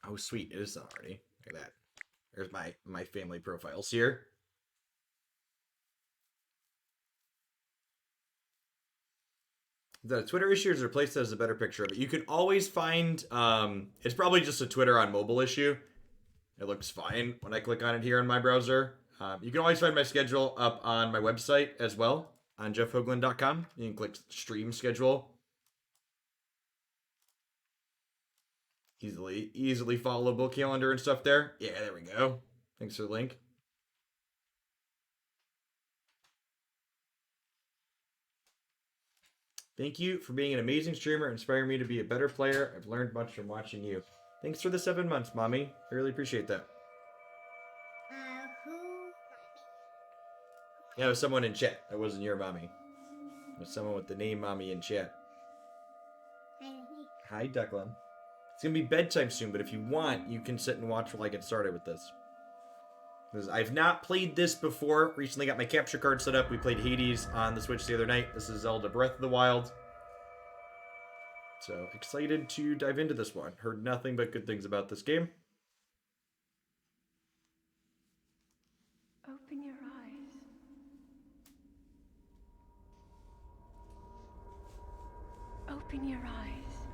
Oh, sweet. It is already. Look at that. There's my family profiles here. Is that a Twitter issue or is there a place that has a better picture of it? You can always find, it's probably just a Twitter on mobile issue. It looks fine when I click on it here in my browser. You can always find my schedule up on my website as well, on jeffhoagland.com. You can click stream schedule. Easily followable calendar and stuff there. Yeah, there we go. Thanks for the link. Thank you for being an amazing streamer, inspiring me to be a better player. I've learned much from watching you. Thanks for the 7 months, Mommy. I really appreciate that. Who? Yeah, it was someone in chat. That wasn't your mommy. It was someone with the name Mommy in chat. Hi, Declan. It's gonna be bedtime soon, but if you want, you can sit and watch while I get started with this. Because I've not played this before. Recently got my capture card set up. We played Hades on the Switch the other night. This is Zelda Breath of the Wild. So excited to dive into this one. Heard nothing but good things about this game. Open your eyes. Open your eyes.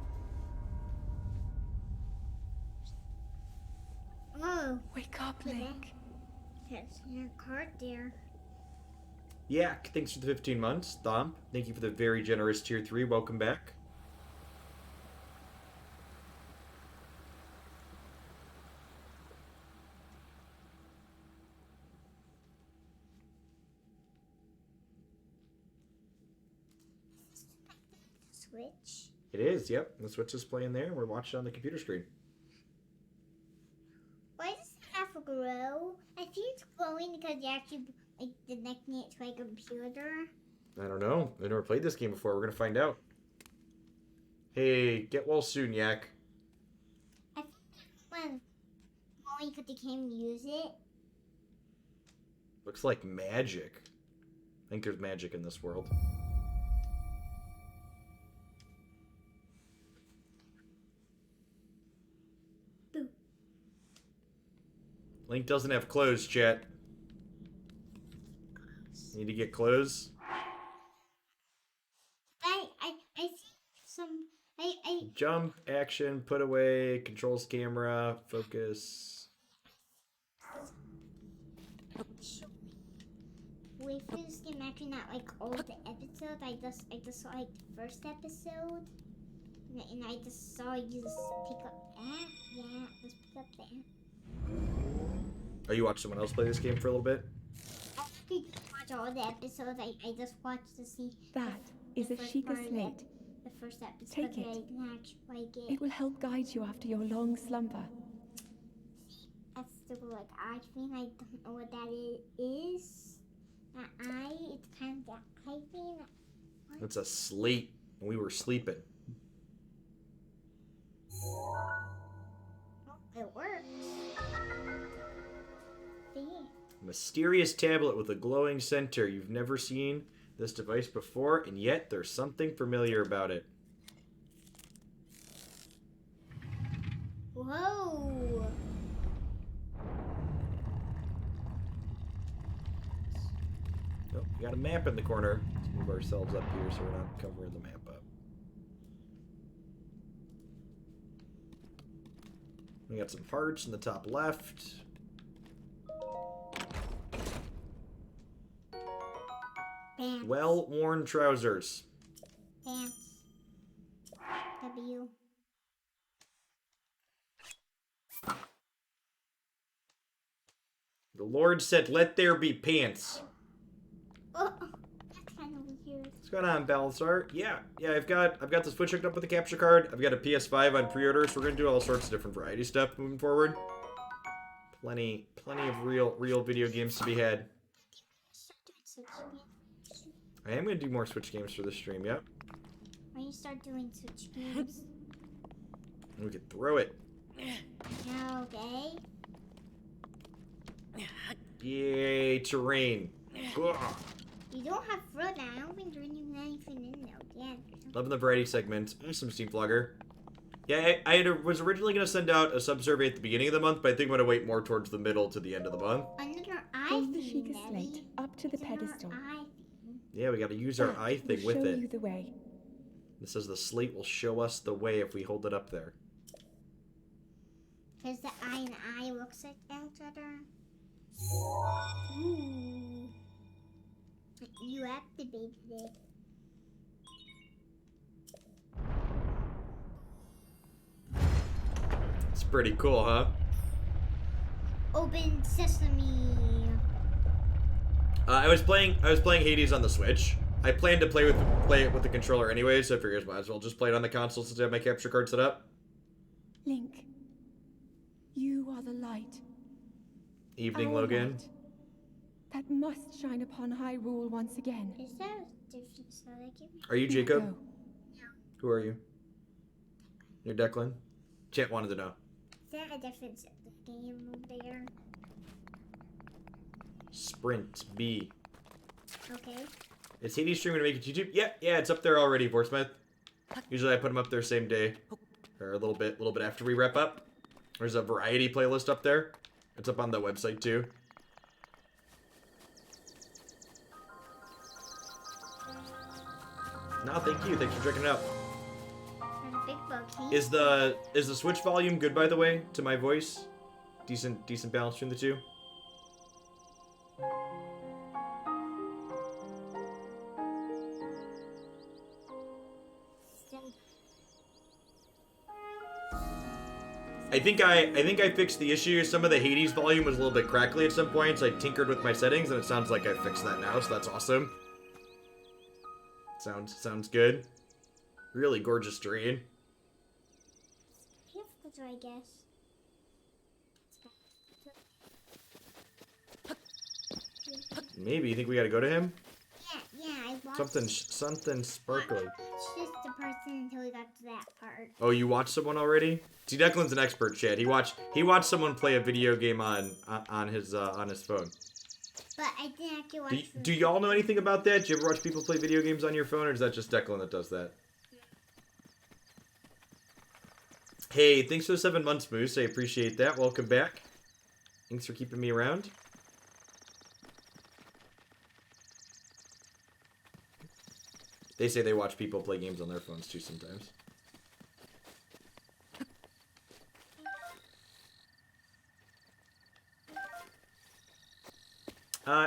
Oh, Wake up, Link. there's your card there. Yeah, thanks for the 15 months. Thomp, thank you for the very generous tier 3. Welcome back. Switch. It is, yep. The Switch is playing there. We're watching on the computer screen. Why does it have a glow? I think it's glowing because you actually like connecting it to a computer. I don't know. I've never played this game before. We're going to find out. Hey, get well soon, Yak. I think when glowing because you can't use it. Looks like magic. I think there's magic in this world. Boo. Link doesn't have clothes, chat. Need to get clothes? I see some. I Jump, action, put away, controls camera, focus. wait for this game actually not like all the episodes. I just saw like the first episode. And I just saw you just pick up that. Yeah, just pick up that. Oh, you watched someone else play this game for a little bit? I didn't watch all the episodes. I just watched to see. That is a Sheikah slate. The first episode. Take that it. I didn't actually get. It will help guide you after your long slumber. That's the like I think I don't know what that is. It's kind of I think. It's a slate. We were sleeping. It works. Yeah. Mysterious tablet with a glowing center. You've never seen this device before, and yet there's something familiar about it. Whoa. Oh, we got a map in the corner. Let's move ourselves up here so we're not covering the map up. We got some parts in the top left. Pants. Well-worn trousers. Pants. W. The Lord said, "Let there be pants." Oh, that's kind of weird. What's going on, Balthazar? Yeah, I've got the Switch hooked up with the capture card. I've got a PS5 on pre-order, so we're gonna do all sorts of different variety stuff moving forward. Plenty of real video games to be had. I am gonna do more Switch games for this stream. Yep. When you start doing Switch games. We could throw it. Okay. Yay, terrain. Ugh. You don't have fruit now. I don't think you're doing anything in there again. Loving the variety segment. Awesome, Steam Vlogger. Yeah, was originally going to send out a sub-survey at the beginning of the month, but I think I'm going to wait more towards the middle to the end of the month. Another eye Hold the thing, Sheikah Nelly. slate up to the It's another pedestal. eye thing. Yeah, we got to use our That eye will thing with show it. you the way. It says the slate will show us the way if we hold it up there. Because the eye and eye looks like each other. Ooh. You activated it. It's pretty cool, huh? Open sesame. I was playing Hades on the Switch. I planned to play it with the controller anyway, so I figured might as well just play it on the console since I have my capture card set up. Link, you are the light. Evening, Our Logan. light that must shine upon Hyrule once again. Is there a difference that I give you? Are you Now Jacob? go. Who are you? You're Declan? Chat wanted to know. Is there a difference in the game over there? Sprint B. Okay. Is Hades streaming to make it to YouTube? Yeah, it's up there already, Vorsmith. Usually I put them up there same day. Or a little bit after we wrap up. There's a variety playlist up there. It's up on the website too. No, thank you. Thanks for checking it out. And a big bug. Is the Switch volume good, by the way, to my voice? Decent balance between the two. I think I fixed the issue. Some of the Hades volume was a little bit crackly at some points. I tinkered with my settings, and it sounds like I fixed that now, so that's awesome. Sounds good. Really gorgeous terrain. Careful, I guess. Maybe you think we gotta go to him? Yeah, I watched. Something sparkly. It's just the person until we got to that part. Oh, you watched someone already? See, Declan's an expert, Chad. He watched someone play a video game on his phone. But I didn't actually watch. Do y'all know anything about that? Do you ever watch people play video games on your phone, or is that just Declan that does that? Hey, thanks for the 7 months, Moose. I appreciate that. Welcome back. Thanks for keeping me around. They say they watch people play games on their phones too sometimes.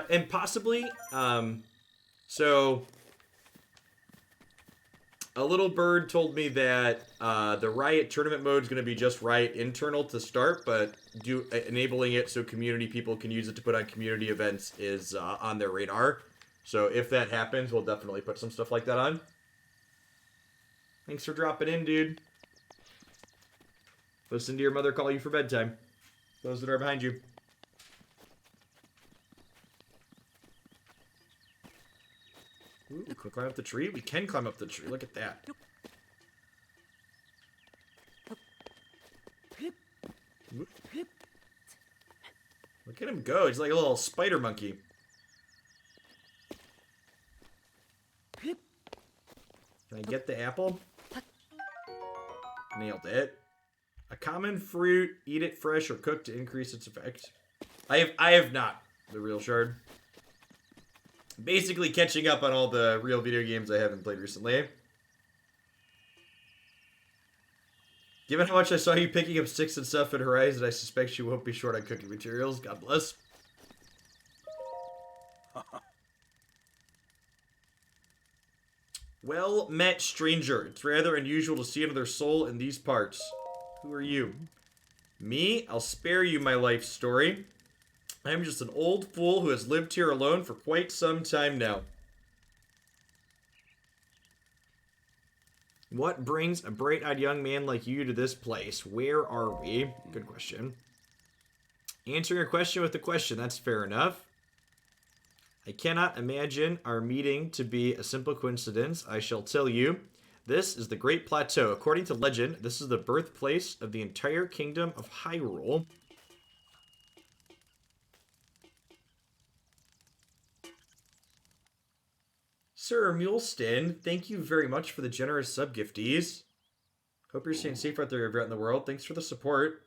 And possibly, so a little bird told me that the Riot tournament mode is going to be just Riot internal to start, but enabling it so community people can use it to put on community events is on their radar. So if that happens, we'll definitely put some stuff like that on. Thanks for dropping in, dude. Listen to your mother call you for bedtime. Those that are behind you. Ooh, we can climb up the tree? We can climb up the tree. Look at that. Look at him go. He's like a little spider monkey. Can I get the apple? Nailed it. A common fruit. Eat it fresh or cooked to increase its effect. I have not. The real shard. Basically catching up on all the real video games I haven't played recently. Given how much I saw you picking up sticks and stuff at Horizon, I suspect you won't be short on cooking materials. God bless. Well met, stranger. It's rather unusual to see another soul in these parts. Who are you? Me? I'll spare you my life story. I'm just an old fool who has lived here alone for quite some time now. What brings a bright-eyed young man like you to this place? Where are we? Good question. Answering your question with a question, that's fair enough. I cannot imagine our meeting to be a simple coincidence. I shall tell you. This is the Great Plateau. According to legend, this is the birthplace of the entire kingdom of Hyrule. Sir Muleston, thank you very much for the generous sub-gifties. Hope you're staying safe out there everywhere in the world. Thanks for the support.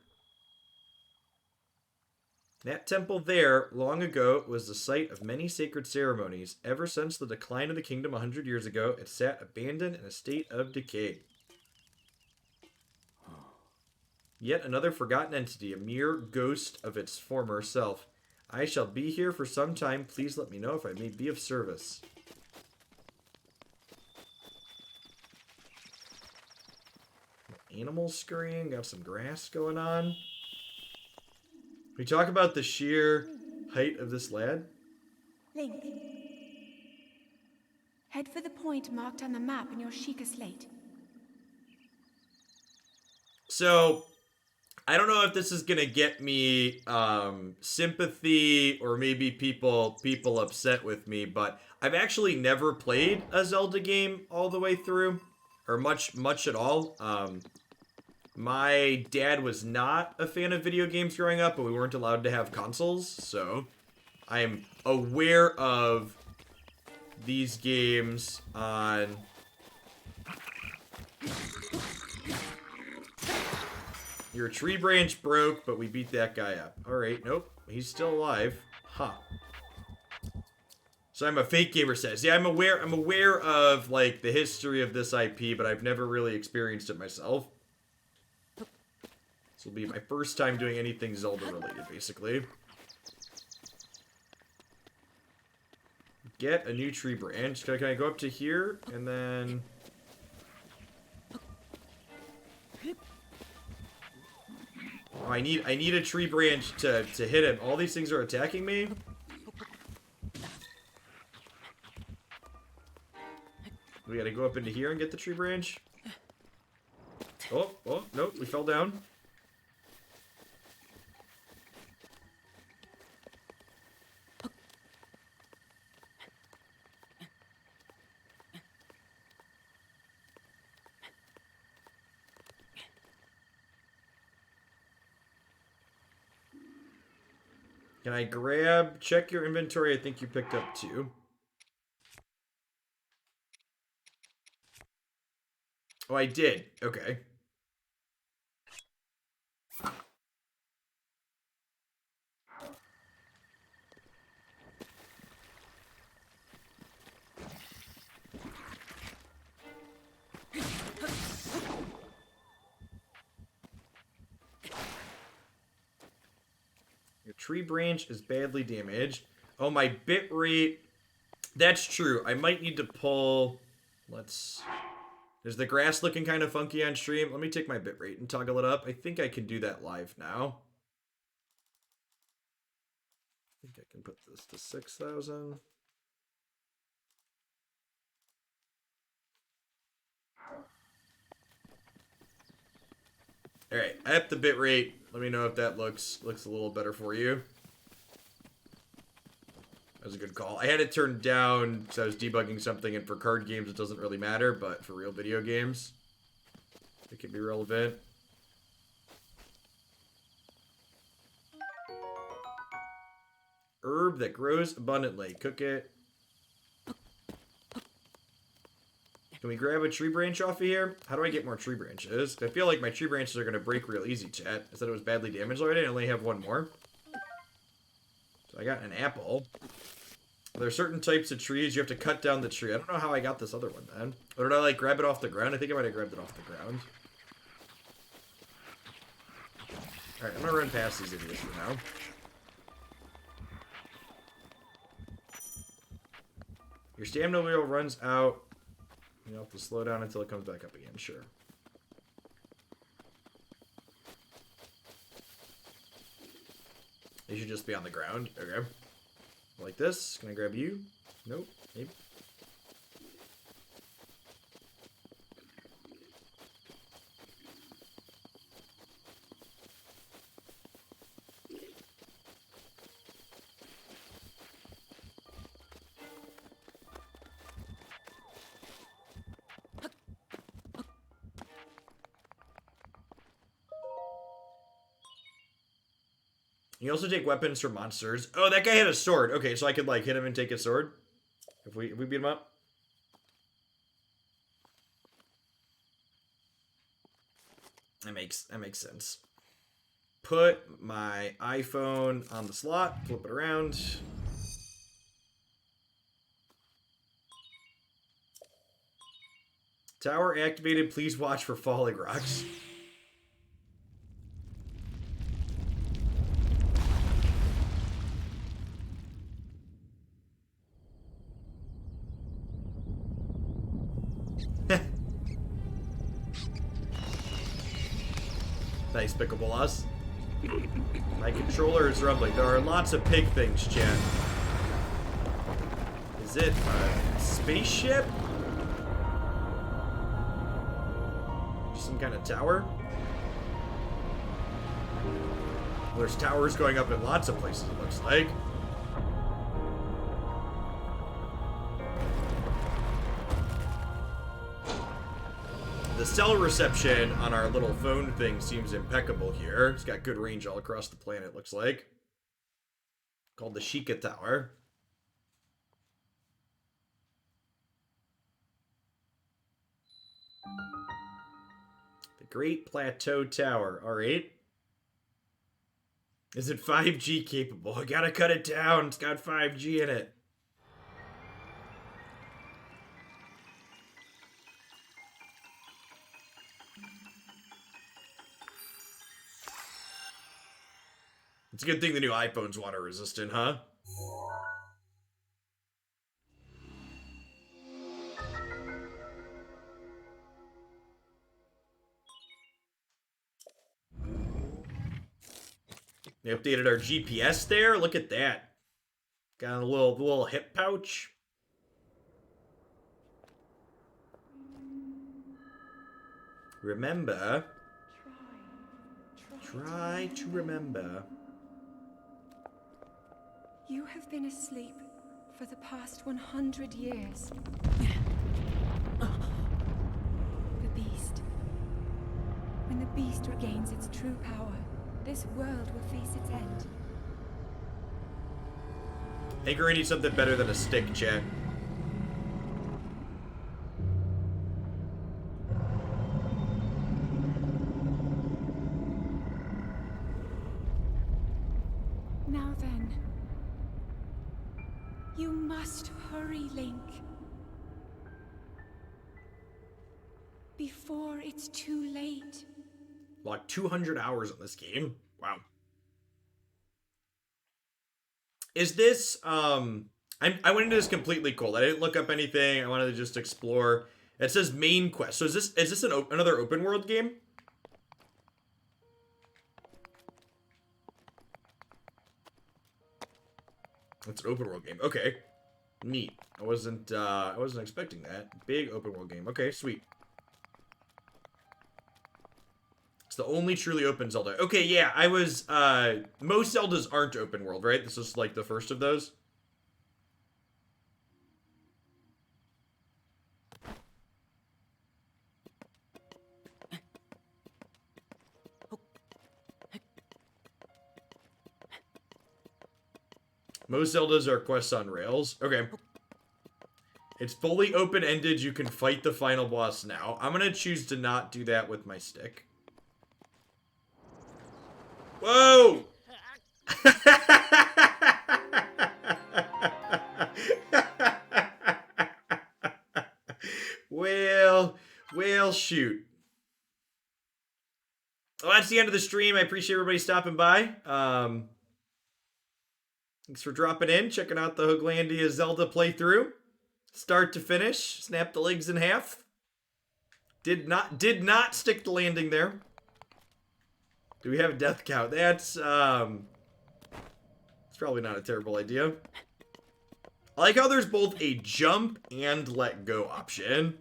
That temple there, long ago, was the site of many sacred ceremonies. Ever since the decline of the kingdom 100 years ago, it sat abandoned in a state of decay. Yet another forgotten entity, a mere ghost of its former self. I shall be here for some time. Please let me know if I may be of service. Animals scurrying, got some grass going on. We talk about the sheer height of this lad. Link. Head for the point marked on the map in your Sheikah slate. So, I don't know if this is gonna get me sympathy or maybe people upset with me, but I've actually never played a Zelda game all the way through, or much at all. My dad was not a fan of video games growing up, but we weren't allowed to have consoles, so I'm aware of these games on... Your tree branch broke, but we beat that guy up. Alright, nope. He's still alive. Huh. So I'm a fake gamer says. Yeah, I'm aware of, like, the history of this IP, but I've never really experienced it myself. This will be my first time doing anything Zelda related, basically. Get a new tree branch. Can I go up to here? And then... Oh, I need a tree branch to hit him. All these things are attacking me. We gotta go up into here and get the tree branch. Oh, nope, we fell down. Can I grab... Check your inventory. I think you picked up 2. Oh, I did. Okay. Your tree branch is badly damaged. Oh, my bit rate. That's true. I might need to pull... Let's... Is the grass looking kind of funky on stream? Let me take my bit rate and toggle it up. I think I can do that live now. I think I can put this to 6,000. Alright, I have the bit rate. Let me know if that looks a little better for you. That was a good call. I had it turned down because I was debugging something, and for card games it doesn't really matter, but for real video games, it can be relevant. Herb that grows abundantly. Cook it. Can we grab a tree branch off of here? How do I get more tree branches? I feel like my tree branches are going to break real easy, chat. I said it was badly damaged already. I only have 1 more. So I got an apple. There are certain types of trees you have to cut down the tree. I don't know how I got this other one then. Or did I like grab it off the ground? I think I might have grabbed it off the ground. Alright, I'm gonna run past these idiots for now. Your stamina wheel runs out. You'll have to slow down until it comes back up again, sure. They should just be on the ground. Okay. Like this. Can I grab you? Nope. Maybe. You also take weapons from monsters. Oh, that guy had a sword. Okay, so I could, like, hit him and take his sword? If we beat him up? That makes sense. Put my iPhone on the slot, flip it around. Tower activated, please watch for falling rocks. Nice pickleballs. My controller is rumbling. There are lots of pig things, chat. Is it a spaceship? Some kind of tower? Well, there's towers going up in lots of places, it looks like. The cell reception on our little phone thing seems impeccable here. It's got good range all across the planet, looks like. Called the Sheikah Tower. The Great Plateau Tower. Alright. Is it 5G capable? I gotta cut it down. It's got 5G in it. It's a good thing the new iPhone's water resistant, huh? They updated our GPS there. Look at that. Got a little hip pouch. Remember. Try to remember. You have been asleep for the past 100 years. The beast. When the beast regains its true power, this world will face its end. I think we're gonna need something better than a stick, chat. Now then, you must hurry, Link. Before it's too late. Like 200 hours on this game. Wow. Is this, I went into this completely cold. I didn't look up anything. I wanted to just explore. It says main quest. So is this another open world game? It's an open world game. Okay. Neat. I wasn't expecting that. Big open world game. Okay, sweet. It's the only truly open Zelda. Okay, yeah, most Zeldas aren't open world, right? This is like the first of those. Most Zeldas are quests on rails. Okay. It's fully open-ended. You can fight the final boss now. I'm gonna choose to not do that with my stick. Whoa! well, shoot. Well, that's the end of the stream. I appreciate everybody stopping by. Thanks for dropping in, checking out the Hooglandia Zelda playthrough. Start to finish. Snap the legs in half. Did not stick the landing there. Do we have a death count? That's it's probably not a terrible idea. I like how there's both a jump and let go option.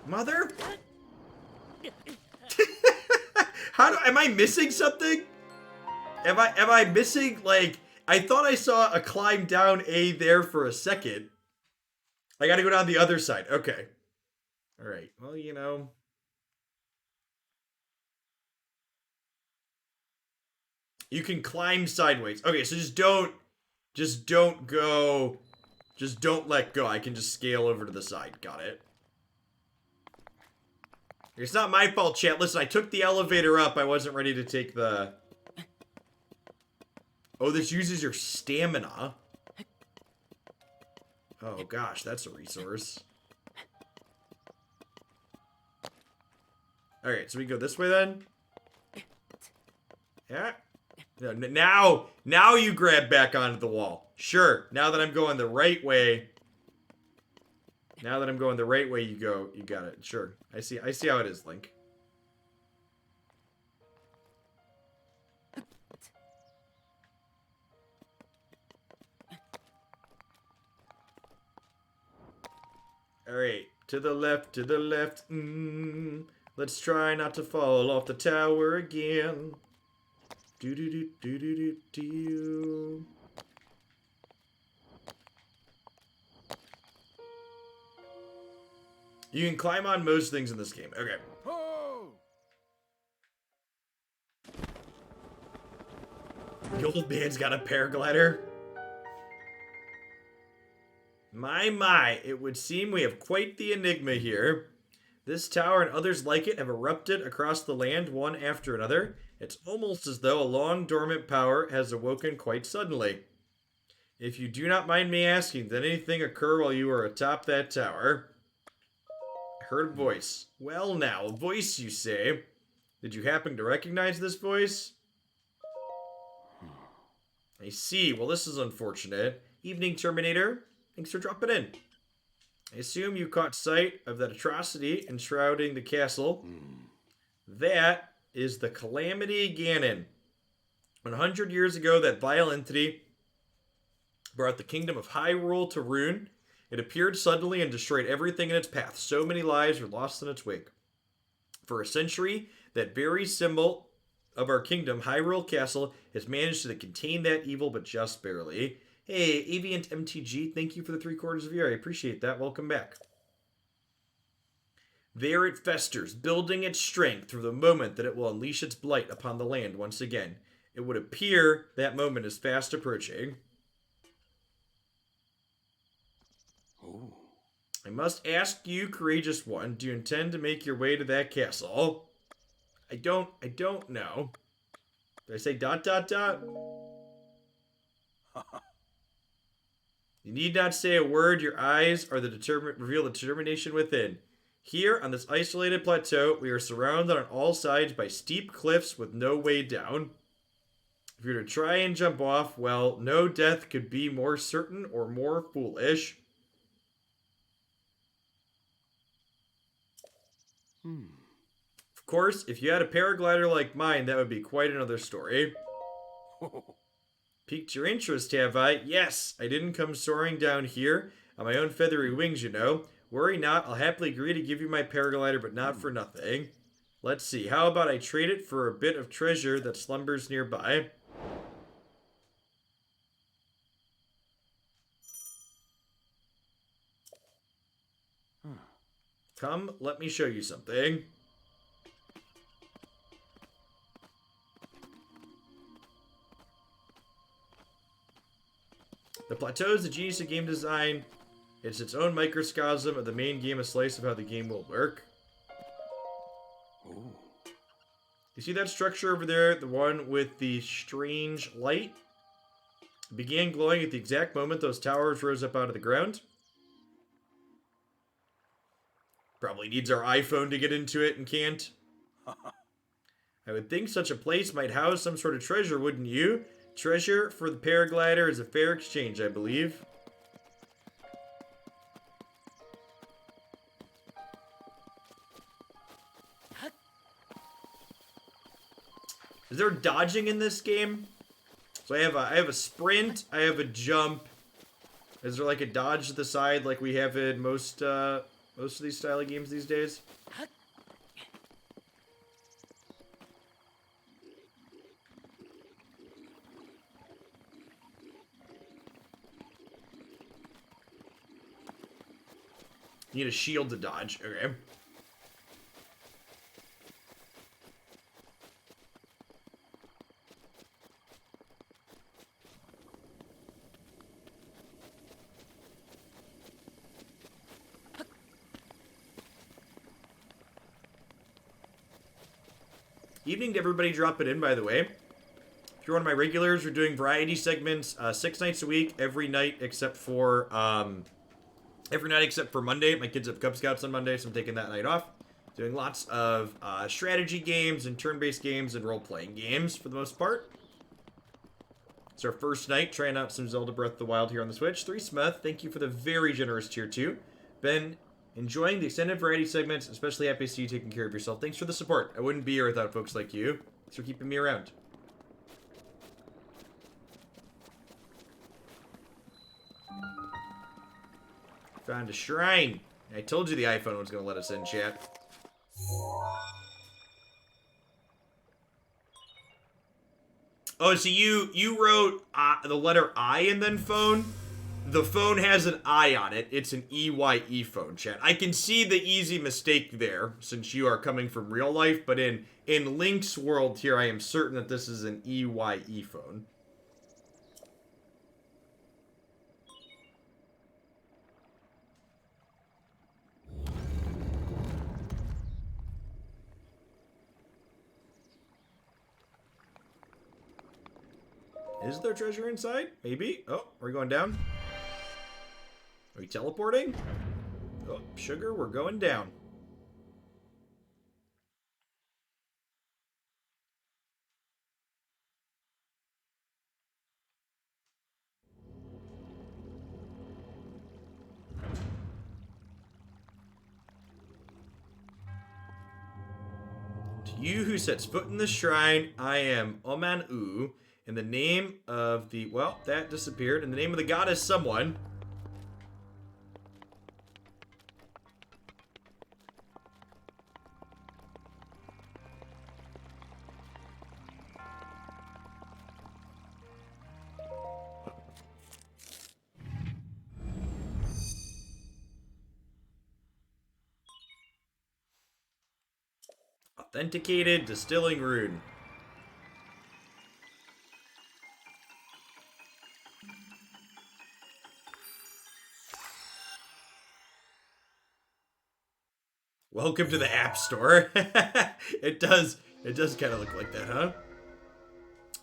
Mother? Am I missing something? Am I missing, like, I thought I saw a climb down A there for a second. I gotta go down the other side. Okay. Alright. Well, you know. You can climb sideways. Okay, so just don't go. Just don't let go. I can just scale over to the side. Got it. It's not my fault, chat. Listen, I took the elevator up. I wasn't ready to take the... Oh, this uses your stamina. Oh, gosh, that's a resource. Alright, so we go this way then? Yeah. No, now you grab back onto the wall. Sure, now that I'm going the right way... Now that I'm going the right way, you got it. Sure. I see how it is, Link. Alright, to the left, to the left. Let's try not to fall off the tower again. Do do do do do do do. You can climb on most things in this game. Okay. The old man's got a paraglider. My, it would seem we have quite the enigma here. This tower and others like it have erupted across the land one after another. It's almost as though a long dormant power has awoken quite suddenly. If you do not mind me asking, did anything occur while you were atop that tower? I heard a voice. Well now, a voice you say. Did you happen to recognize this voice? I see. Well, this is unfortunate. Evening, Terminator. Thanks for dropping in. I assume you caught sight of that atrocity enshrouding the castle. That is the Calamity Ganon. 100 years ago, that vile entity brought the kingdom of Hyrule to ruin. It appeared suddenly and destroyed everything in its path. So many lives were lost in its wake. For a century, that very symbol of our kingdom, Hyrule Castle, has managed to contain that evil, but just barely. Hey, Aviant MTG, thank you for the 3/4 of a year. I appreciate that. Welcome back. There it festers, building its strength through the moment that it will unleash its blight upon the land once again. It would appear that moment is fast approaching. Oh. I must ask you, courageous one, do you intend to make your way to that castle? I don't know. Did I say ... You need not say a word. Your eyes are reveal the determination within. Here, on this isolated plateau, we are surrounded on all sides by steep cliffs with no way down. If you were to try and jump off, well, no death could be more certain or more foolish. Of course, if you had a paraglider like mine, that would be quite another story. Piqued your interest, have I? Yes, I didn't come soaring down here on my own feathery wings, you know. Worry not, I'll happily agree to give you my paraglider, but not for nothing. Let's see, how about I trade it for a bit of treasure that slumbers nearby? Come, let me show you something. The plateau is the genius of game design. It's its own microcosm of the main game, a slice of how the game will work. Ooh. You see that structure over there? The one with the strange light? It began glowing at the exact moment those towers rose up out of the ground. Probably needs our iPhone to get into it and can't. I would think such a place might house some sort of treasure, wouldn't you? Treasure for the paraglider is a fair exchange, I believe. Is there dodging in this game? So I have a sprint, I have a jump. Is there like a dodge to the side like we have in most of these style of games these days? You need a shield to dodge. Okay. evening to everybody dropping in, by the way. If you're one of my regulars, we're doing variety segments 6 nights a week, every night except for Monday. My kids have Cub Scouts on Monday, so I'm taking that night off. Doing lots of strategy games and turn-based games and role-playing games for the most part. It's our first night trying out some Zelda Breath of the Wild here on the Switch. 3 Smith, thank you for the very generous tier 2. Ben, enjoying the extended variety segments, especially happy to see you taking care of yourself. Thanks for the support. I wouldn't be here without folks like you. Thanks for keeping me around. Found a shrine. I told you the iPhone was going to let us in, chat. Oh, so you wrote the letter I and then phone? The phone has an I on it. It's an EYE phone, chat. I can see the easy mistake there, since you are coming from real life, but in Link's world here, I am certain that this is an EYE phone. Is there treasure inside? Maybe. Oh, we're going down. Are we teleporting? Oh, sugar, we're going down. To you who sets foot in the shrine, I am Oman-U. In the name of the... Well, that disappeared. In the name of the goddess someone. Authenticated distilling rune. Welcome to the App Store. It does kind of look like that, huh?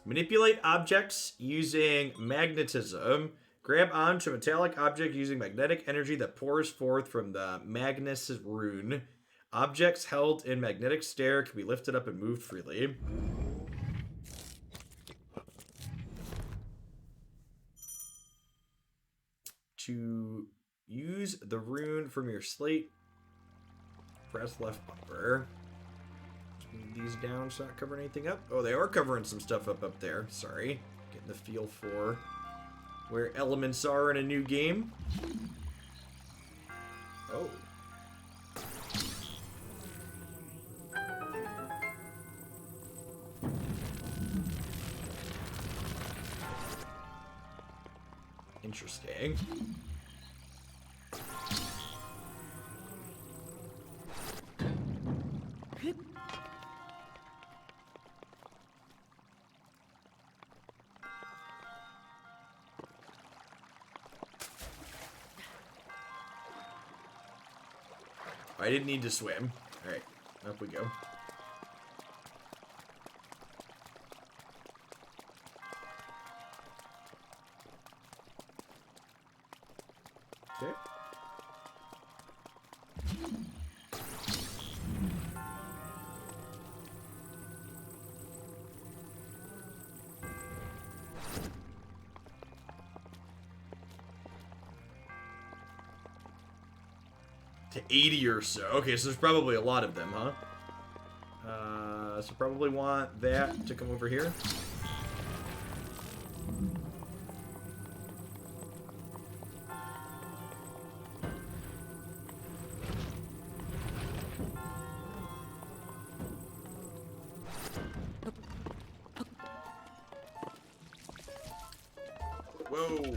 Manipulate objects using magnetism. Grab onto a metallic object using magnetic energy that pours forth from the Magnus rune. Objects held in magnetic stare can be lifted up and moved freely. To use the rune from your slate, press left bumper. Move these down so not covering anything up. Oh, they are covering some stuff up there. Sorry. Getting the feel for where elements are in a new game. Oh. Interesting. I didn't need to swim. Alright, up we go. Okay. To 80 or so. Okay, so there's probably a lot of them, huh? So probably want that to come over here. Whoa.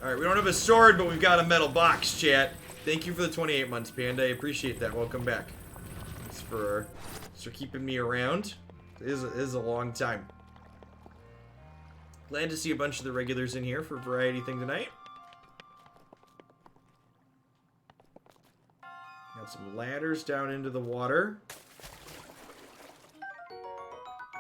Alright, we don't have a sword, but we've got a metal box, chat. Thank you for the 28 months, Panda. I appreciate that. Welcome back. for keeping me around. It is a long time. Glad to see a bunch of the regulars in here for a variety thing tonight. Got some ladders down into the water.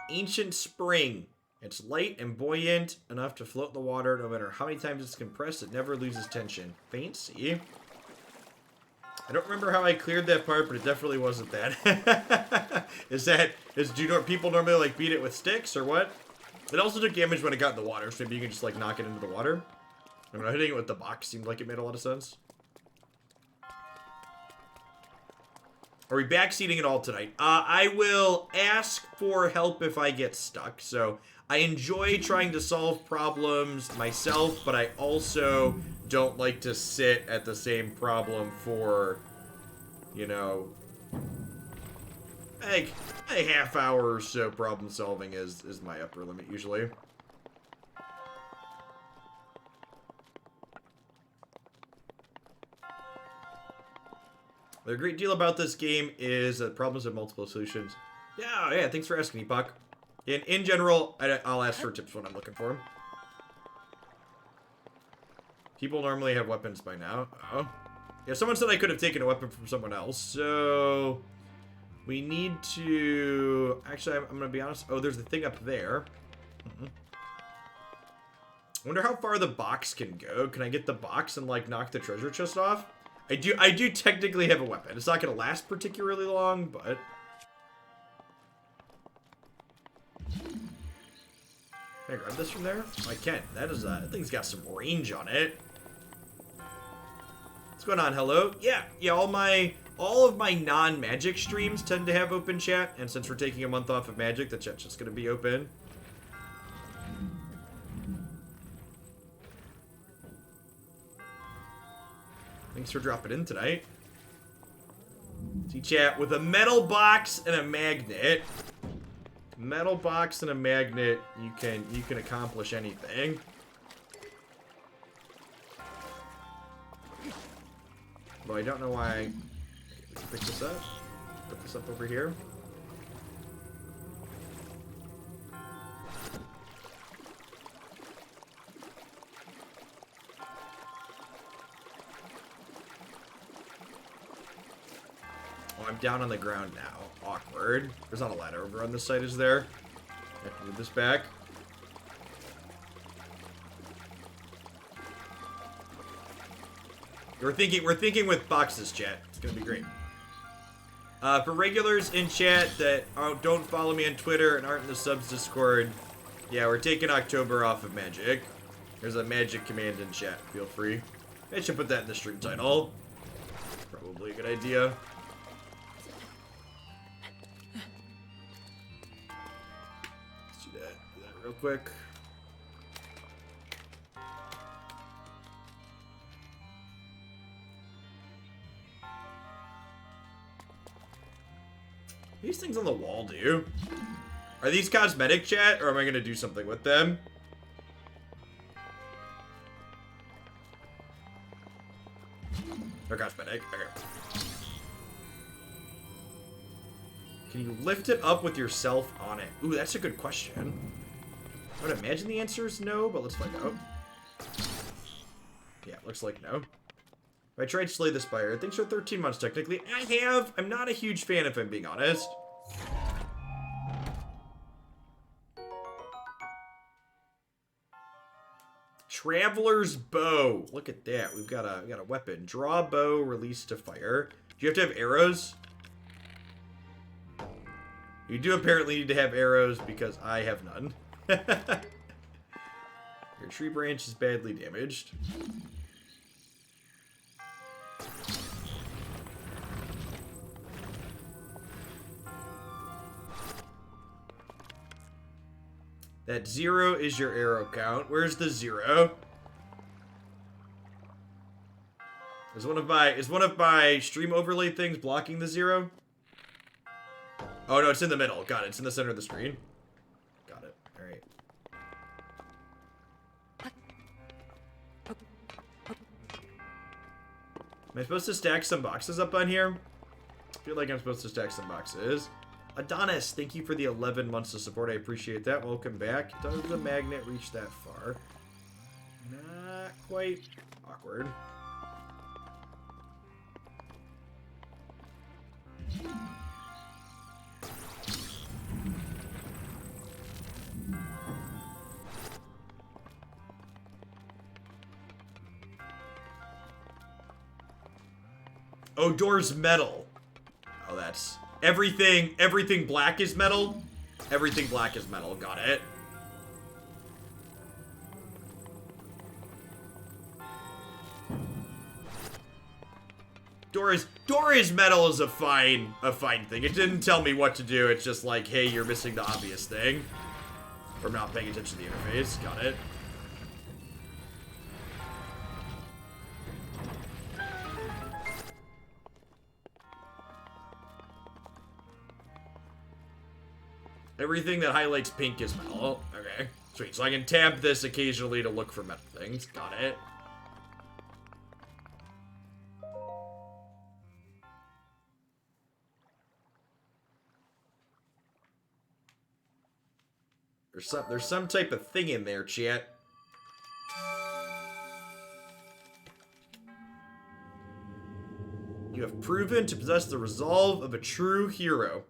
Ancient spring. It's light and buoyant enough to float in the water. No matter how many times it's compressed, it never loses tension. Fancy. I don't remember how I cleared that part, but it definitely wasn't that. Do people normally like beat it with sticks or what? It also took damage when it got in the water, so maybe you can just like knock it into the water. I mean, hitting it with the box seemed like it made a lot of sense. Are we backseating at all tonight? I will ask for help if I get stuck. So I enjoy trying to solve problems myself, but I also don't like to sit at the same problem for, you know, like a half hour or so. Problem solving is my upper limit usually. The great deal about this game is that problems have multiple solutions. Yeah, thanks for asking, Epoch. In general, I'll ask for tips when I'm looking for them. People normally have weapons by now. Oh. Yeah, someone said I could have taken a weapon from someone else, so we need to... Actually, I'm going to be honest. Oh, there's the thing up there. I wonder how far the box can go. Can I get the box and, like, knock the treasure chest off? I do technically have a weapon. It's not going to last particularly long, but... Can I grab this from there? I can. That thing's got some range on it. What's going on? Hello? Yeah, all of my non-magic streams tend to have open chat, and since we're taking a month off of magic, the chat's just going to be open. Thanks for dropping in tonight. See, chat, with a metal box and a magnet. Metal box and a magnet, you can accomplish anything. Well, I don't know why. Let's pick this up. Put this up over here. Oh, I'm down on the ground now. Awkward. There's not a ladder over on this side, is there? I have to move this back. We're thinking with boxes, chat. It's gonna be great. For regulars in chat that don't follow me on Twitter and aren't in the subs Discord, yeah, we're taking October off of magic. There's a magic command in chat. Feel free. I should put that in the stream title. Probably a good idea. Let's do that real quick. These things on the wall do. Are these cosmetic, chat, or am I going to do something with them? They're cosmetic. Okay. Can you lift it up with yourself on it? Ooh, that's a good question. I would imagine the answer is no, but let's find out. Yeah, looks like no. I tried Slay the Spire. Thanks for 13 months, technically. I have. I'm not a huge fan, if I'm being honest. Traveler's Bow. Look at that. We've got a weapon. Draw bow, release to fire. Do you have to have arrows? You do apparently need to have arrows because I have none. Your tree branch is badly damaged. That 0 is your arrow count. Where's the 0? Is one of my stream overlay things blocking the 0? Oh no, it's in the middle. Got it. It's in the center of the screen. Got it. All right. Am I supposed to stack some boxes up on here? Feel like I'm supposed to stack some boxes. Adonis, thank you for the 11 months of support. I appreciate that. Welcome back. Does the magnet reach that far? Not quite. Awkward. Oh, door's metal. Oh, that's... Everything black is metal? Everything black is metal. Got it. Door is metal is a fine thing. It didn't tell me what to do. It's just like, hey, you're missing the obvious thing. Or not paying attention to the interface. Got it. Everything that highlights pink is metal. Okay. Sweet. So I can tap this occasionally to look for metal things. Got it. There's some type of thing in there, chat. You have proven to possess the resolve of a true hero.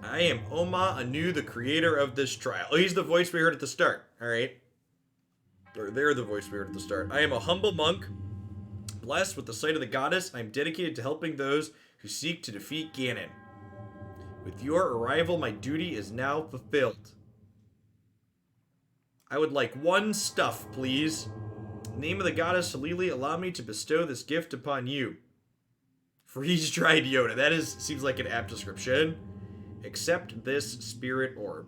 I am Oma Anu, the creator of this trial. Oh, he's the voice we heard at the start. Alright. Or they're the voice we heard at the start. I am a humble monk. Blessed with the sight of the goddess, I am dedicated to helping those who seek to defeat Ganon. With your arrival, my duty is now fulfilled. I would like one stuff, please. In the name of the goddess Halili, allow me to bestow this gift upon you. Freeze-dried Yoda. That seems like an apt description. Accept this spirit orb.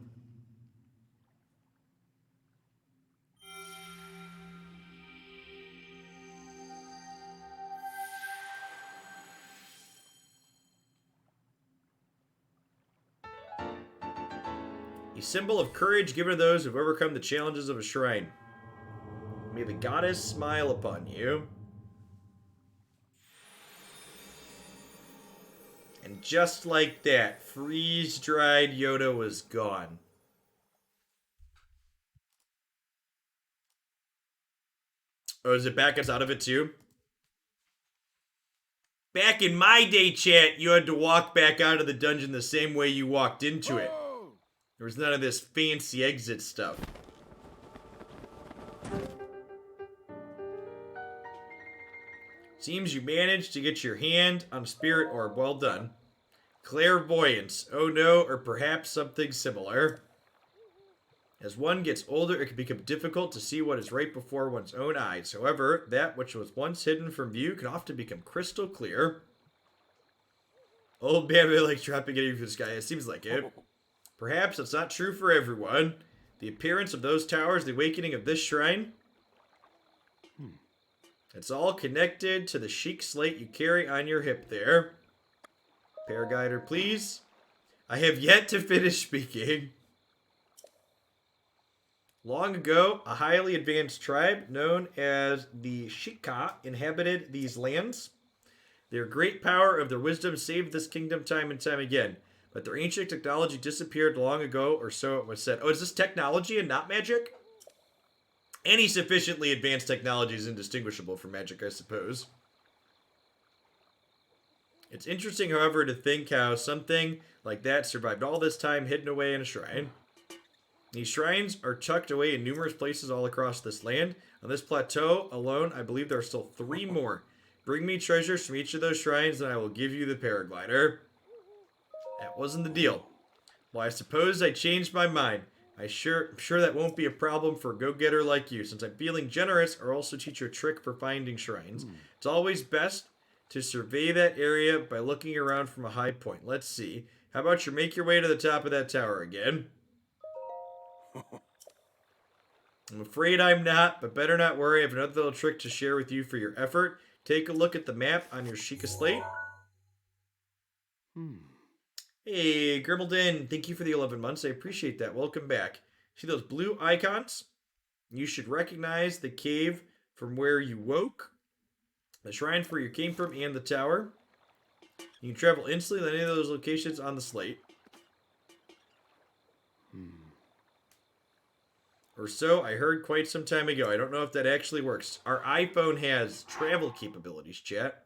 A symbol of courage given to those who have overcome the challenges of a shrine. May the goddess smile upon you. And just like that, freeze-dried Yoda was gone. Oh, does it back us out of it too? Back in my day, chat, you had to walk back out of the dungeon the same way you walked into it. There was none of this fancy exit stuff. Seems you managed to get your hand on a spirit orb. Well done. Clairvoyance. Oh no, or perhaps something similar. As one gets older, it can become difficult to see what is right before one's own eyes. However, that which was once hidden from view can often become crystal clear. Old Bambi likes dropping anything from the sky. It seems like it. Perhaps it's not true for everyone. The appearance of those towers, the awakening of this shrine. It's all connected to the chic slate you carry on your hip there. Paraglider, please. I have yet to finish speaking. Long ago, a highly advanced tribe known as the Shika inhabited these lands. Their great power of their wisdom saved this kingdom time and time again. But their ancient technology disappeared long ago, or so it was said. Oh, is this technology and not magic? Any sufficiently advanced technology is indistinguishable from magic, I suppose. It's interesting, however, to think how something like that survived all this time hidden away in a shrine. These shrines are tucked away in numerous places all across this land. On this plateau alone, I believe there are still 3 more. Bring me treasures from each of those shrines, and I will give you the paraglider. That wasn't the deal. Well, I suppose I changed my mind. I'm sure that won't be a problem for a go-getter like you. Since I'm feeling generous, I'll also teach you a trick for finding shrines. It's always best to survey that area by looking around from a high point. Let's see. How about you make your way to the top of that tower again? I'm afraid I'm not, but better not worry. I have another little trick to share with you for your effort. Take a look at the map on your Sheikah slate. Hey, Grimmelsden, thank you for the 11 months. I appreciate that. Welcome back. See those blue icons? You should recognize the cave from where you woke. The shrine where you came from and the tower. You can travel instantly to any of those locations on the slate. Or so I heard quite some time ago. I don't know if that actually works. Our iPhone has travel capabilities, chat.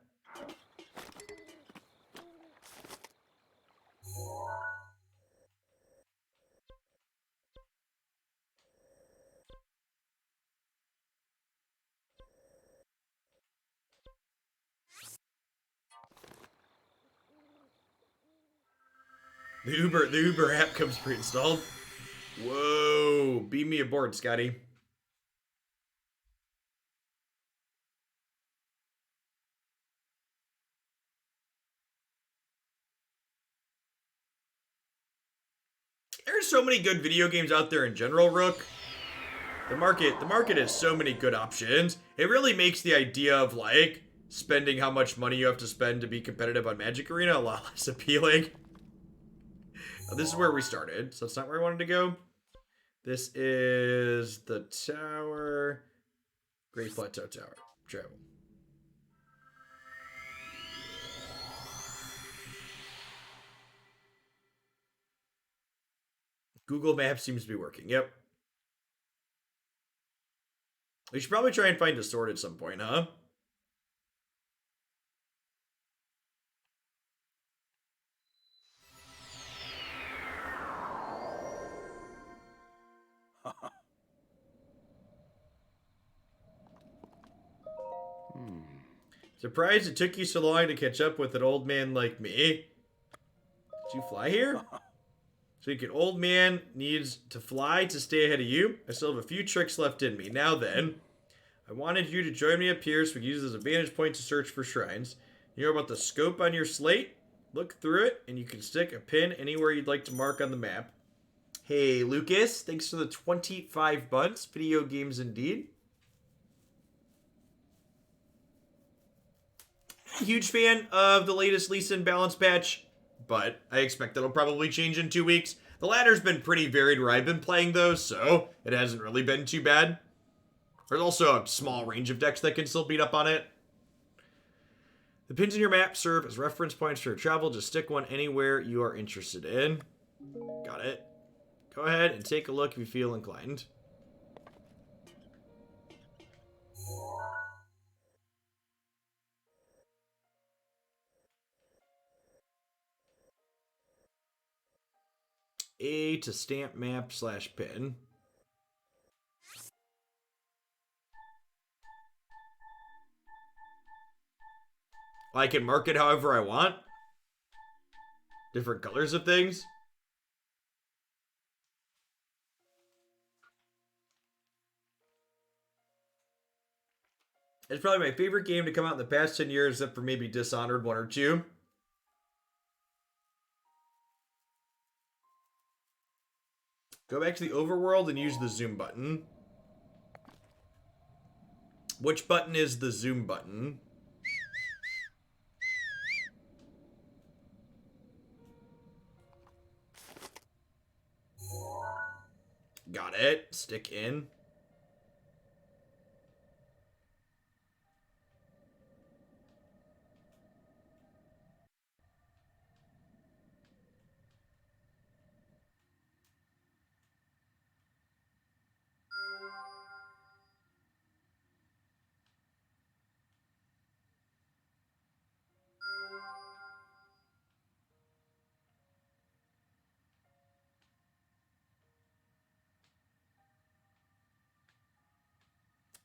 The Uber app comes pre-installed. Whoa, beam me aboard, Scotty. There's so many good video games out there in general, Rook. The market has so many good options. It really makes the idea of like spending how much money you have to spend to be competitive on Magic Arena a lot less appealing. This is where we started, so that's not where I wanted to go. This is the tower. Great Plateau Tower. Travel. Google Maps seems to be working. Yep. We should probably try and find a sword at some point, huh? Surprised it took you so long to catch up with an old man like me. Did you fly here? So an old man needs to fly to stay ahead of you. I still have a few tricks left in me. Now then, I wanted you to join me up here so we can use this as a vantage point to search for shrines. You know about the scope on your slate? Look through it, and you can stick a pin anywhere you'd like to mark on the map. Hey, Lucas. Thanks for the 25 bucks. Video games indeed. Huge fan of the latest Lee Sin balance patch, but I expect that'll probably change in 2 weeks. The ladder's been pretty varied where I've been playing those, so it hasn't really been too bad. There's also a small range of decks that can still beat up on it. The pins in your map serve as reference points for your travel. Just stick one anywhere you are interested in. Got it. Go ahead and take a look if you feel inclined. A to stamp map / pin. I can mark it however I want. Different colors of things. It's probably my favorite game to come out in the past 10 years, except for maybe Dishonored 1 or 2. Go back to the overworld and use the zoom button. Which button is the zoom button? Got it. Stick in.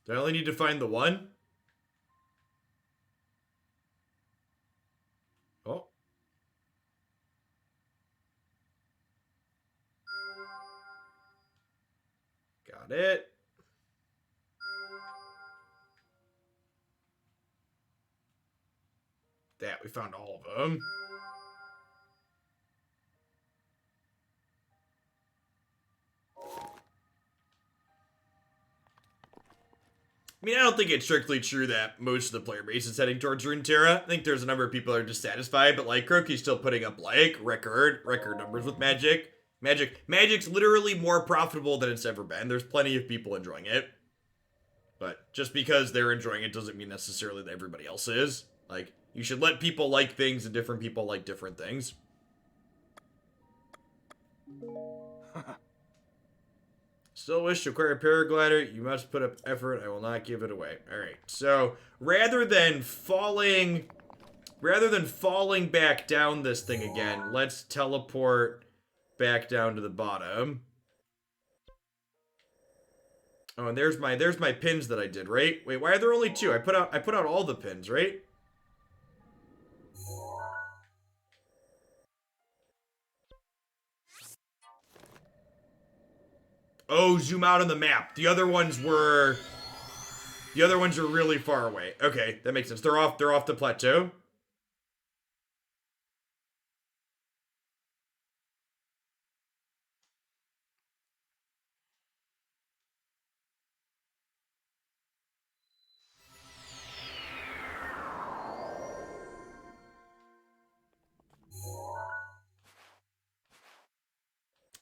Do I only need to find the one? Oh. Got it. That, we found all of them. I mean, I don't think it's strictly true that most of the player base is heading towards Runeterra. I think there's a number of people that are dissatisfied, but like Croaky's still putting up like record numbers with Magic. Magic's literally more profitable than it's ever been. There's plenty of people enjoying it. But just because they're enjoying it doesn't mean necessarily that everybody else is. Like, you should let people like things and different people like different things. Still wish to acquire a paraglider. You must put up effort. I will not give it away. Alright, so rather than falling back down this thing again, let's teleport back down to the bottom. Oh, and there's my pins that I did, right? Wait, why are there only 2? I put out all the pins, right? Oh, zoom out on the map. The other ones were really far away. Okay, that makes sense. They're off the plateau.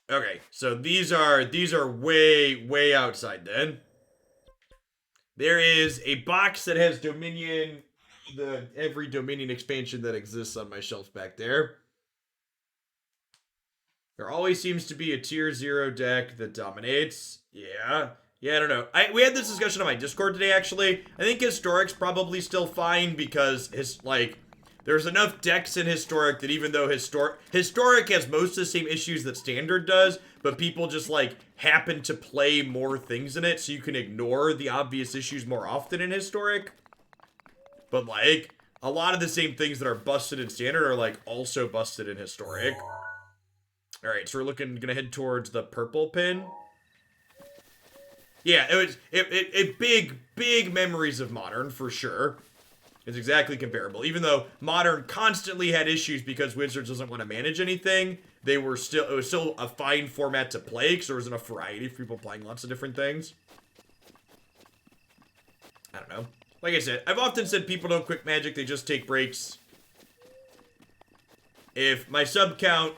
Okay, so these are way outside then. There is a box that has Dominion, every Dominion expansion that exists on my shelf back there. There always seems to be a tier 0 deck that dominates. Yeah, I don't know. We had this discussion on my Discord today, actually. I think Historic's probably still fine because there's enough decks in Historic that even though Historic has most of the same issues that Standard does, but people just, happen to play more things in it, so you can ignore the obvious issues more often in Historic. But, a lot of the same things that are busted in Standard are, also busted in Historic. Alright, so we're gonna head towards the purple pin. Yeah, it big memories of Modern, for sure. It's exactly comparable. Even though Modern constantly had issues because Wizards doesn't want to manage anything, it was still a fine format to play because there was enough variety for people playing lots of different things. I don't know. Like I said, I've often said people don't quit Magic, they just take breaks. If my sub count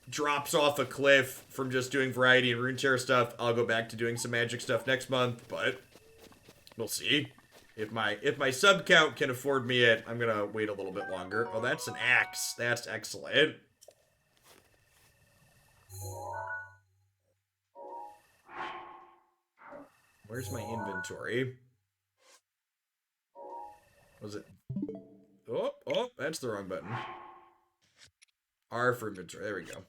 drops off a cliff from just doing variety and Runeterra stuff, I'll go back to doing some Magic stuff next month, but we'll see. If my sub count can afford me it, I'm gonna wait a little bit longer. Oh, that's an axe. That's excellent. Where's my inventory? Was it? Oh, that's the wrong button. R for inventory. There we go.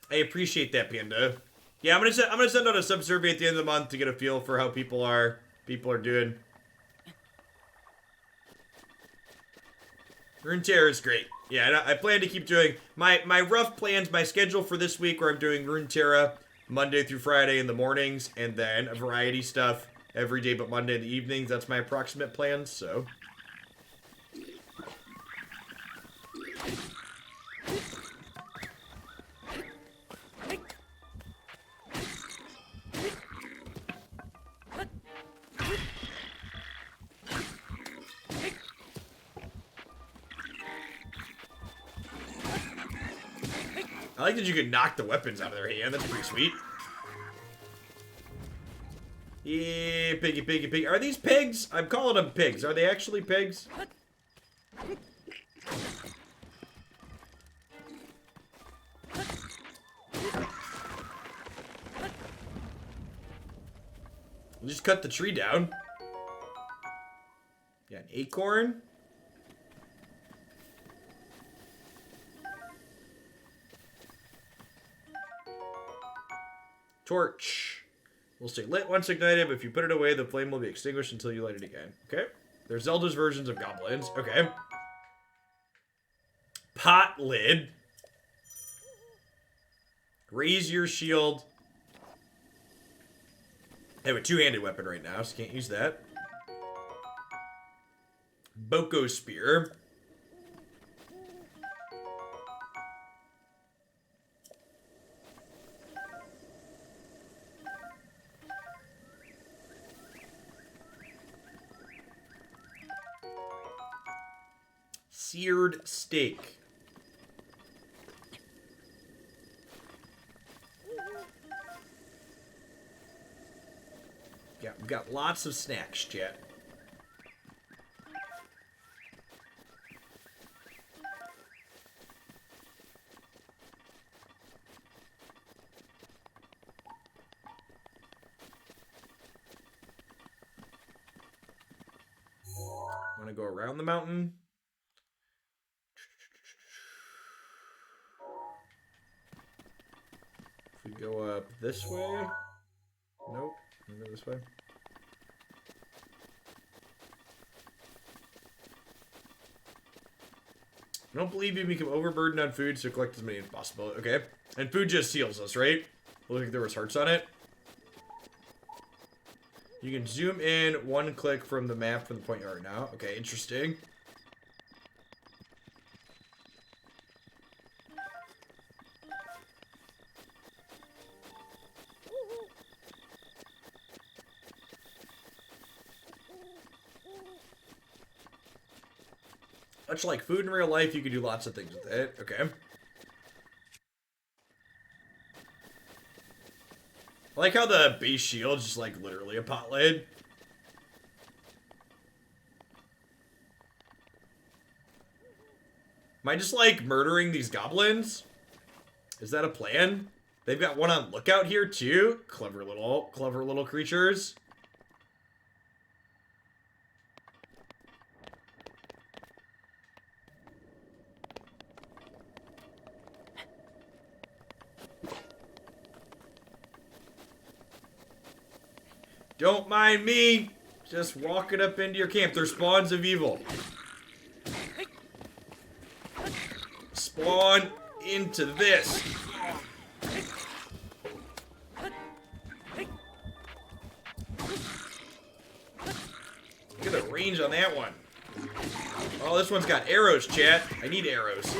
I appreciate that, Panda. Yeah, I'm gonna send out a sub survey at the end of the month to get a feel for how people are doing. Runeterra is great. Yeah, I plan to keep doing my rough plans, my schedule for this week where I'm doing Runeterra Monday through Friday in the mornings, and then a variety stuff every day but Monday in the evenings. That's my approximate plans, so. I like that you can knock the weapons out of their hand. That's pretty sweet. Yeah, piggy. Are these pigs? I'm calling them pigs. Are they actually pigs? We'll just cut the tree down. Yeah, an acorn. Torch. Will stay lit once ignited, but if you put it away, the flame will be extinguished until you light it again. Okay. There's Zelda's versions of goblins. Okay. Pot lid. Raise your shield. I have a two-handed weapon right now, so can't use that. Boko spear. Seared steak. We've got lots of snacks, chat. Want to go around the mountain? If we go up this way? Nope. We'll go this way. I don't believe you become overburdened on food, so collect as many as possible. Okay. And food just heals us, right? Look like there was hearts on it. You can zoom in one click from the map from the point you are now. Okay, interesting. Much like food in real life, you can do lots of things with it. Okay. I like how the base shield's just like literally a pot lid. Am I just like murdering these goblins? Is that a plan? They've got one on lookout here too. Clever little creatures. Don't mind me. Just walking up into your camp. They're spawns of evil. Spawn into this. Look at the range on that one. Oh, this one's got arrows, chat. I need arrows.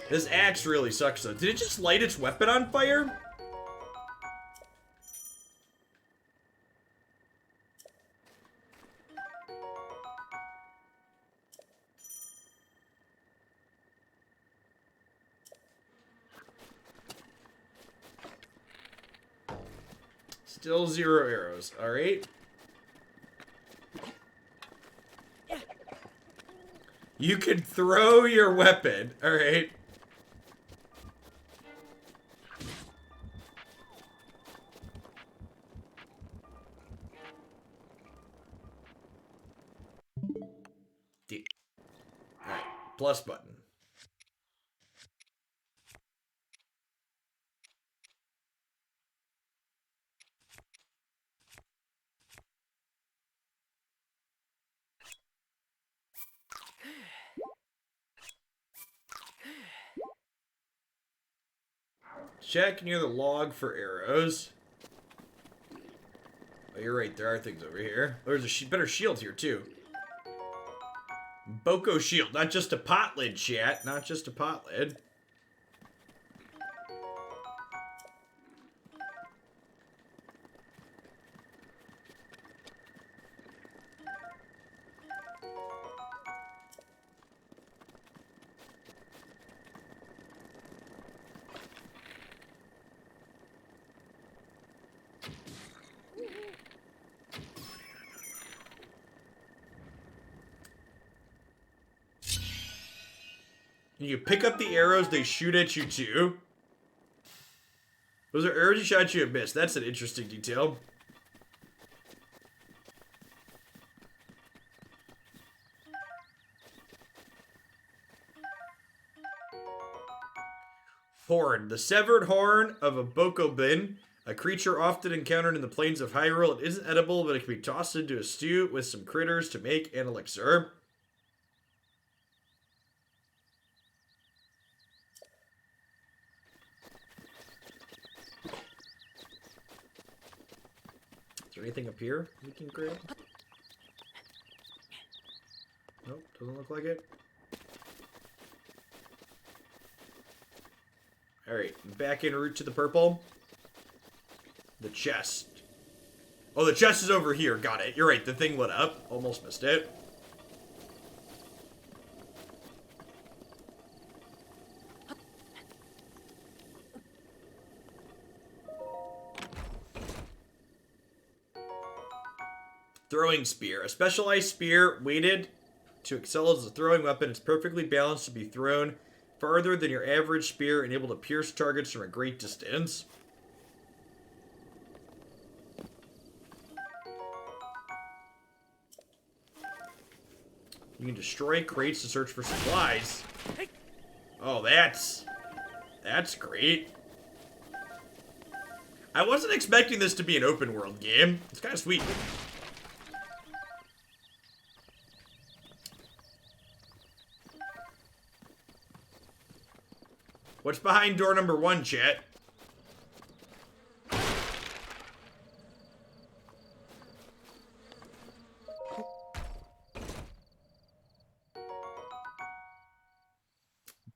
This axe really sucks, though. Did it just light its weapon on fire? Still 0 arrows. All right. You can throw your weapon. All right. Alright, plus button. Check near the log for arrows. Oh, you're right. There are things over here. There's a better shield here, too. Boko shield. Not just a pot lid, chat. Not just a pot lid. You pick up the arrows, they shoot at you too. Those are arrows you shot at you and missed. That's an interesting detail. Horn. The severed horn of a bokobin, a creature often encountered in the plains of Hyrule. It isn't edible, but it can be tossed into a stew with some critters to make an elixir. Is there anything up here we can grab? Nope, doesn't look like it. Alright, back en route to the purple. The chest. Oh, the chest is over here. Got it. You're right, the thing lit up. Almost missed it. Throwing spear. A specialized spear weighted to excel as a throwing weapon. It's perfectly balanced to be thrown farther than your average spear and able to pierce targets from a great distance. You can destroy crates to search for supplies. Oh, that's great. I wasn't expecting this to be an open world game. It's kind of sweet. What's behind door number 1, chat?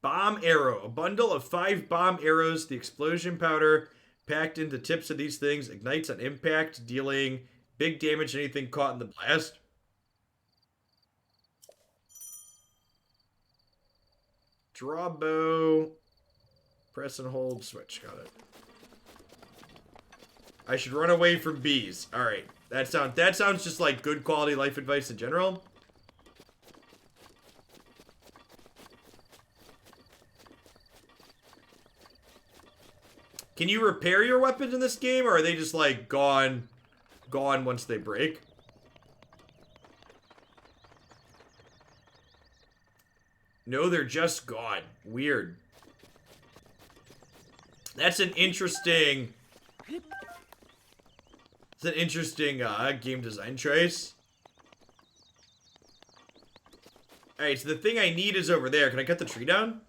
Bomb arrow. A bundle of 5 bomb arrows. The explosion powder packed into tips of these things ignites on impact, dealing big damage to anything caught in the blast. Draw bow. Press and hold. Switch. Got it. I should run away from bees. Alright. That sounds just like good quality life advice in general. Can you repair your weapons in this game, or are they just like gone once they break? No, they're just gone. Weird. That's an interesting... It's an interesting game design choice. Alright, so the thing I need is over there. Can I cut the tree down?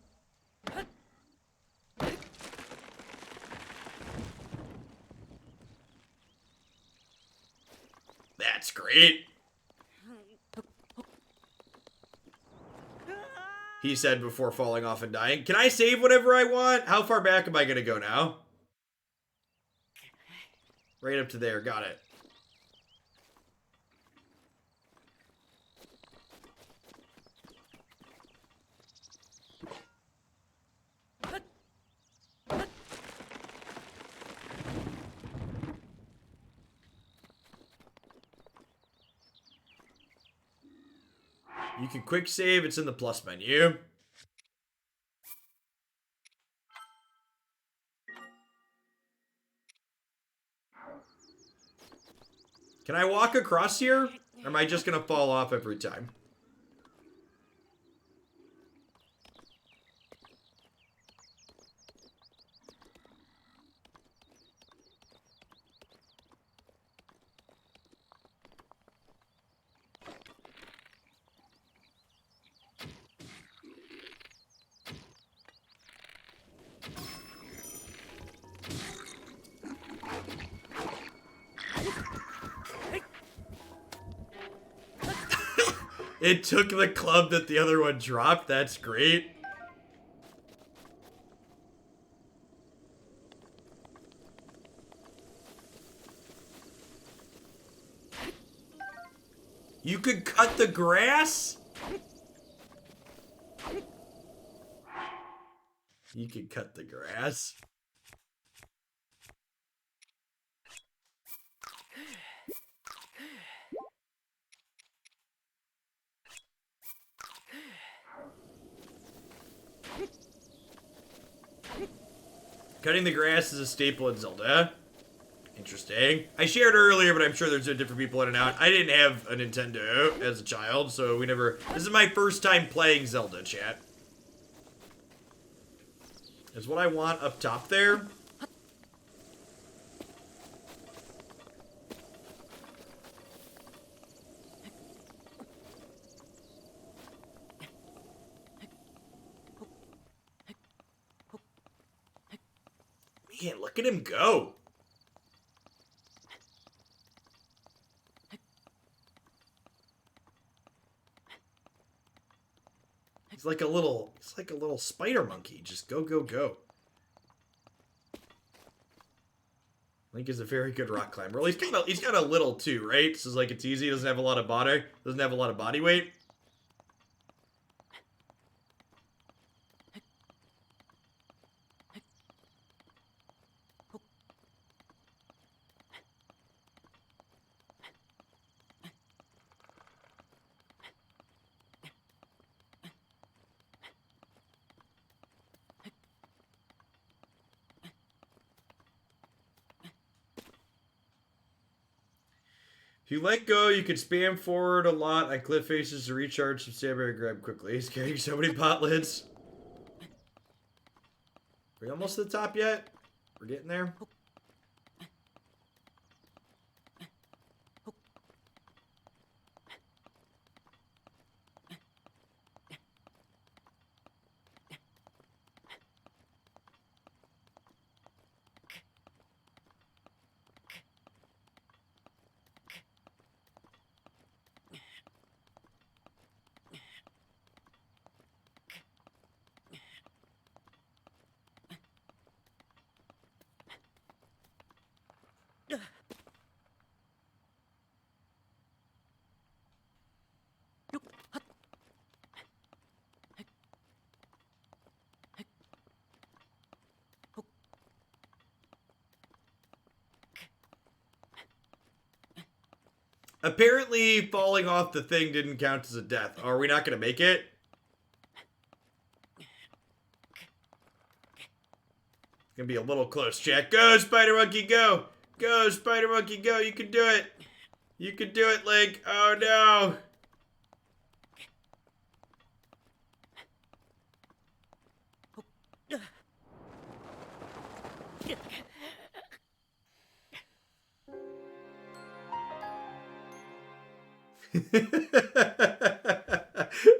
That's great. He said before falling off and dying. Can I save whatever I want? How far back am I going to go now? Right up to there. Got it. You can quick save. It's in the plus menu. Can I walk across here? Or am I just going to fall off every time? It took the club that the other one dropped. That's great. You could cut the grass? You could cut the grass. Cutting the grass is a staple in Zelda. Interesting. I shared earlier, but I'm sure there's different people in and out. I didn't have a Nintendo as a child, so we never... This is my first time playing Zelda, chat. Is what I want up top there. Man, look at him go. He's like a little spider monkey. Just go, go, go. Link is a very good rock climber. Well, he's got a little too, right? So it's like it's easy. He doesn't have a lot of body weight. If you let go, you can spam forward a lot on cliff faces to recharge some stamina and grab quickly. He's carrying so many pot lids. Are we almost to the top yet? We're getting there. Apparently, falling off the thing didn't count as a death. Are we not going to make it? It's going to be a little close, chat. Go, Spider Monkey, go! Go, Spider Monkey, go! You can do it! You can do it, Link! Oh, no!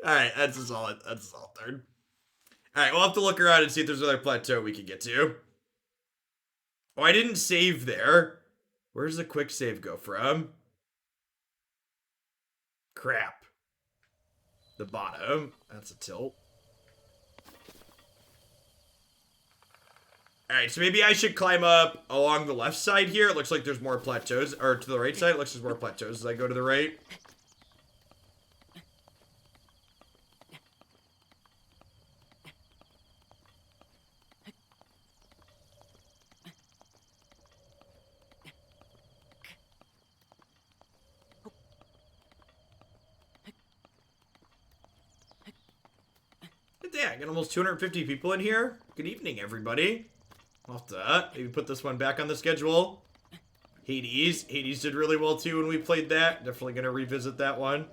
Alright, that's a solid third. Alright, we'll have to look around and see if there's another plateau we can get to. Oh, I didn't save there. Where's the quick save go from? Crap. The bottom. That's a tilt. Alright, so maybe I should climb up along the left side here. It looks like there's more plateaus. Or to the right side, it looks like there's more plateaus as I go to the right. Yeah, I got almost 250 people in here. Good evening, everybody. I'll have to maybe put this one back on the schedule. Hades. Hades did really well too when we played that. Definitely gonna revisit that one.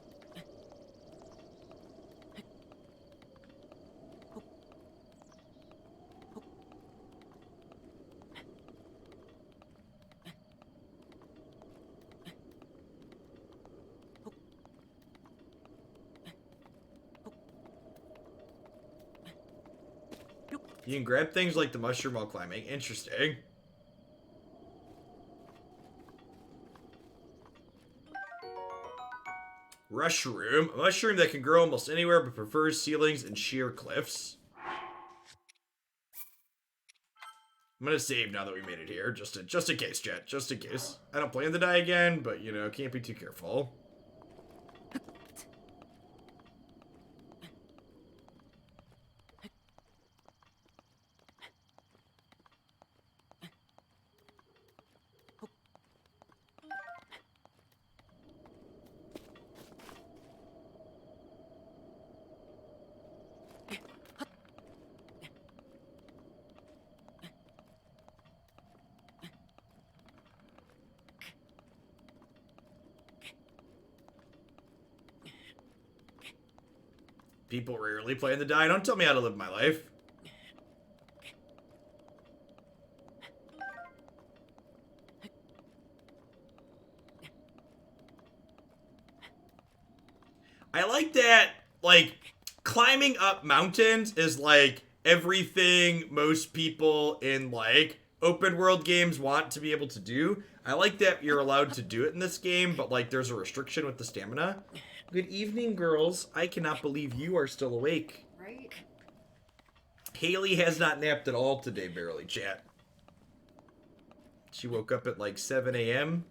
You can grab things like the mushroom while climbing. Interesting. Rush room. A mushroom that can grow almost anywhere but prefers ceilings and sheer cliffs. I'm gonna save now that we made it here. Just in case, chat. Just in case. I don't plan to die again, but you know, can't be too careful. People rarely play in the die. Don't tell me how to live my life. I like that, like, climbing up mountains is, like, everything most people in, like, open world games want to be able to do. I like that you're allowed to do it in this game, but, like, there's a restriction with the stamina. Good evening, girls. I cannot believe you are still awake. Right? Haley has not napped at all today, barely, chat. She woke up at like 7 a.m.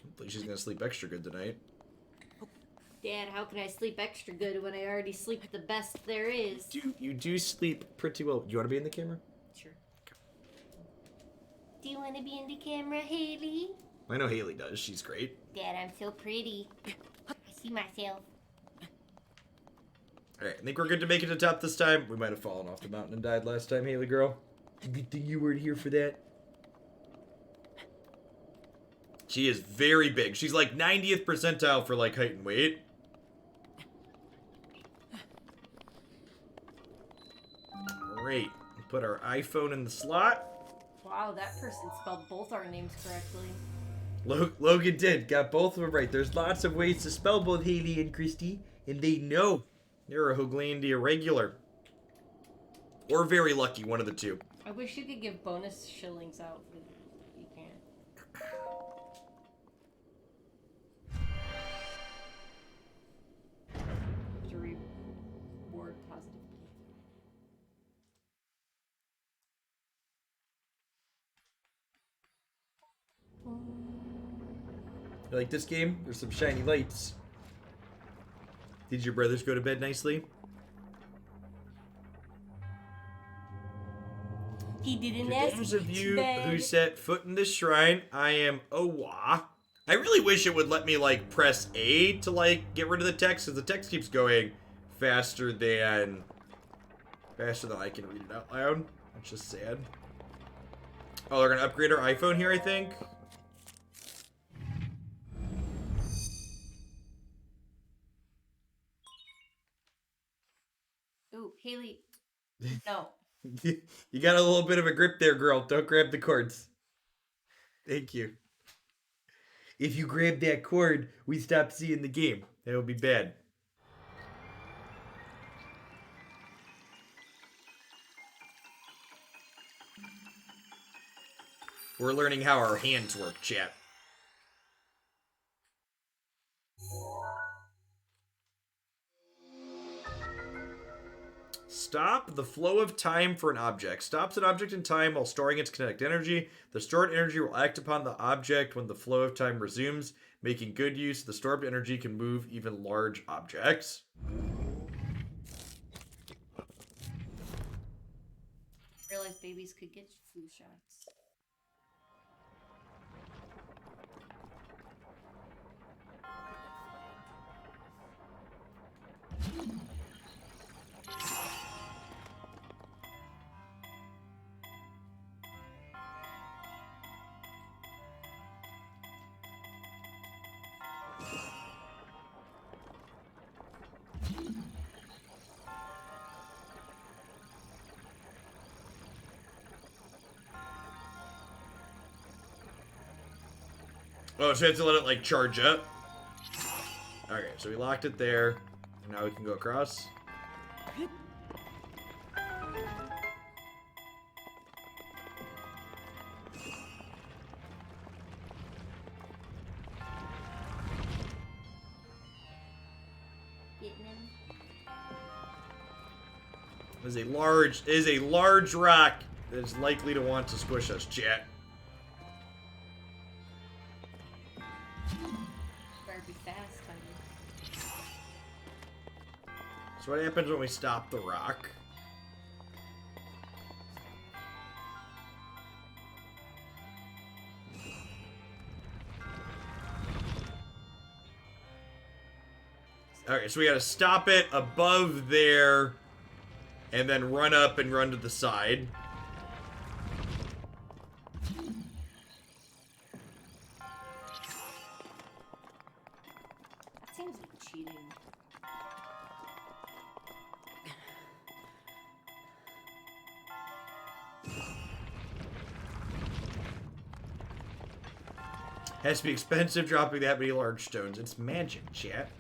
Hopefully she's gonna sleep extra good tonight. Dad, how can I sleep extra good when I already sleep the best there is? You do sleep pretty well. You want to be in the camera? Sure. Do you want to be in the camera, Haley? I know Haley does. She's great. Dad, I'm so pretty. I see myself. Alright, I think we're good to make it to the top this time. We might have fallen off the mountain and died last time, Haley girl. Good thing you weren't here for that. She is very big. She's like 90th percentile for like height and weight. Great. Put our iPhone in the slot. Wow, that person spelled both our names correctly. Logan did. Got both of them right. There's lots of ways to spell both Haley and Christy, and they know. They're a Hooglandia regular. Or very lucky, one of the two. I wish you could give bonus shillings out, but you can't. To reward positive behavior. You like this game? There's some shiny lights. Did your brothers go to bed nicely? He didn't For ask those of me you to bed. who set foot in this shrine, I am Owa. I really wish it would let me, like, press A to, like, get rid of the text, because the text keeps going faster than I can read it out loud. That's just sad. Oh, they're gonna upgrade our iPhone here, I think. Ooh, Haley. No. You got a little bit of a grip there, girl. Don't grab the cords. Thank you. If you grab that cord, we stop seeing the game. That would be bad. We're learning how our hands work, chat. Stop the flow of time for an object. Stops an object in time while storing its kinetic energy. The stored energy will act upon the object when the flow of time resumes. Making good use, the stored energy can move even large objects. Realized babies could get flu shots. Oh, so we have to let it, like, charge up. Okay, so we locked it there. And now we can go across. Getting him. It is a large rock that is likely to want to squish us, chat. Better be fast, honey. So what happens when we stop the rock? Okay, so we gotta stop it above there, and then run up and run to the side. That seems like cheating. Has to be expensive dropping that many large stones. It's magic, chat.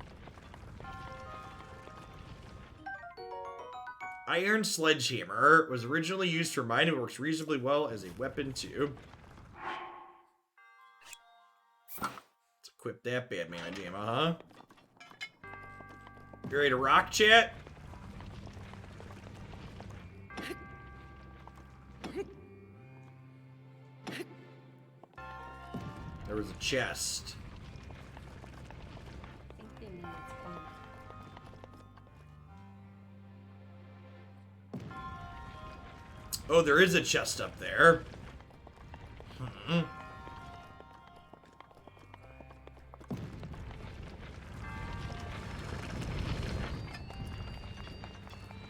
Iron Sledgehammer was originally used for mining, but works reasonably well as a weapon too. Let's equip that bad man, Jamma, huh? You ready to rock, chat? There was a chest. I think they mean it's coming. Oh, there is a chest up there. Hmm.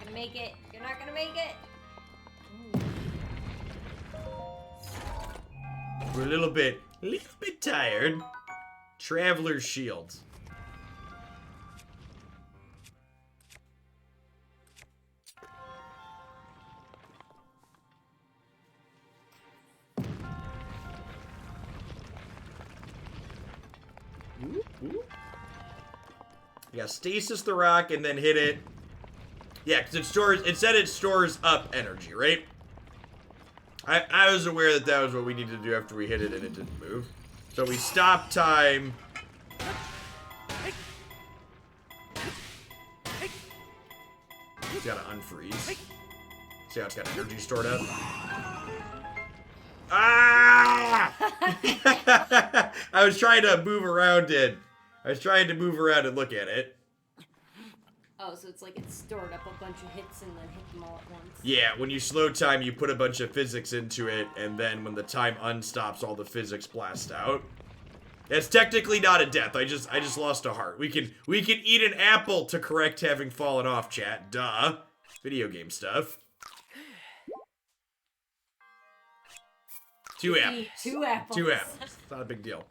Gonna make it. You're not gonna make it. We're a little bit Little bit tired. Traveler's shield. Yeah, stasis the rock and then hit it. Yeah, because it said it stores up energy, right? I was aware that that was what we needed to do after we hit it and it didn't move. So we stop time. It's gotta unfreeze. See how it's got energy stored up? Ah! I was trying to move around it. I was trying to move around and look at it. Oh, so it's like it's stored up a bunch of hits and then hit them all at once. Yeah, when you slow time, you put a bunch of physics into it, and then when the time unstops, all the physics blast out. It's technically not a death. I just lost a heart. We can eat an apple to correct having fallen off, chat. Duh. Video game stuff. 2 apples. 2 apples. 2 apples. Not a big deal.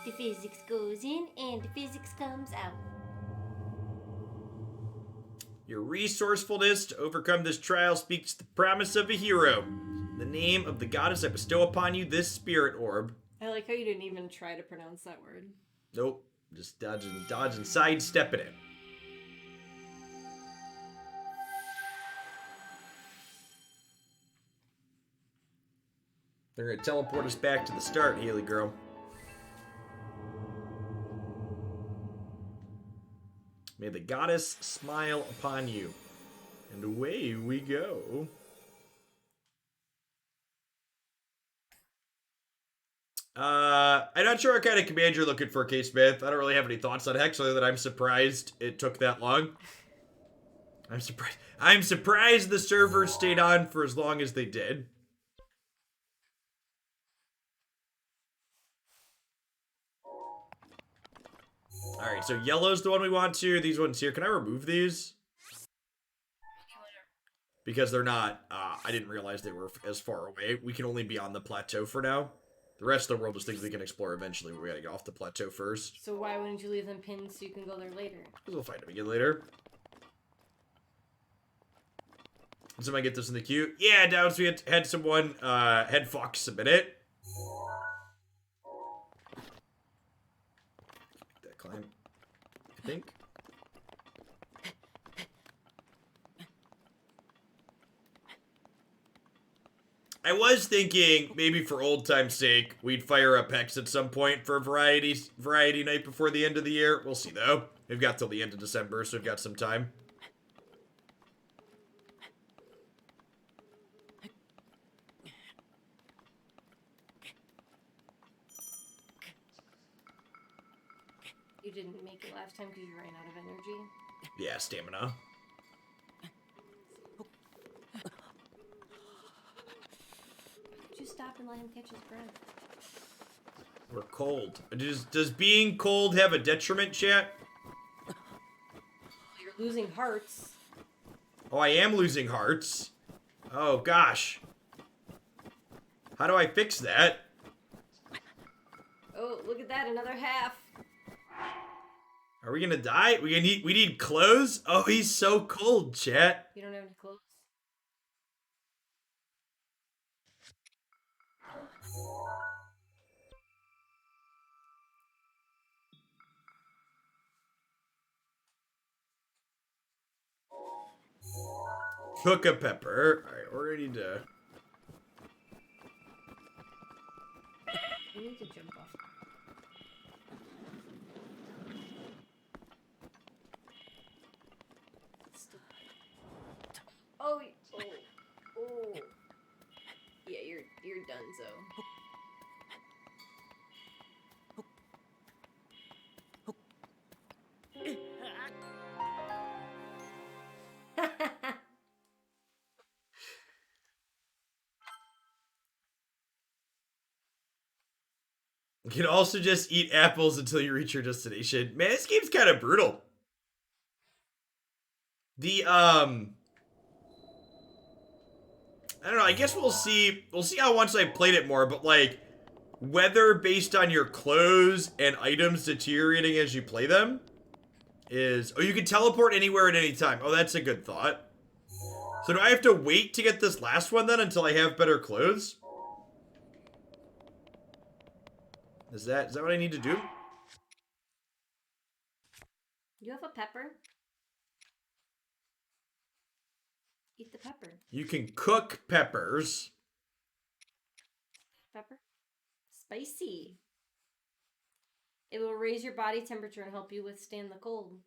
The physics goes in and the physics comes out. Your resourcefulness to overcome this trial speaks to the promise of a hero. In the name of the goddess, I bestow upon you this spirit orb. I like how you didn't even try to pronounce that word. Nope. Just dodging, sidestepping it. They're gonna teleport us back to the start, Haley girl. May the goddess smile upon you. And away we go. I'm not sure what kind of command you're looking for, K-Smith. I don't really have any thoughts on Hex other than I'm surprised it took that long. I'm surprised the server stayed on for as long as they did. Alright, so yellow's the one we want to. These ones here. Can I remove these? Because they're not, I didn't realize they were as far away. We can only be on the plateau for now. The rest of the world is things we can explore eventually. We gotta get off the plateau first. So why wouldn't you leave them pinned so you can go there later? Because we'll find them again later. Did somebody get this in the queue? Yeah, Downs, we had someone, Head Fox submit it. Make that climb, I think. I was thinking, maybe for old time's sake, we'd fire up Hex at some point for a variety night before the end of the year. We'll see, though. We've got till the end of December, so we've got some time. You didn't make it last time because you ran out of energy? Yeah, stamina. Just stop and let him catch his breath. We're cold. Does being cold have a detriment, chat? You're losing hearts. Oh, I am losing hearts. Oh, gosh. How do I fix that? Oh, look at that, another half. Are we gonna die? We need clothes? Oh, he's so cold, chat. You don't have any clothes? Cook a pepper. Alright, we're ready to... You need to jump off. Oh, oh. Yeah, you're done, Zoe. You can also just eat apples until you reach your destination. Man, this game's kind of brutal. The I don't know. I guess we'll see. We'll see how once I played it more. But like, whether based on your clothes and items deteriorating as you play them is. Oh, you can teleport anywhere at any time. Oh, that's a good thought. So do I have to wait to get this last one then until I have better clothes? Is that what I need to do? You have a pepper? Eat the pepper. You can cook peppers. Pepper? Spicy. It will raise your body temperature and help you withstand the cold.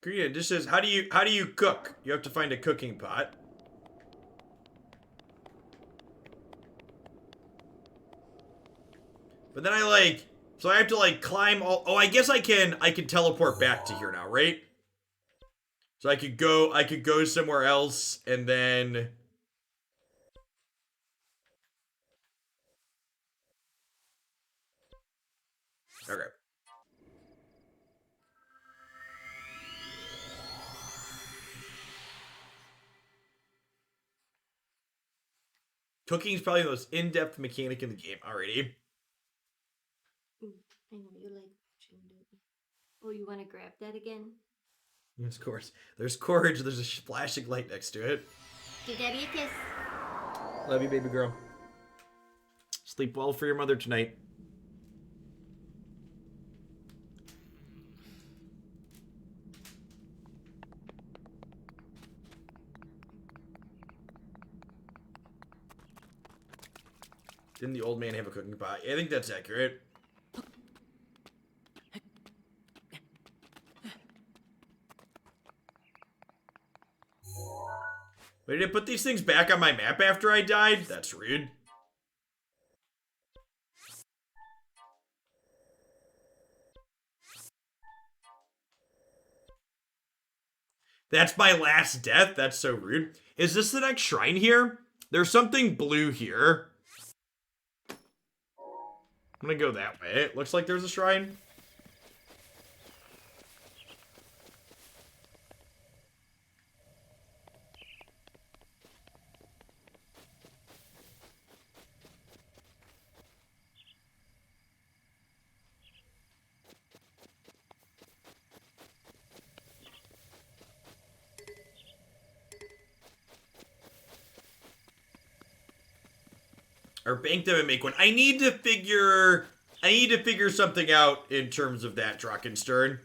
Karina, this says, how do you cook? You have to find a cooking pot. But then so I have to like climb all. Oh, I guess I can teleport back to here now, right? So I could go somewhere else and then. Okay. Cooking is probably the most in-depth mechanic in the game already. I know you like watching, don't you? Oh, you want to grab that again? Yes, of course. There's Courage. There's a flashing light next to it. Give Debbie a kiss. Love you, baby girl. Sleep well for your mother tonight. Didn't the old man have a cooking pot? Yeah, I think that's accurate. Wait, did I put these things back on my map after I died? That's rude. That's my last death? That's so rude. Is this the next shrine here? There's something blue here. I'm gonna go that way. It looks like there's a shrine. Or bank them and make one. I need to figure something out in terms of that, Drakensturn.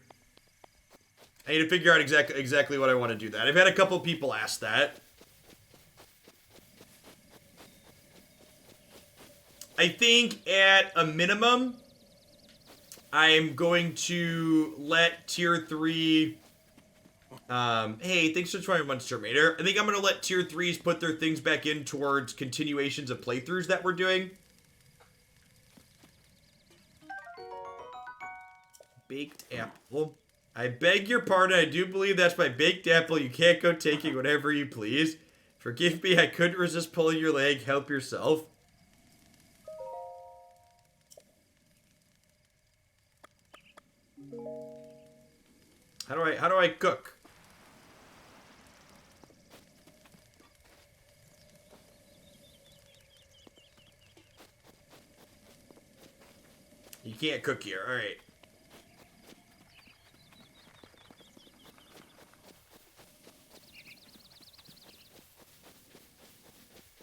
I need to figure out exactly what I want to do that. I've had a couple people ask that. I think at a minimum, I'm going to let tier 3... hey, thanks for 20 months, Terminator. I think I'm going to let tier 3s put their things back in towards continuations of playthroughs that we're doing. Baked apple. I beg your pardon, I do believe that's my baked apple. You can't go taking whatever you please. Forgive me, I couldn't resist pulling your leg. Help yourself. How do I cook? You can't cook here. All right.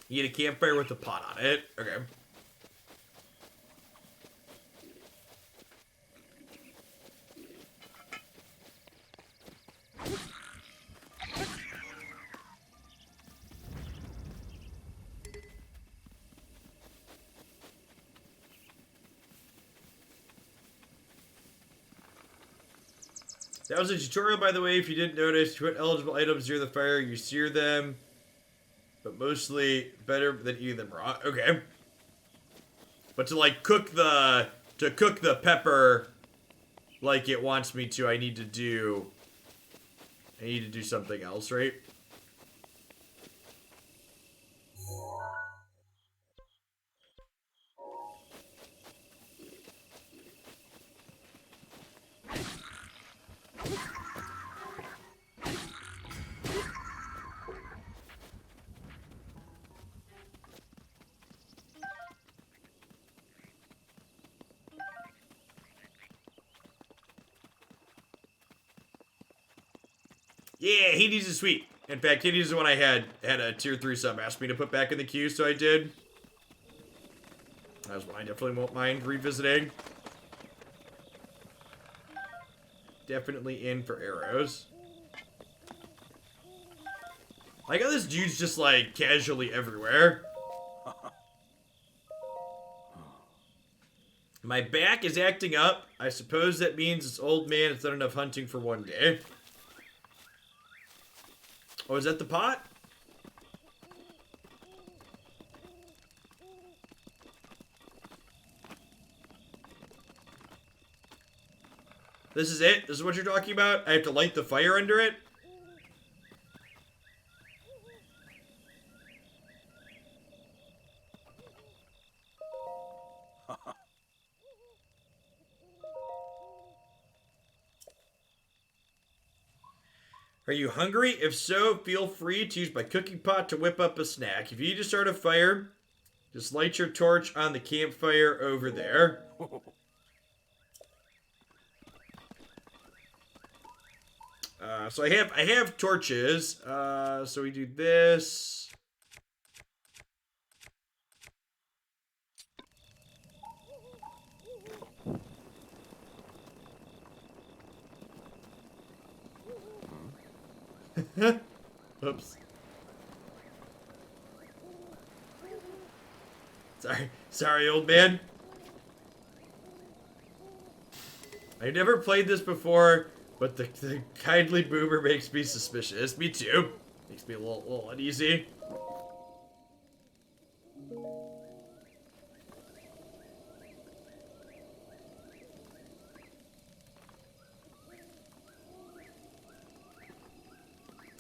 You need a campfire with a pot on it. Okay. That was a tutorial, by the way, if you didn't notice. To put eligible items near the fire, you sear them. But mostly better than eating them raw. Okay. But to like cook the pepper like it wants me to, I need to do something else, right? Yeah, Hades is sweet. In fact, Hades is the one I had a tier 3 sub asked me to put back in the queue, so I did. That was one I definitely won't mind revisiting. Definitely in for arrows. I like how this dude's just like casually everywhere. My back is acting up. I suppose that means this old man has done enough hunting for one day. Oh, is that the pot? This is it? This is what you're talking about? I have to light the fire under it? Are you hungry? If so, feel free to use my cooking pot to whip up a snack. If you need to start a fire, just light your torch on the campfire over there. So I have torches. So we do this. Oops. Sorry, old man. I've never played this before, but the kindly boomer makes me suspicious. Me too. Makes me a little uneasy.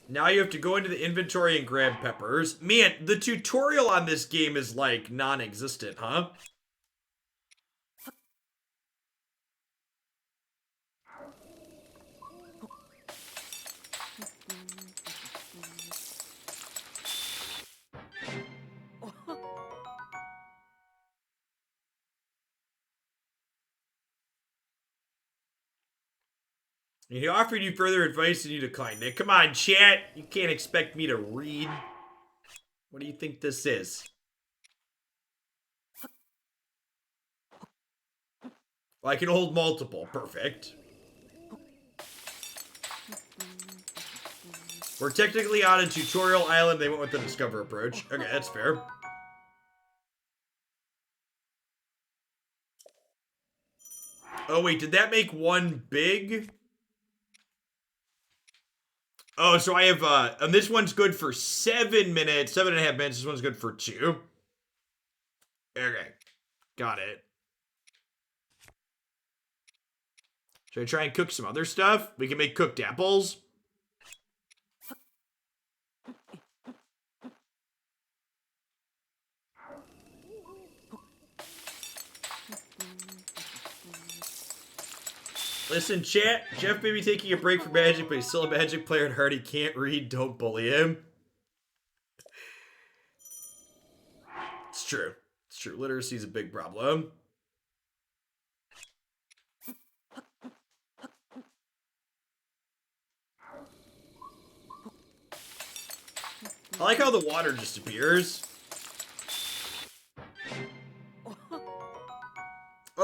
Now you have to go into the inventory and grab peppers. Man, the tutorial on this game is like non-existent, huh? He offered you further advice and you declined it. Come on, chat. You can't expect me to read. What do you think this is? Well, I can hold multiple. Perfect. We're technically on a tutorial island. They went with the Discover approach. Okay, that's fair. Oh, wait. Did that make one big? Oh, so I have, and this one's good for 7 minutes, 7.5 minutes. This one's good for 2. Okay. Got it. Should I try and cook some other stuff? We can make cooked apples. Listen, chat. Jeff may be taking a break from Magic, but he's still a Magic player at heart. He can't read. Don't bully him. It's true. It's true. Literacy is a big problem. I like how the water just appears.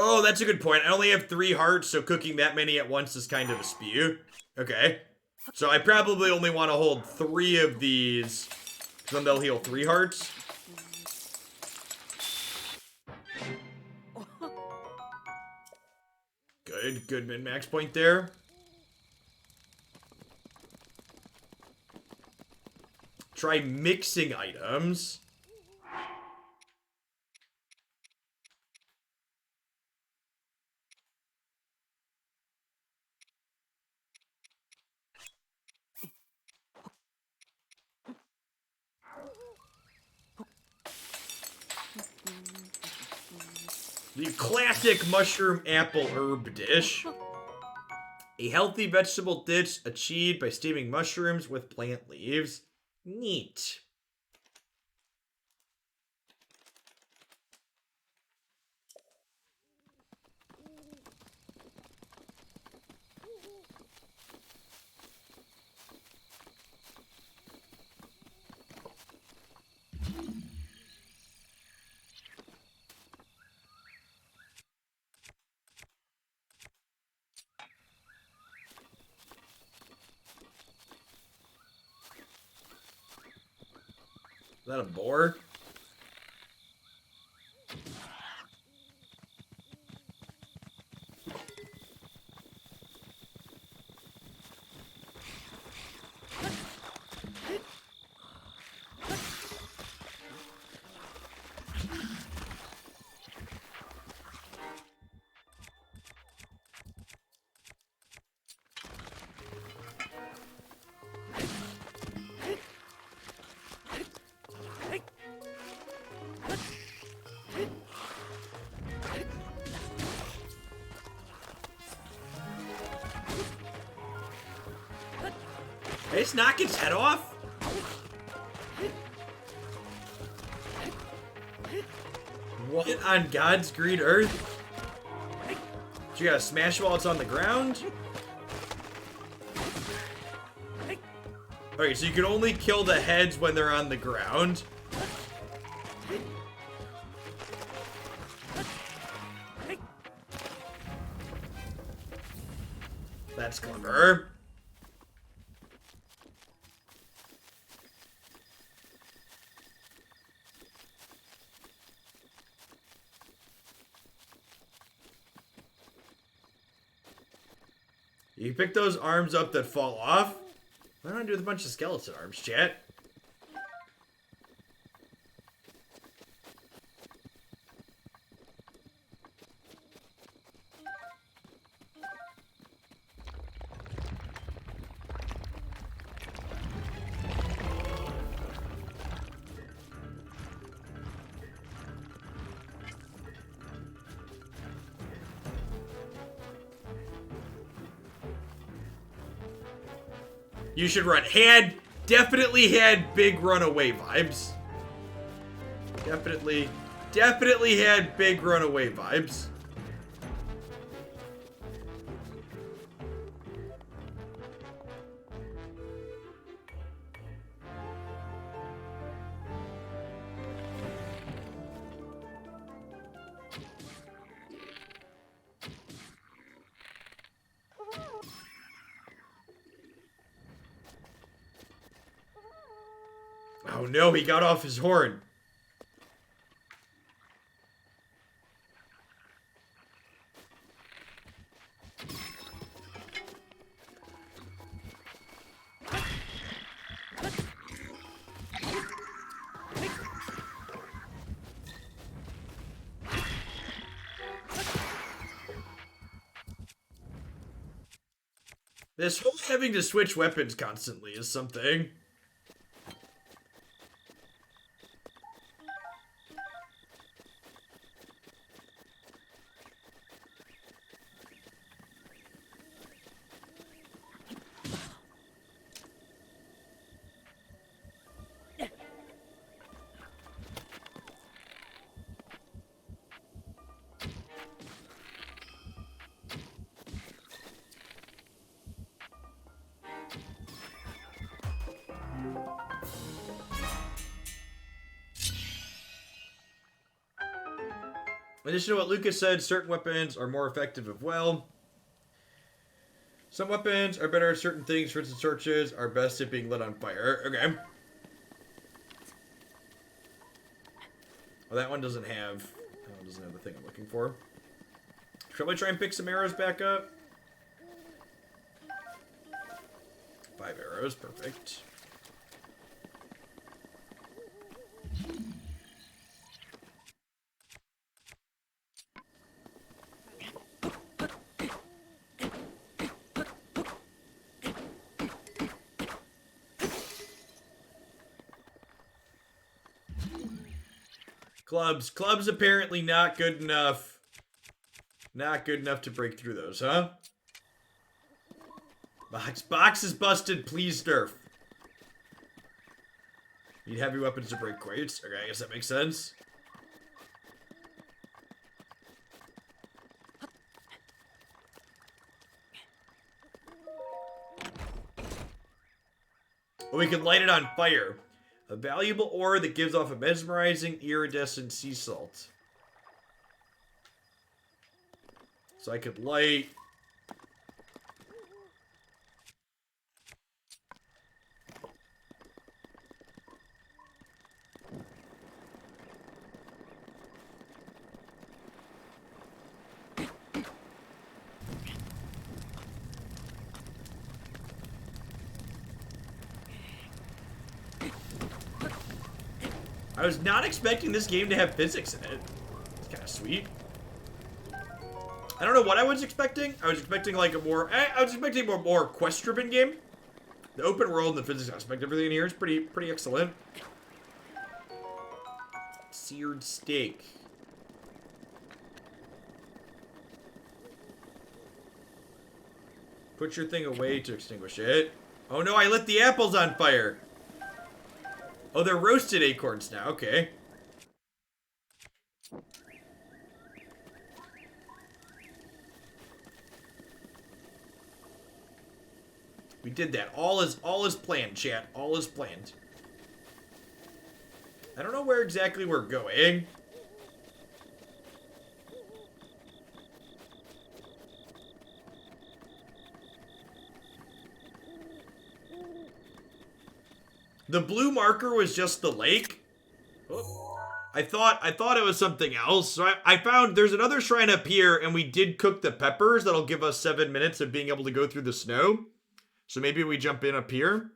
Oh, that's a good point. I only have 3 hearts, so cooking that many at once is kind of a spew. Okay. So I probably only want to hold 3 of these, then they'll heal 3 hearts. Good min-max point there. Try mixing items. The classic mushroom apple herb dish. A healthy vegetable dish achieved by steaming mushrooms with plant leaves. Neat. that a boar? Did I just knock its head off? What on God's green earth? You gotta smash while it's on the ground? Okay, so you can only kill the heads when they're on the ground. That's clever. You pick those arms up that fall off. What do I do with a bunch of skeleton arms, chat? You should run. Definitely had big runaway vibes. Definitely had big runaway vibes. Oh no, he got off his horn. This whole having to switch weapons constantly is something. In addition to what Lucas said, certain weapons are more effective as well. Some weapons are better at certain things. For instance, torches are best at being lit on fire. Okay. Well, that one doesn't have the thing I'm looking for. Shall I try and pick some arrows back up? 5 arrows, perfect. Clubs apparently not good enough. Not good enough to break through those, huh? Box is busted, please nerf. Need heavy weapons to break crates. Okay, I guess that makes sense. Oh, we can light it on fire. A valuable ore that gives off a mesmerizing, iridescent sea salt. So I could light... I was not expecting this game to have physics in it. It's kind of sweet. I don't know what I was expecting. I was expecting like a more, I was expecting a more quest-driven game. The open world and the physics aspect, everything in here is pretty excellent. Seared steak. Put your thing away to extinguish it. Oh no, I lit the apples on fire. Oh, they're roasted acorns now. Okay. We did that. All is planned, chat. All is planned. I don't know where exactly we're going. The blue marker was just the lake. Oh. I thought it was something else. So I found there's another shrine up here, and we did cook the peppers. That'll give us 7 minutes of being able to go through the snow. So maybe we jump in up here.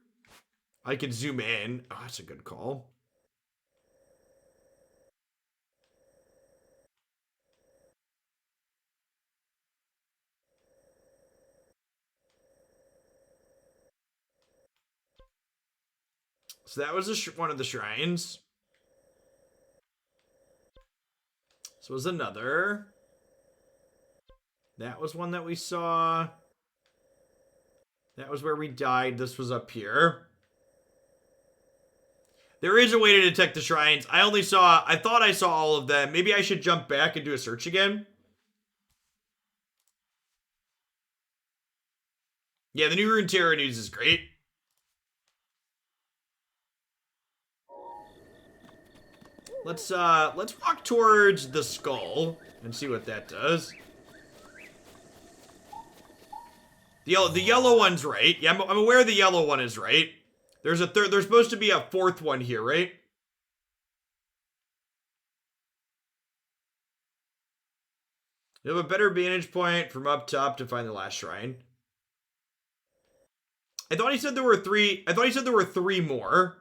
I can zoom in. Oh, that's a good call. So that was one of the shrines. This was another. That was one that we saw. That was where we died. This was up here. There is a way to detect the shrines. I thought I saw all of them. Maybe I should jump back and do a search again. Yeah, the new Rune Terror news is great. Let's walk towards the skull and see what that does. The yellow one's right. Yeah, I'm aware the yellow one is right. There's supposed to be a fourth one here, right? You have a better vantage point from up top to find the last shrine. I thought he said there were 3. I thought he said there were 3 more.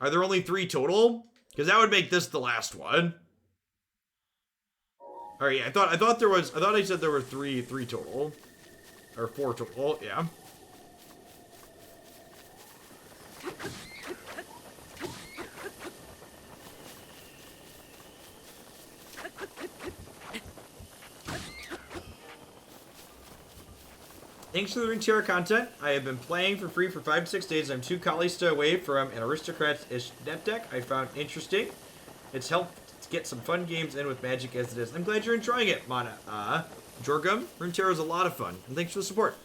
Are there only 3 total? Because that would make this the last one. All right, yeah, I thought he said there were 3 total. Or 4 total, yeah. Thanks for the Runeterra content. I have been playing for free for 5 to 6 days. I'm 2 Kalista away from an Aristocrats-ish net deck I found interesting. It's helped get some fun games in with Magic as it is. I'm glad you're enjoying it, Mana. Jorgum, Runeterra is a lot of fun. And thanks for the support.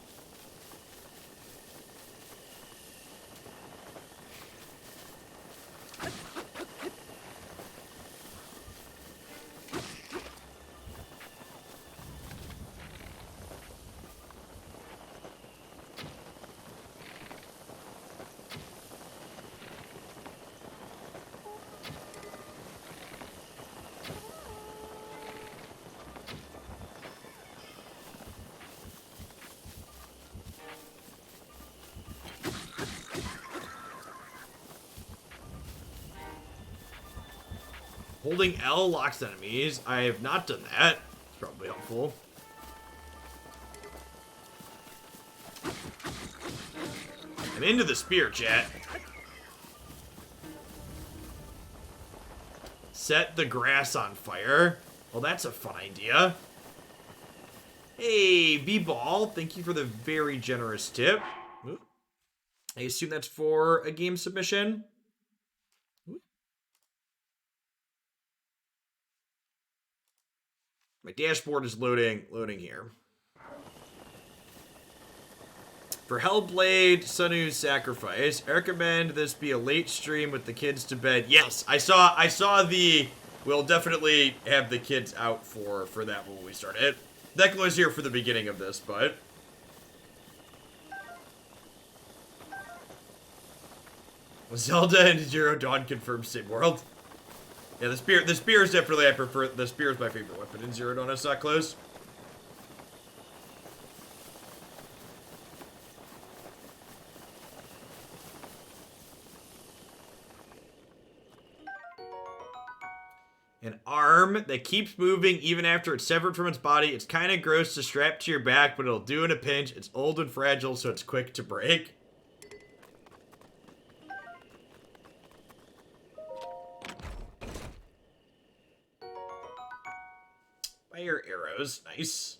Holding L locks enemies. I have not done that. It's probably helpful. I'm into the spear, chat. Set the grass on fire. Well, that's a fun idea. Hey, B-Ball. Thank you for the very generous tip. Ooh. I assume that's for a game submission. My dashboard is loading here. For Hellblade, Sunu's Sacrifice, I recommend this be a late stream with the kids to bed. Yes, I saw the... We'll definitely have the kids out for that when we start it. Declan was here for the beginning of this, but... Zelda and Zero Dawn confirmed same world. Yeah, the spear is definitely, I prefer, the spear is my favorite weapon in Zero Dawn. It's not close. An arm that keeps moving even after it's severed from its body. It's kind of gross to strap to your back, but it'll do in a pinch. It's old and fragile, so it's quick to break. Fire arrows. Nice.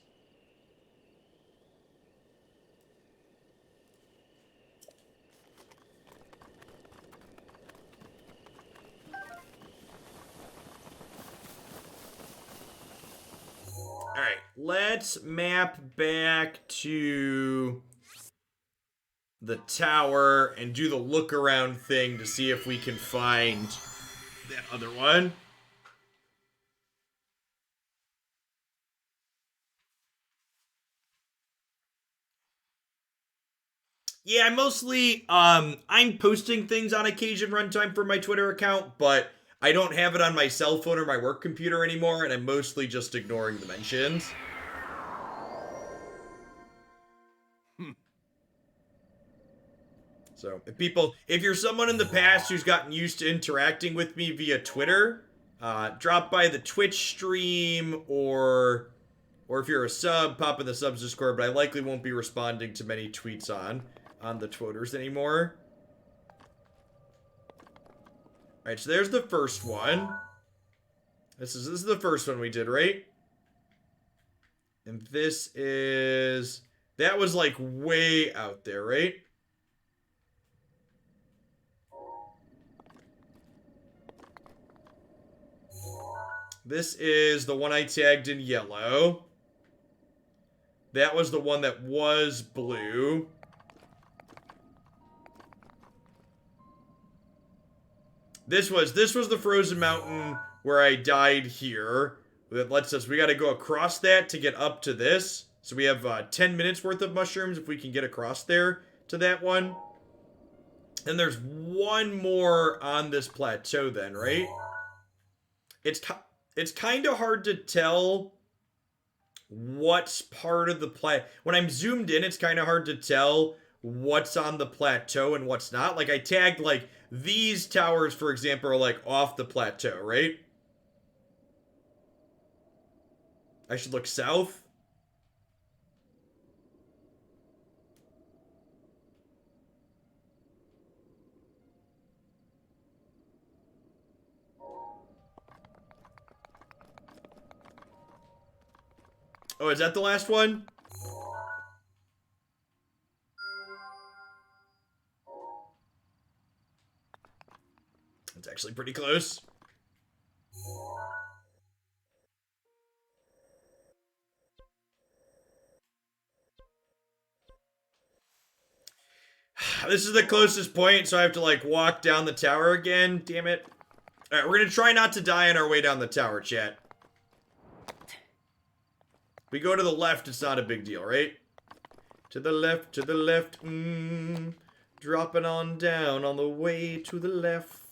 Alright, let's map back to the tower and do the look around thing to see if we can find that other one. Yeah, I'm posting things on occasion runtime for my Twitter account, but I don't have it on my cell phone or my work computer anymore, and I'm mostly just ignoring the mentions. So, if you're someone in the past who's gotten used to interacting with me via Twitter, drop by the Twitch stream, or if you're a sub, pop in the subs Discord, but I likely won't be responding to many tweets on the Twitters anymore. Alright, so there's the first one. This is the first one we did, right? And this is... That was, like, way out there, right? This is the one I tagged in yellow. That was the one that was blue. This was the frozen mountain where I died here. That lets us, we gotta go across that to get up to this. So we have 10 minutes worth of mushrooms if we can get across there to that one. And there's one more on this plateau then, right? It's kind of hard to tell what's part of the plateau. When I'm zoomed in, it's kind of hard to tell what's on the plateau and what's not. Like, I tagged, like, these towers, for example, are, like, off the plateau, right? I should look south. Oh, is that the last one? It's actually pretty close. This is the closest point, so I have to, like, walk down the tower again. Damn it. Alright, we're gonna try not to die on our way down the tower, chat. We go to the left, it's not a big deal, right? To the left, dropping on down on the way to the left.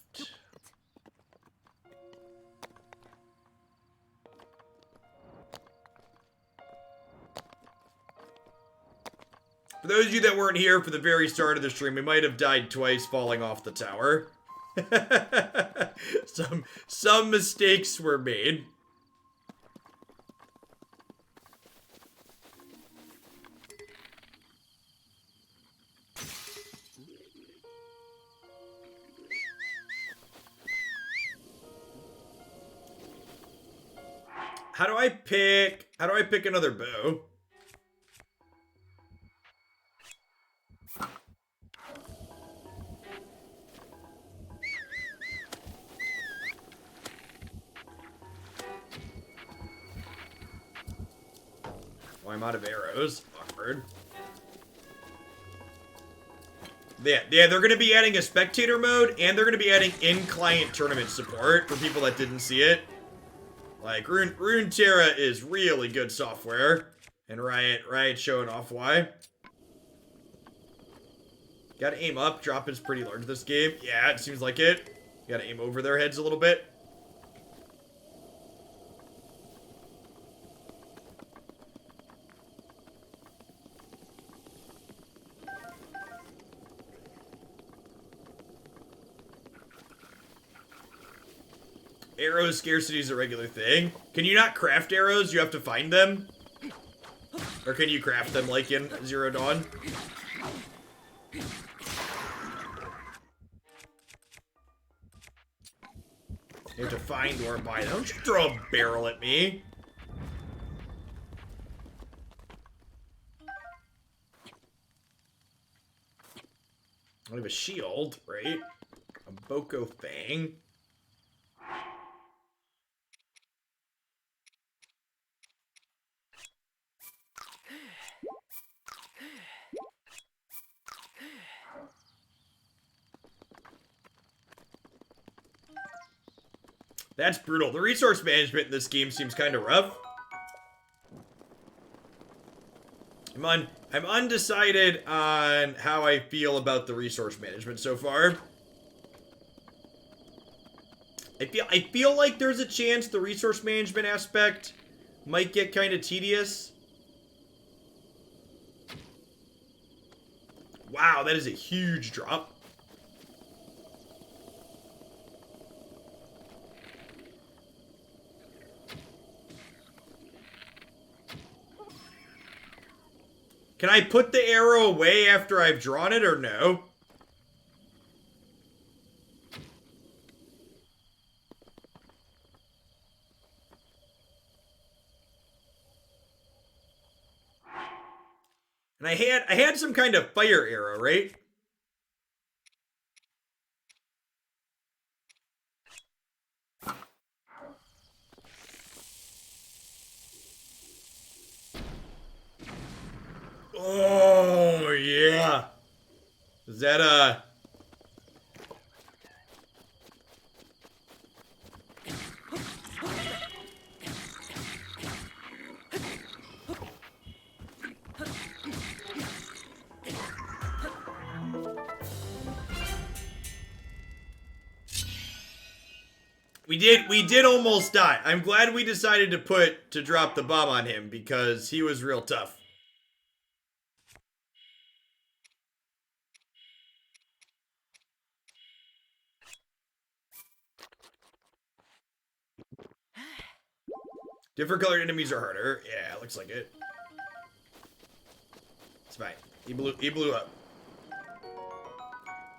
For those of you that weren't here for the very start of the stream, we might have died twice falling off the tower. Some mistakes were made. How do I pick another bow? Oh, I'm out of arrows. Awkward. Yeah, they're going to be adding a spectator mode, and they're going to be adding in-client tournament support for people that didn't see it. Like, Runeterra is really good software. And Riot's showing off why. Gotta aim up. Drop is pretty large this game. Yeah, it seems like it. Gotta aim over their heads a little bit. Arrow scarcity is a regular thing. Can you not craft arrows? You have to find them? Or can you craft them like in Zero Dawn? You have to find or buy them. Don't you throw a barrel at me. I have a shield, right? A Boko Fang. That's brutal. The resource management in this game seems kind of rough. I'm undecided on how I feel about the resource management so far. I feel like there's a chance the resource management aspect might get kind of tedious. Wow, that is a huge drop. Can I put the arrow away after I've drawn it or no? And I had some kind of fire arrow, right? Oh, yeah. Is that, We did almost die. I'm glad we decided to drop the bomb on him because he was real tough. Different colored enemies are harder. Yeah, looks like it. It's fine. He blew up.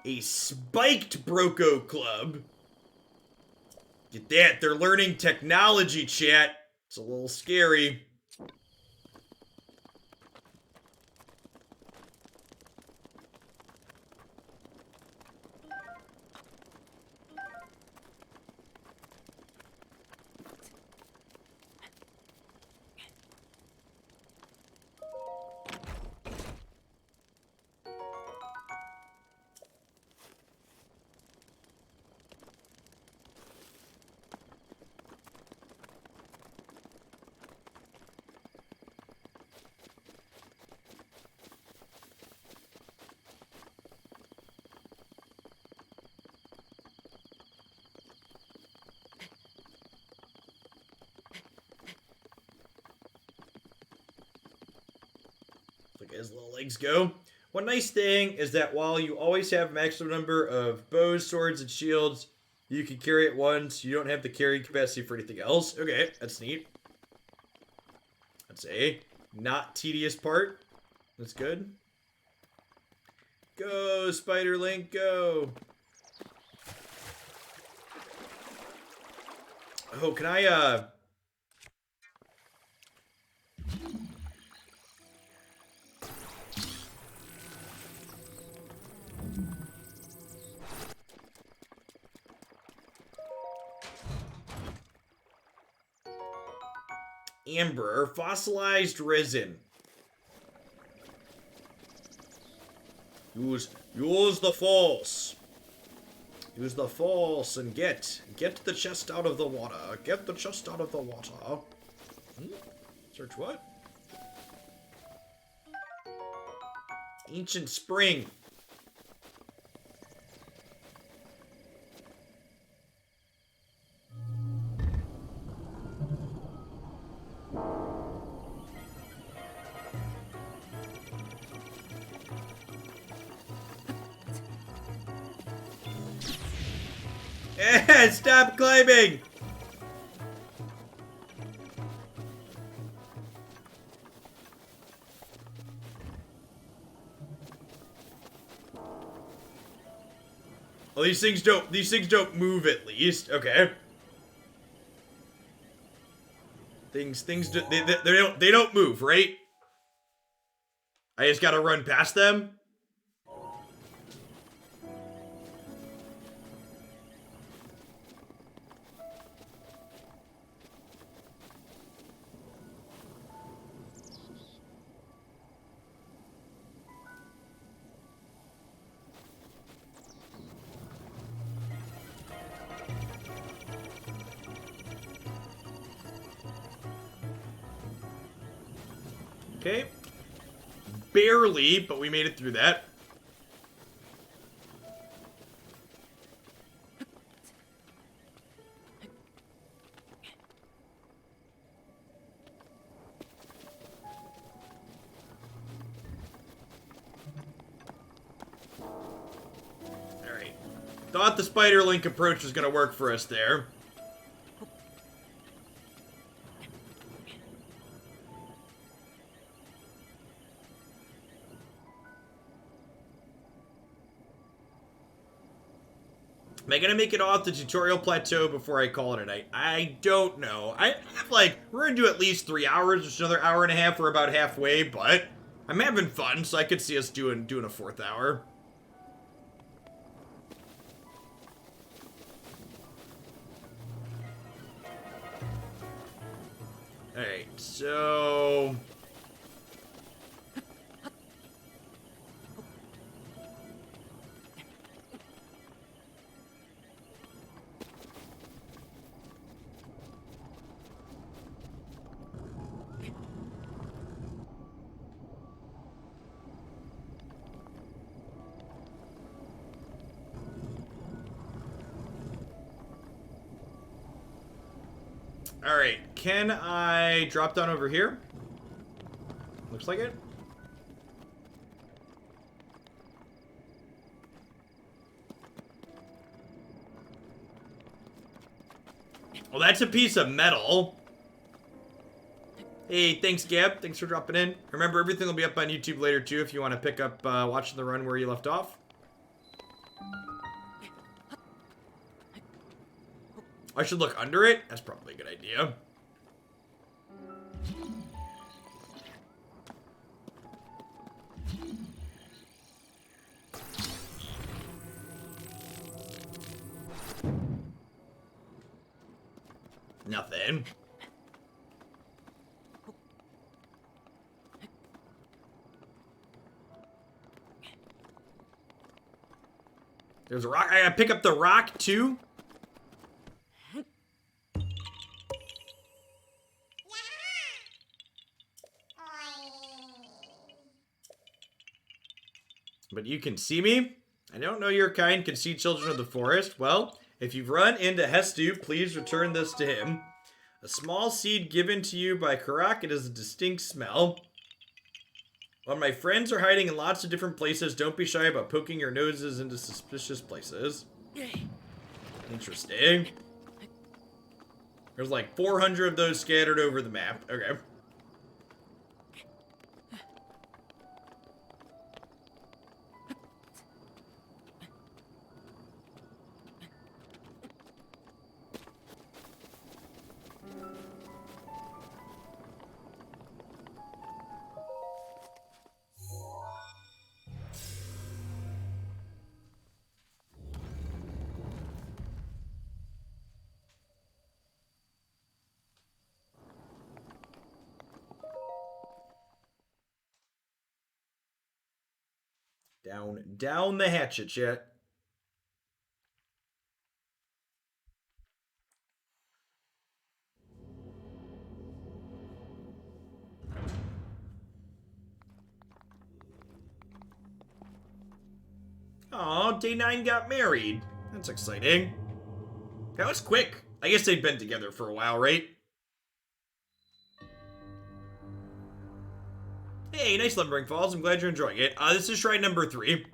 A spiked Broco Club. Get that. They're learning technology, chat. It's a little scary. Look at his little legs go. One nice thing is that while you always have maximum number of bows, swords, and shields, you can carry it once. You don't have the carrying capacity for anything else. Okay, that's neat. That's a not tedious part. That's good. Go, Spider Link, go. Oh, can I, Amber, fossilized resin. Use the force. Use the force and get the chest out of the water. Get the chest out of the water. Search what? Ancient spring. Stop climbing! these things don't move at least. Okay. They don't move, right? I just gotta run past them. Okay. Barely, but we made it through that. Alright. Thought the spider link approach was gonna work for us there. Am I gonna make it off the tutorial plateau before I call it a night? I don't know. I have like, we're gonna do at least 3 hours, just another hour and a half. We're about halfway, but I'm having fun, so I could see us doing a 4th hour. Alright, so... Alright, can I drop down over here? Looks like it. Well, that's a piece of metal. Hey, thanks, Gab. Thanks for dropping in. Remember, everything will be up on YouTube later, too, if you want to pick up watching the run where you left off. I should look under it? That's probably a good idea. Nothing. There's a rock. I gotta pick up the rock, too? But you can see me? I don't know your kind can see children of the forest. Well, if you've run into Hestu, please return this to him. A small seed given to you by Karak. It has a distinct smell. While my friends are hiding in lots of different places, don't be shy about poking your noses into suspicious places. Interesting. There's like 400 of those scattered over the map. Okay. Down the hatchet, chat. Aw, Day 9 got married. That's exciting. That was quick. I guess they've been together for a while, right? Hey, nice Lumbering Falls. I'm glad you're enjoying it. This is shrine number 3.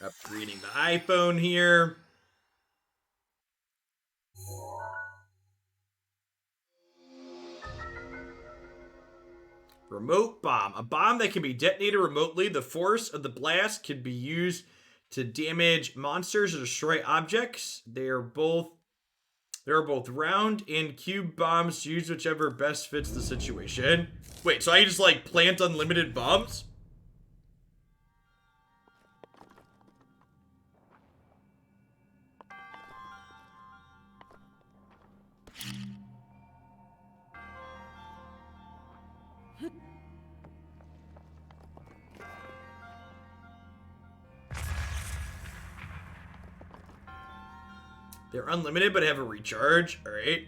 Upgrading the iPhone here. Remote bomb. A bomb that can be detonated remotely. The force of the blast can be used to damage monsters or destroy objects. They are both round and cube bombs. Use whichever best fits the situation. Wait, so I just like plant unlimited bombs? They're unlimited but have a recharge. All right.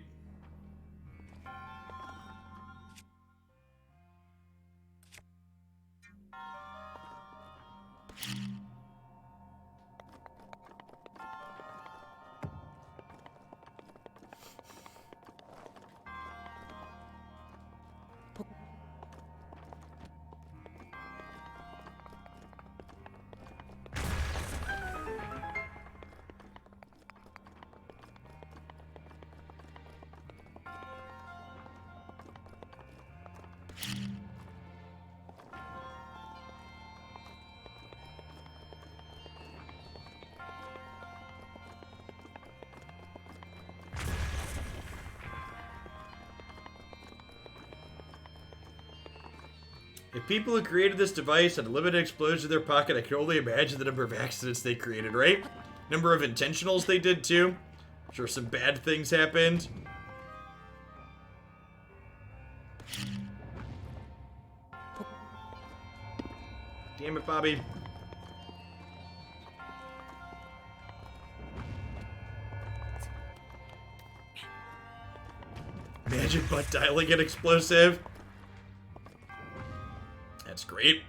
If people who created this device had a limited explosion in their pocket, I can only imagine the number of accidents they created, right? Number of intentionals they did too. I'm sure some bad things happened. Damn it, Bobby. Imagine butt dialing an explosive. That's great.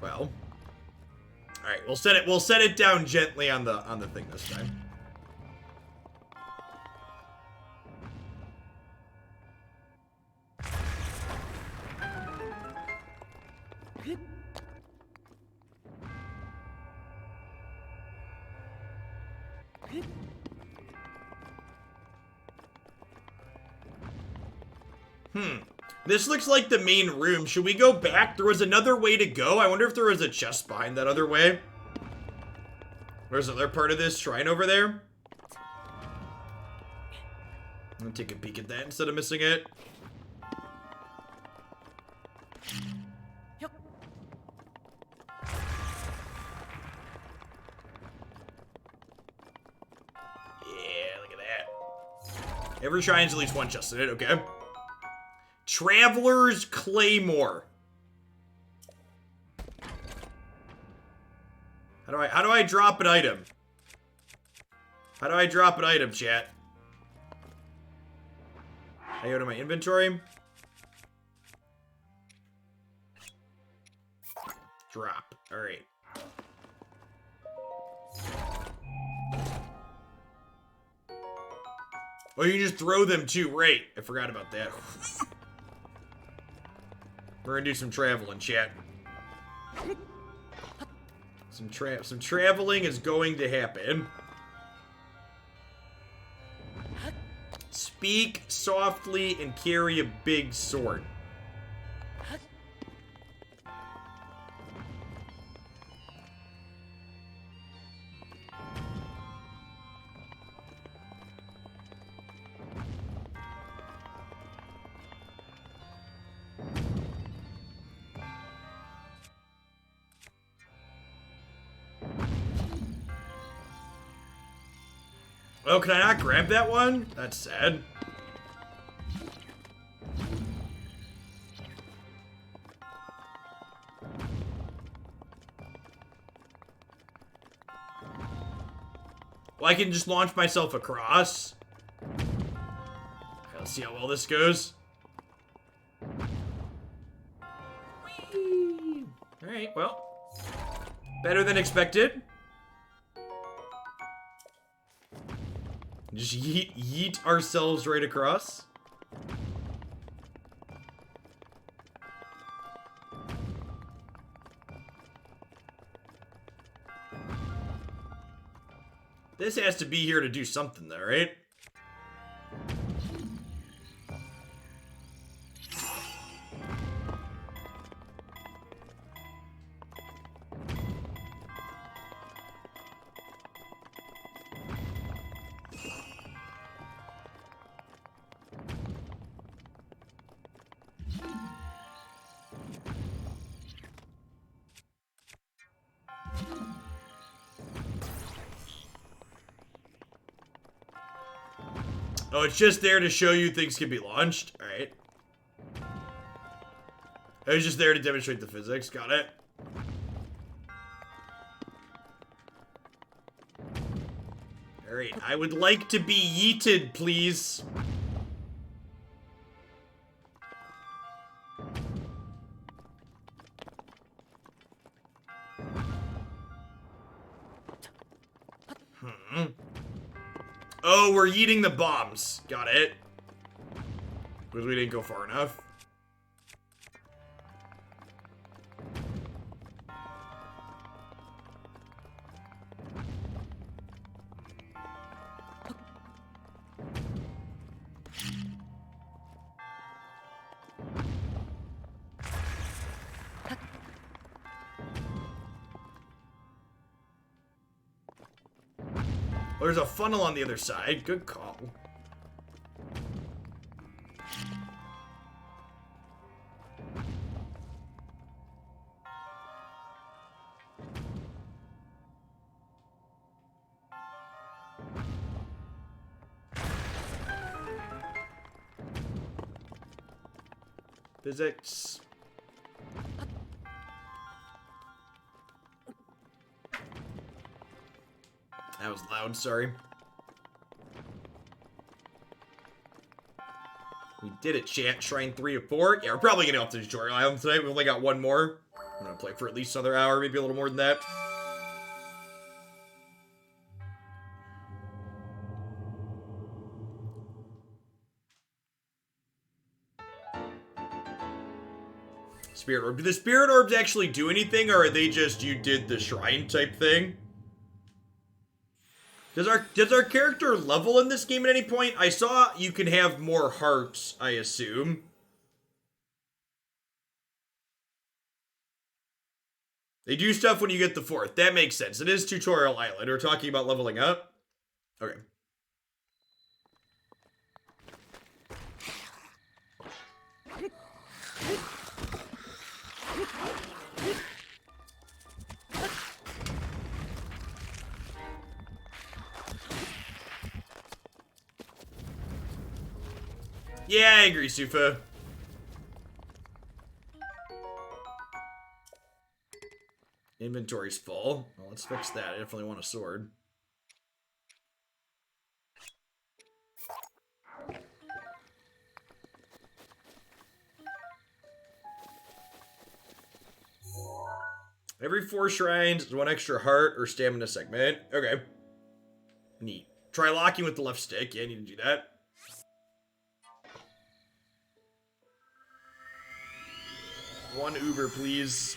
Well. Alright, we'll set it down gently on the thing this time. This looks like the main room. Should we go back? There was another way to go. I wonder if there was a chest behind that other way. There's another part of this shrine over there. I'm gonna take a peek at that instead of missing it. Yeah, look at that. Every shrine's at least one chest in it, okay. Traveler's Claymore. How do I drop an item? How do I drop an item, chat? I go to my inventory. Drop. Alright. Oh, you can just throw them too, right? I forgot about that. We're gonna do some traveling, chat. Some traveling is going to happen. Speak softly and carry a big sword. Oh, can I not grab that one? That's sad. Well, I can just launch myself across. Okay, let's see how well this goes. Whee! Alright, well. Better than expected. Just yeet ourselves right across. This has to be here to do something, though, right? Oh, it's just there to show you things can be launched? Alright. It was just there to demonstrate the physics. Got it. Alright, I would like to be yeeted, please. Oh, we're eating the bombs. Got it. Because we didn't go far enough. There's a funnel on the other side. Good call. Physics. That was loud, sorry. We did it, chat. Shrine 3 of 4. Yeah, we're probably gonna go up to the tutorial island tonight. We've only got one more. I'm gonna play for at least another hour, maybe a little more than that. Spirit Orb. Do the Spirit Orbs actually do anything, or are they just you did the shrine type thing? Does our character level in this game at any point? I saw you can have more hearts, I assume. They do stuff when you get the 4th. That makes sense. It is Tutorial Island. We're talking about leveling up. Okay. Yeah, I agree, Sufa. Inventory's full. Well, let's fix that. I definitely want a sword. Every 4 shrines is 1 extra heart or stamina segment. Okay. Neat. Try locking with the left stick. Yeah, I need to do that. One Uber, please.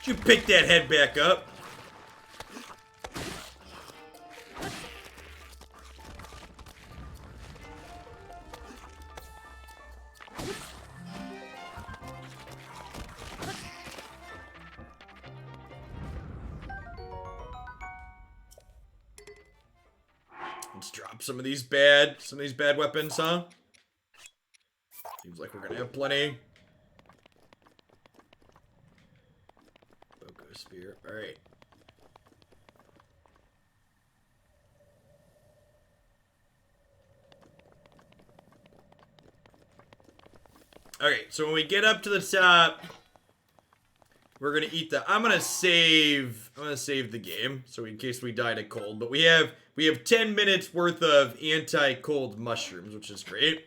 Did you pick that head back up? Let's drop some of these bad weapons, huh? Seems like we're gonna have plenty. Boko Spear, alright. Okay, so when we get up to the top, We're gonna eat the. I'm gonna save the game so in case we die to cold. But we have 10 minutes worth of anti-cold mushrooms, which is great.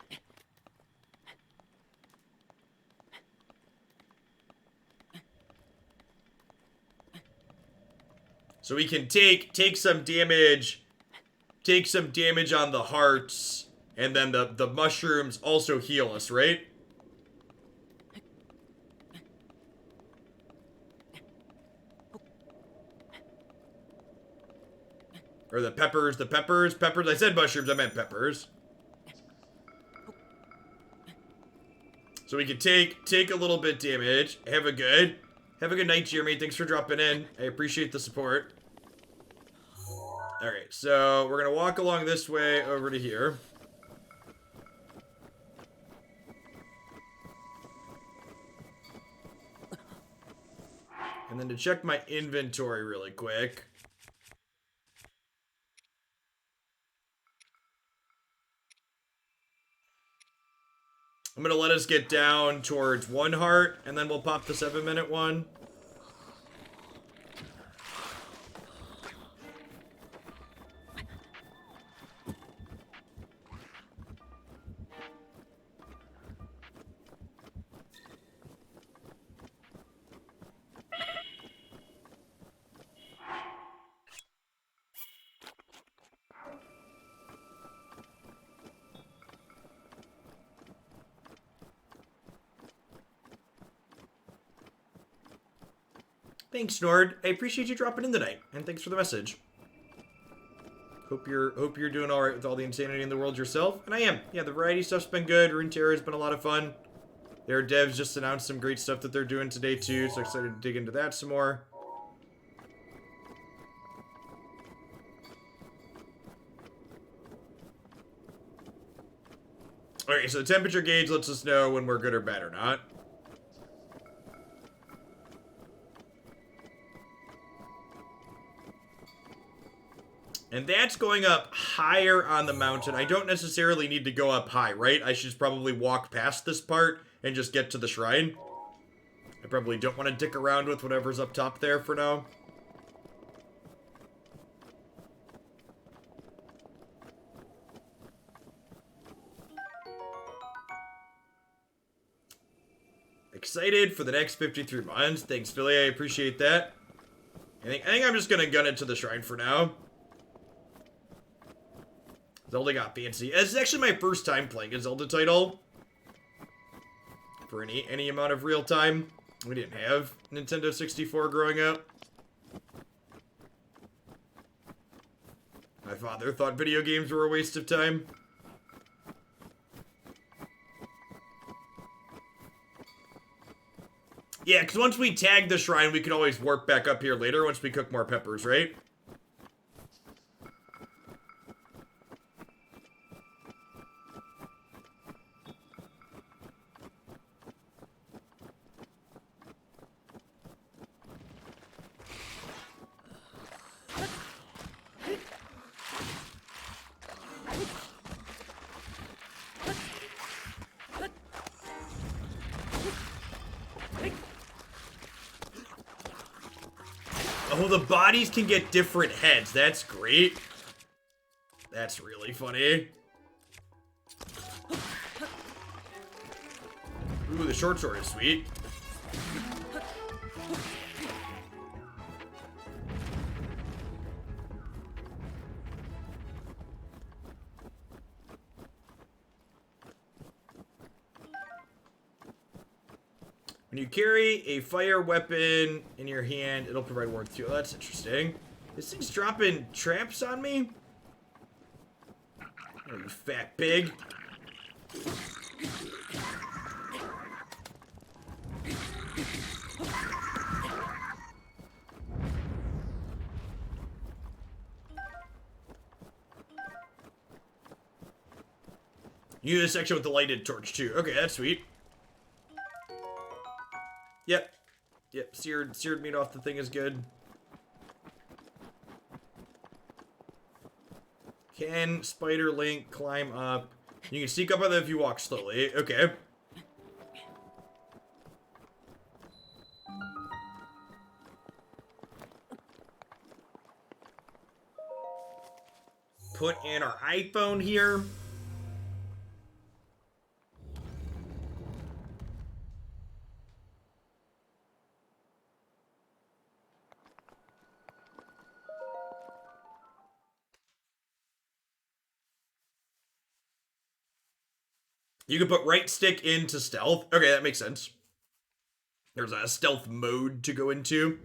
So we can take some damage, on the hearts, and then the mushrooms also heal us, right? Or the peppers. I said mushrooms, I meant peppers. So we can take a little bit damage. Have a good night, Jeremy. Thanks for dropping in. I appreciate the support. Alright, so we're gonna walk along this way over to here. And then to check my inventory really quick. I'm gonna let us get down towards 1 heart, and then we'll pop the 7-minute one. Thanks, Nord. I appreciate you dropping in tonight, and thanks for the message. Hope you're doing all right with all the insanity in the world yourself, and I am. Yeah, the variety stuff's been good. Runeterra has been a lot of fun. Their devs just announced some great stuff that they're doing today too, so excited to dig into that some more. Alright, so the temperature gauge lets us know when we're good or bad or not. And that's going up higher on the mountain. I don't necessarily need to go up high, right? I should just probably walk past this part and just get to the shrine. I probably don't want to dick around with whatever's up top there for now. Excited for the next 53 months. Thanks, Philly. I appreciate that. I think I'm just gonna gun it to the shrine for now. Zelda got fancy. This is actually my first time playing a Zelda title. For any amount of real time. We didn't have Nintendo 64 growing up. My father thought video games were a waste of time. Yeah, because once we tag the shrine, we can always warp back up here later once we cook more peppers, right? Oh, the bodies can get different heads. That's great. That's really funny. Ooh, the short sword is sweet. When you carry a fire weapon in your hand, it'll provide warmth too. Oh, that's interesting. This thing's dropping traps on me? Oh, you fat pig. You do this section with the lighted torch too. Okay, that's sweet. Yep, seared meat off the thing is good. Can Spider Link climb up? You can sneak up on them if you walk slowly. Okay. put in our iPhone here. You can put right stick into stealth. Okay, that makes sense. There's a stealth mode to go into.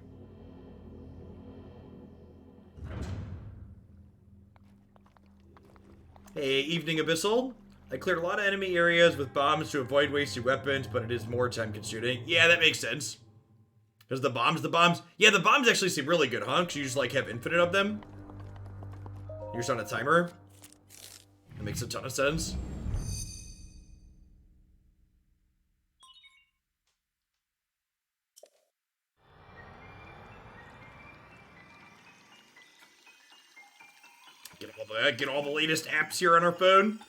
Hey, Evening Abyssal. I cleared a lot of enemy areas with bombs to avoid wasting weapons, but it is more time consuming. Yeah, that makes sense. Because the bombs, yeah, the bombs actually seem really good, huh? Because you just like have infinite of them. You're just on a timer. That makes a ton of sense. Get all the latest apps here on our phone.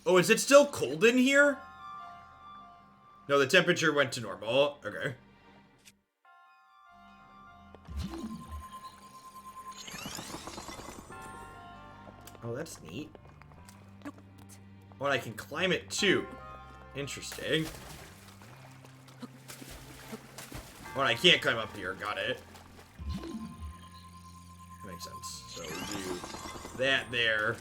Oh, is it still cold in here? No, the temperature went to normal. Okay. Oh, that's neat. Oh, and I can climb it too. Interesting. Oh, and I can't climb up here. Got it. Makes sense. So we do that there.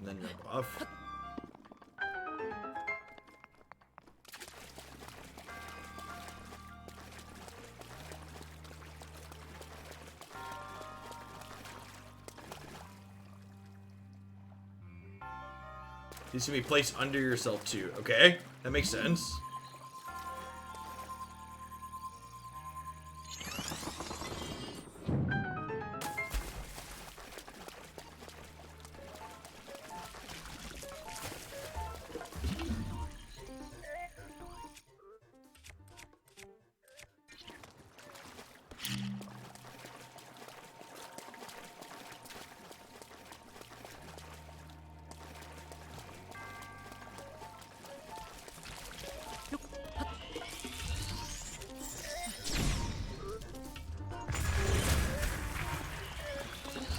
And then jump off. These can be placed under yourself too. Okay, that makes sense.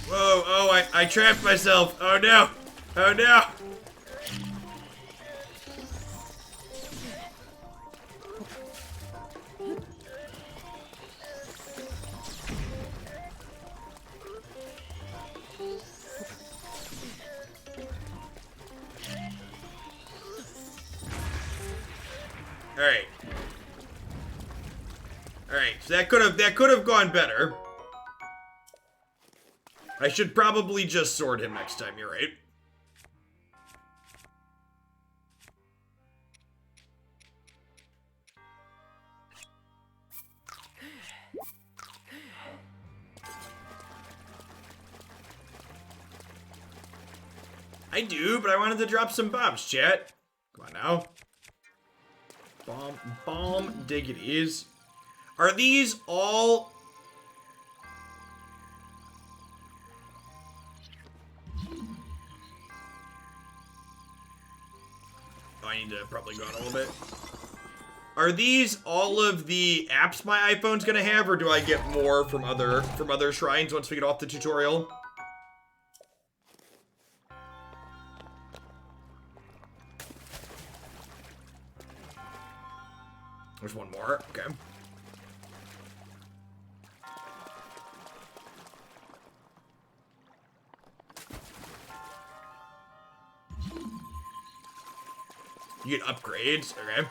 Whoa, oh, I trapped myself. Oh no. Oh no. Alright. Alright, so that could have gone better. I should probably just sword him next time, you're right. I do, but I wanted to drop some bombs, chat. Come on now. Bomb diggities. Are these all... I need to probably go out a little bit. Are these all of the apps my iPhone's gonna have, or do I get more from other shrines once we get off the tutorial? There's one more. Okay. You get upgrades. Okay.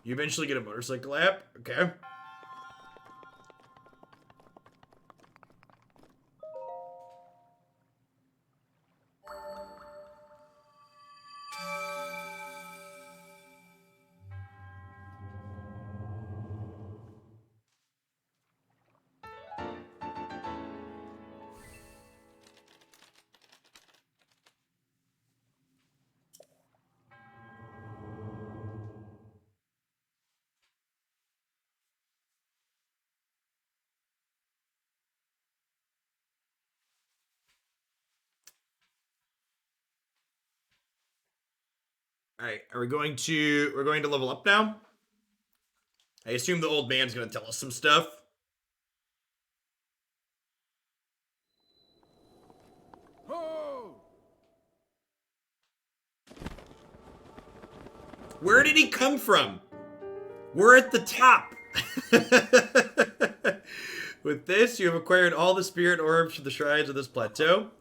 You eventually get a motorcycle app. Okay. All right, we're going to level up now. I assume the old man's gonna tell us some stuff. Ho! Where did he come from? We're at the top. With this, you have acquired all the spirit orbs for the shrines of this plateau.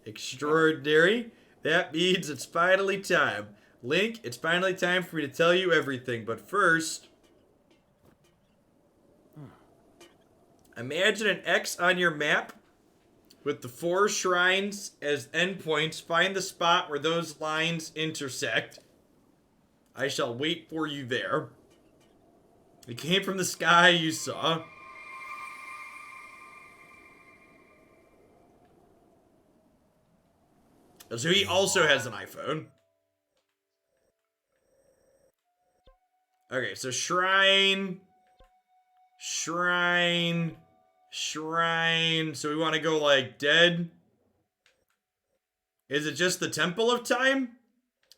Extraordinary. That means it's finally time. Link, it's finally time for me to tell you everything, but first... Imagine an X on your map with the 4 shrines as endpoints. Find the spot where those lines intersect. I shall wait for you there. It came from the sky you saw. So he also has an iPhone. Okay, so shrine. Shrine. Shrine. So we want to go like dead. Is it just the Temple of Time?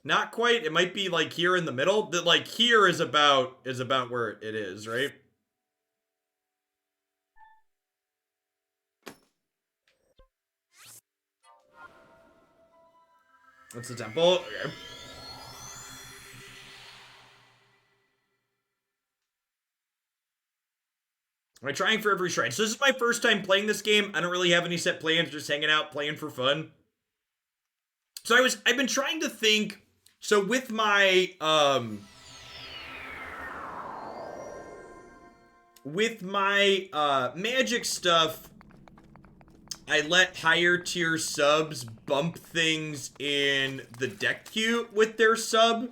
Not quite. It might be like here in the middle. That like here is about where it is, right? That's the temple. Okay. I'm trying for every shrine. So this is my first time playing this game. I don't really have any set plans, just hanging out, playing for fun. So I've been trying to think. So with my magic stuff, I let higher tier subs bump things in the deck queue with their sub.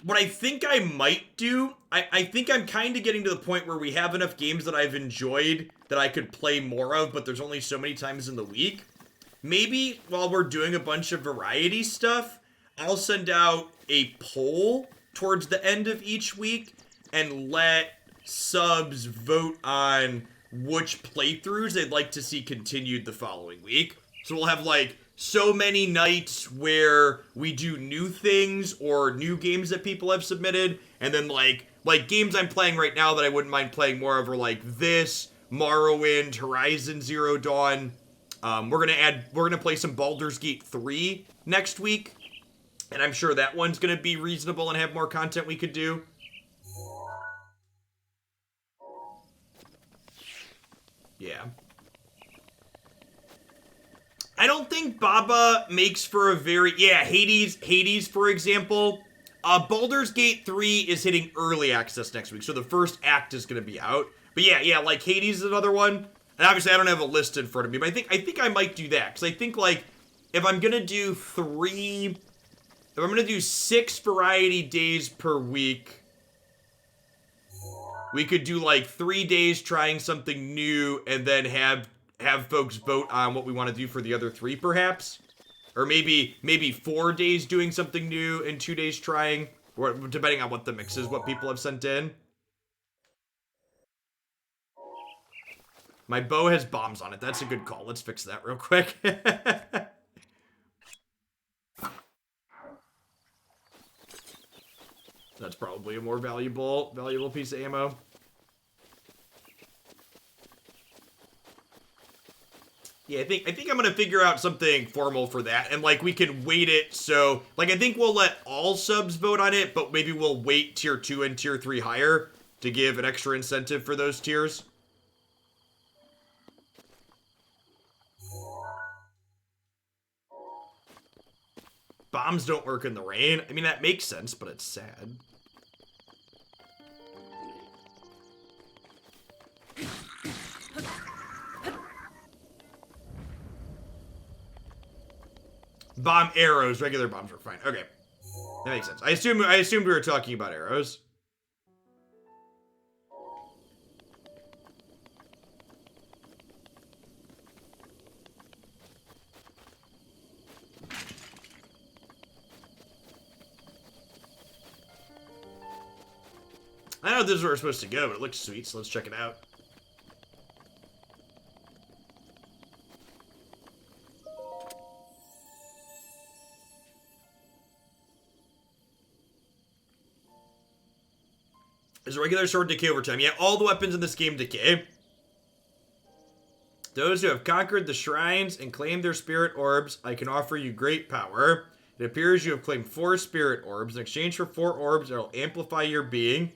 What I think I might do, I think I'm kind of getting to the point where we have enough games that I've enjoyed that I could play more of, but there's only so many times in the week. Maybe while we're doing a bunch of variety stuff, I'll send out a poll towards the end of each week and let subs vote on which playthroughs they'd like to see continued the following week. So we'll have like so many nights where we do new things or new games that people have submitted, and then like games I'm playing right now that I wouldn't mind playing more of are like this, Morrowind, Horizon Zero Dawn. We're gonna play some Baldur's Gate 3 next week, and I'm sure that one's gonna be reasonable and have more content we could do. Yeah. I don't think Baba makes for a very... Yeah, Hades, for example. Baldur's Gate 3 is hitting early access next week, so the first act is going to be out. But yeah, like Hades is another one. And obviously I don't have a list in front of me, but I think I might do that. Because I think, like, if I'm going to do 6 variety days per week, we could do, like, 3 days trying something new and then have folks vote on what we want to do for the other 3, perhaps. Or maybe 4 days doing something new and 2 days trying, or depending on what the mix is, what people have sent in. My bow has bombs on it. That's a good call. Let's fix that real quick. That's probably a more valuable piece of ammo. Yeah, I think I'm gonna figure out something formal for that, and like we can weight it so like I think we'll let all subs vote on it, but maybe we'll weight tier 2 and tier 3 higher to give an extra incentive for those tiers. Bombs don't work in the rain. I mean, that makes sense, but it's sad. Bomb arrows, regular bombs are fine. Okay. That makes sense. I assumed we were talking about arrows. I know this is where we're supposed to go, but it looks sweet, so let's check it out. Does a regular sword decay over time? Yeah, all the weapons in this game decay. Those who have conquered the shrines and claimed their spirit orbs, I can offer you great power. It appears you have claimed 4 spirit orbs. In exchange for 4 orbs, it'll amplify your being.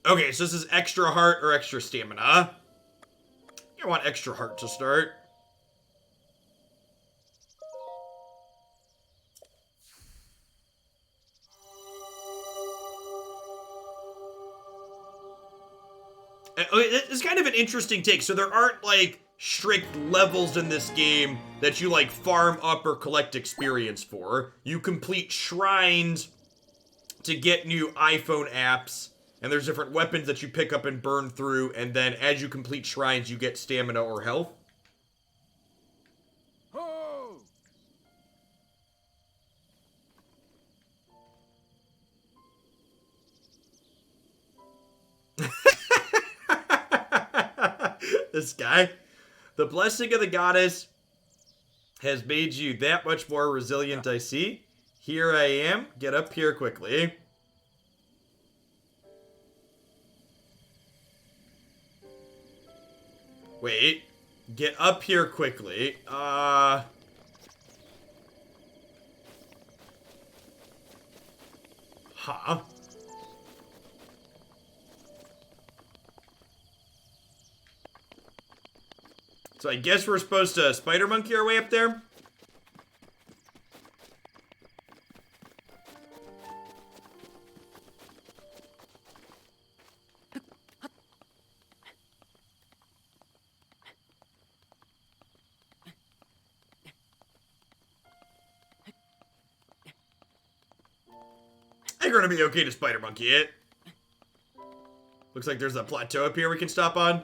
Okay, so this is extra heart or extra stamina. I want extra heart to start. It's kind of an interesting take. So there aren't, like, strict levels in this game that you, like, farm up or collect experience for. You complete shrines to get new iPhone apps, and there's different weapons that you pick up and burn through, and then as you complete shrines, you get stamina or health. Ho! This guy. The blessing of the goddess has made you that much more resilient, I see. Here I am. Get up here quickly. Wait. Get up here quickly. Huh. So I guess we're supposed to spider monkey our way up there? I think we're gonna be okay to spider monkey it. Looks like there's a plateau up here we can stop on.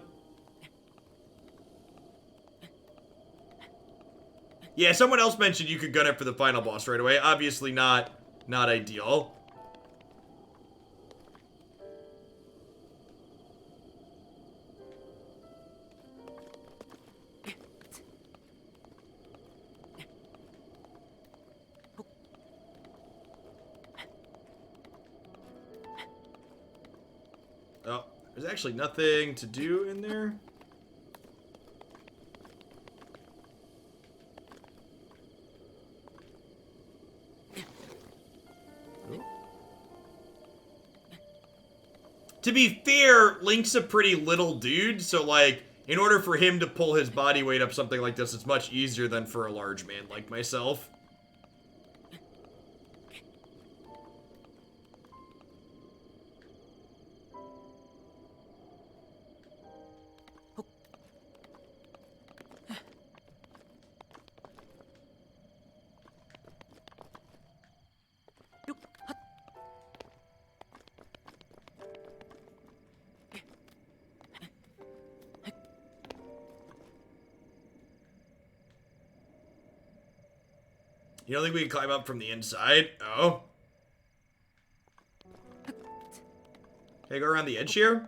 Yeah, someone else mentioned you could gun it for the final boss right away. Obviously not ideal. Oh, there's actually nothing to do in there. To be fair, Link's a pretty little dude, so, like, in order for him to pull his body weight up something like this, it's much easier than for a large man like myself. You don't think we can climb up from the inside? Oh. Can I go around the edge here?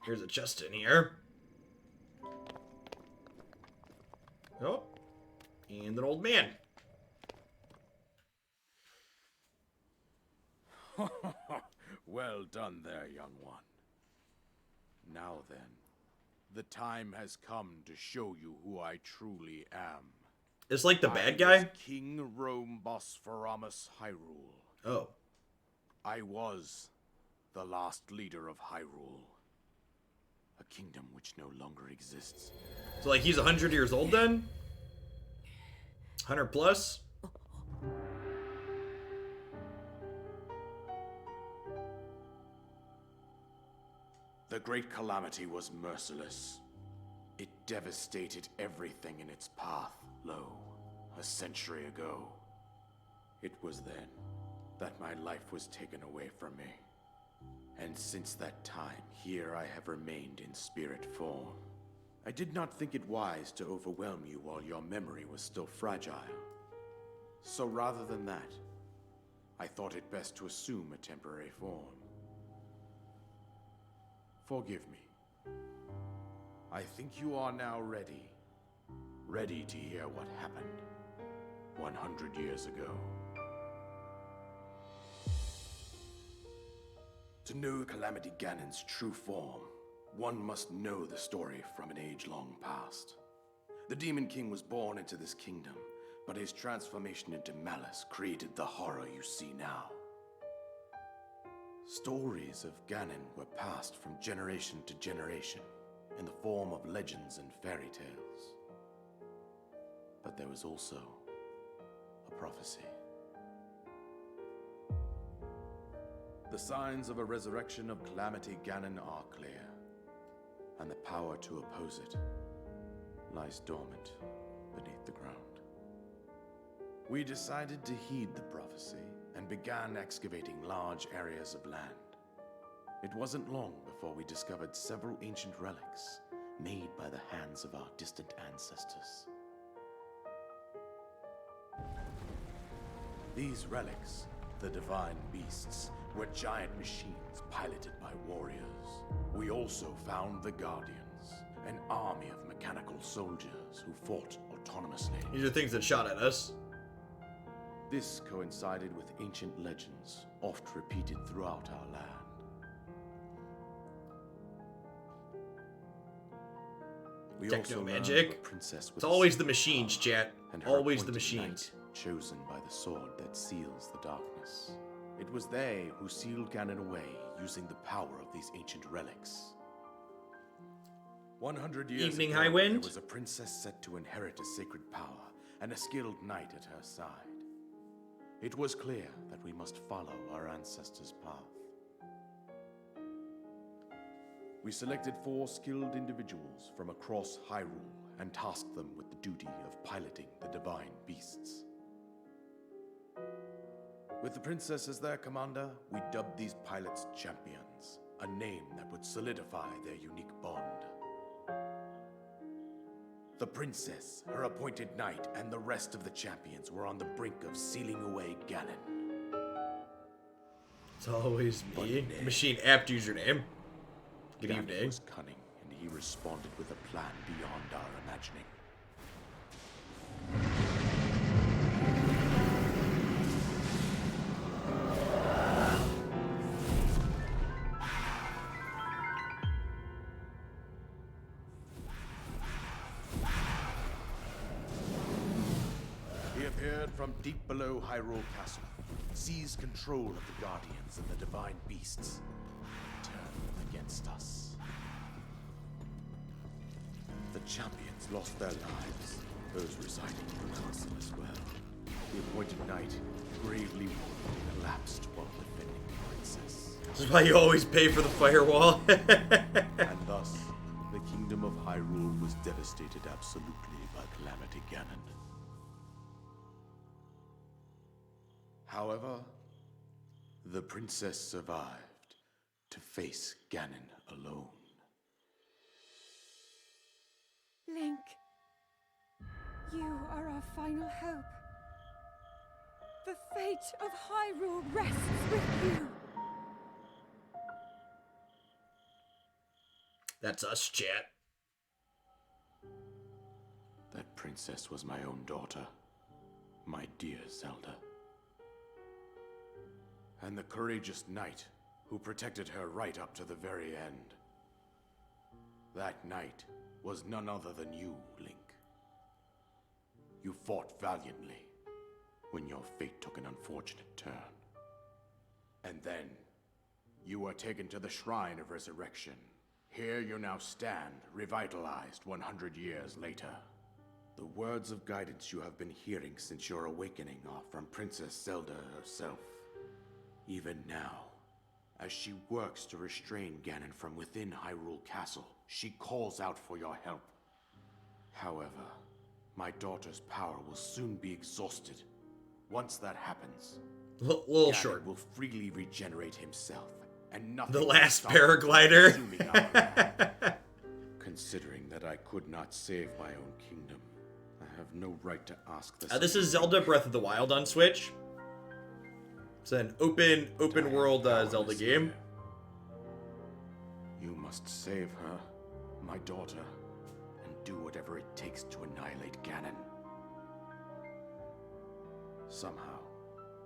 Here's a chest in here. Oh. And an old man. Well done there, young one. Now then, the time has come to show you who I truly am. It's like the bad I guy? was King Rome Bosphoramus Hyrule. Oh. I was the last leader of Hyrule. A kingdom which no longer exists. So, like, he's 100 years old then? 100 plus? The Great Calamity was merciless. It devastated everything in its path, lo, a century ago. It was then that my life was taken away from me. And since that time, here I have remained in spirit form. I did not think it wise to overwhelm you while your memory was still fragile. So rather than that, I thought it best to assume a temporary form. Forgive me. I think you are now ready. Ready to hear what happened 100 years ago. To know Calamity Ganon's true form, one must know the story from an age-long past. The Demon King was born into this kingdom, but his transformation into malice created the horror you see now. Stories of Ganon were passed from generation to generation in the form of legends and fairy tales. But there was also a prophecy. The signs of a resurrection of Calamity Ganon are clear, and the power to oppose it lies dormant beneath the ground. We decided to heed the prophecy and began excavating large areas of land. It wasn't long before we discovered several ancient relics made by the hands of our distant ancestors. These relics, the divine beasts, were giant machines piloted by warriors. We also found the Guardians, an army of mechanical soldiers who fought autonomously. These are things that shot at us. This coincided with ancient legends, oft repeated throughout our land. We also learned Technomagic. of a princess with It's a always the secret machines, power, chat. and her Always the appointed machines. knight, chosen by the sword that seals the darkness. It was they who sealed Ganon away using the power of these ancient relics. 100 years Evening, ago, Highwind. there was a princess set to inherit a sacred power and a skilled knight at her side. It was clear that we must follow our ancestors' path. We selected 4 skilled individuals from across Hyrule and tasked them with the duty of piloting the divine beasts. With the princess as their commander, we dubbed these pilots champions, a name that would solidify their unique bond. The princess, her appointed knight, and the rest of the champions were on the brink of sealing away Ganon. It's always But me. nay. Machine apt username. Good Ganon evening. was cunning, and he responded with a plan beyond our imagining. He appeared from deep below Hyrule Castle, seized control of the Guardians and the divine beasts, and turned them against us. The champions lost their lives, those residing in the castle as well. The appointed knight, gravely wounded, collapsed while defending the princess. This is why you always pay for the firewall. And thus, the kingdom of Hyrule was devastated absolutely by Calamity Ganon. However, the princess survived to face Ganon alone. Link, you are our final hope. The fate of Hyrule rests with you. That's us, chat. That princess was my own daughter, my dear Zelda. And the courageous knight who protected her right up to the very end. That knight was none other than you, Link. You fought valiantly when your fate took an unfortunate turn. And then, you were taken to the Shrine of Resurrection. Here you now stand, revitalized 100 years later. The words of guidance you have been hearing since your awakening are from Princess Zelda herself. Even now, as she works to restrain Ganon from within Hyrule Castle, she calls out for your help. However, my daughter's power will soon be exhausted. Once that happens, Little Ganon short. will freely regenerate himself and nothing The can last stop them from consuming our land. paraglider. Considering that I could not save my own kingdom, I have no right to ask this. This is Zelda Breath of the Wild on Switch. It's an open world Zelda game. You must save her, my daughter, and do whatever it takes to annihilate Ganon. Somehow,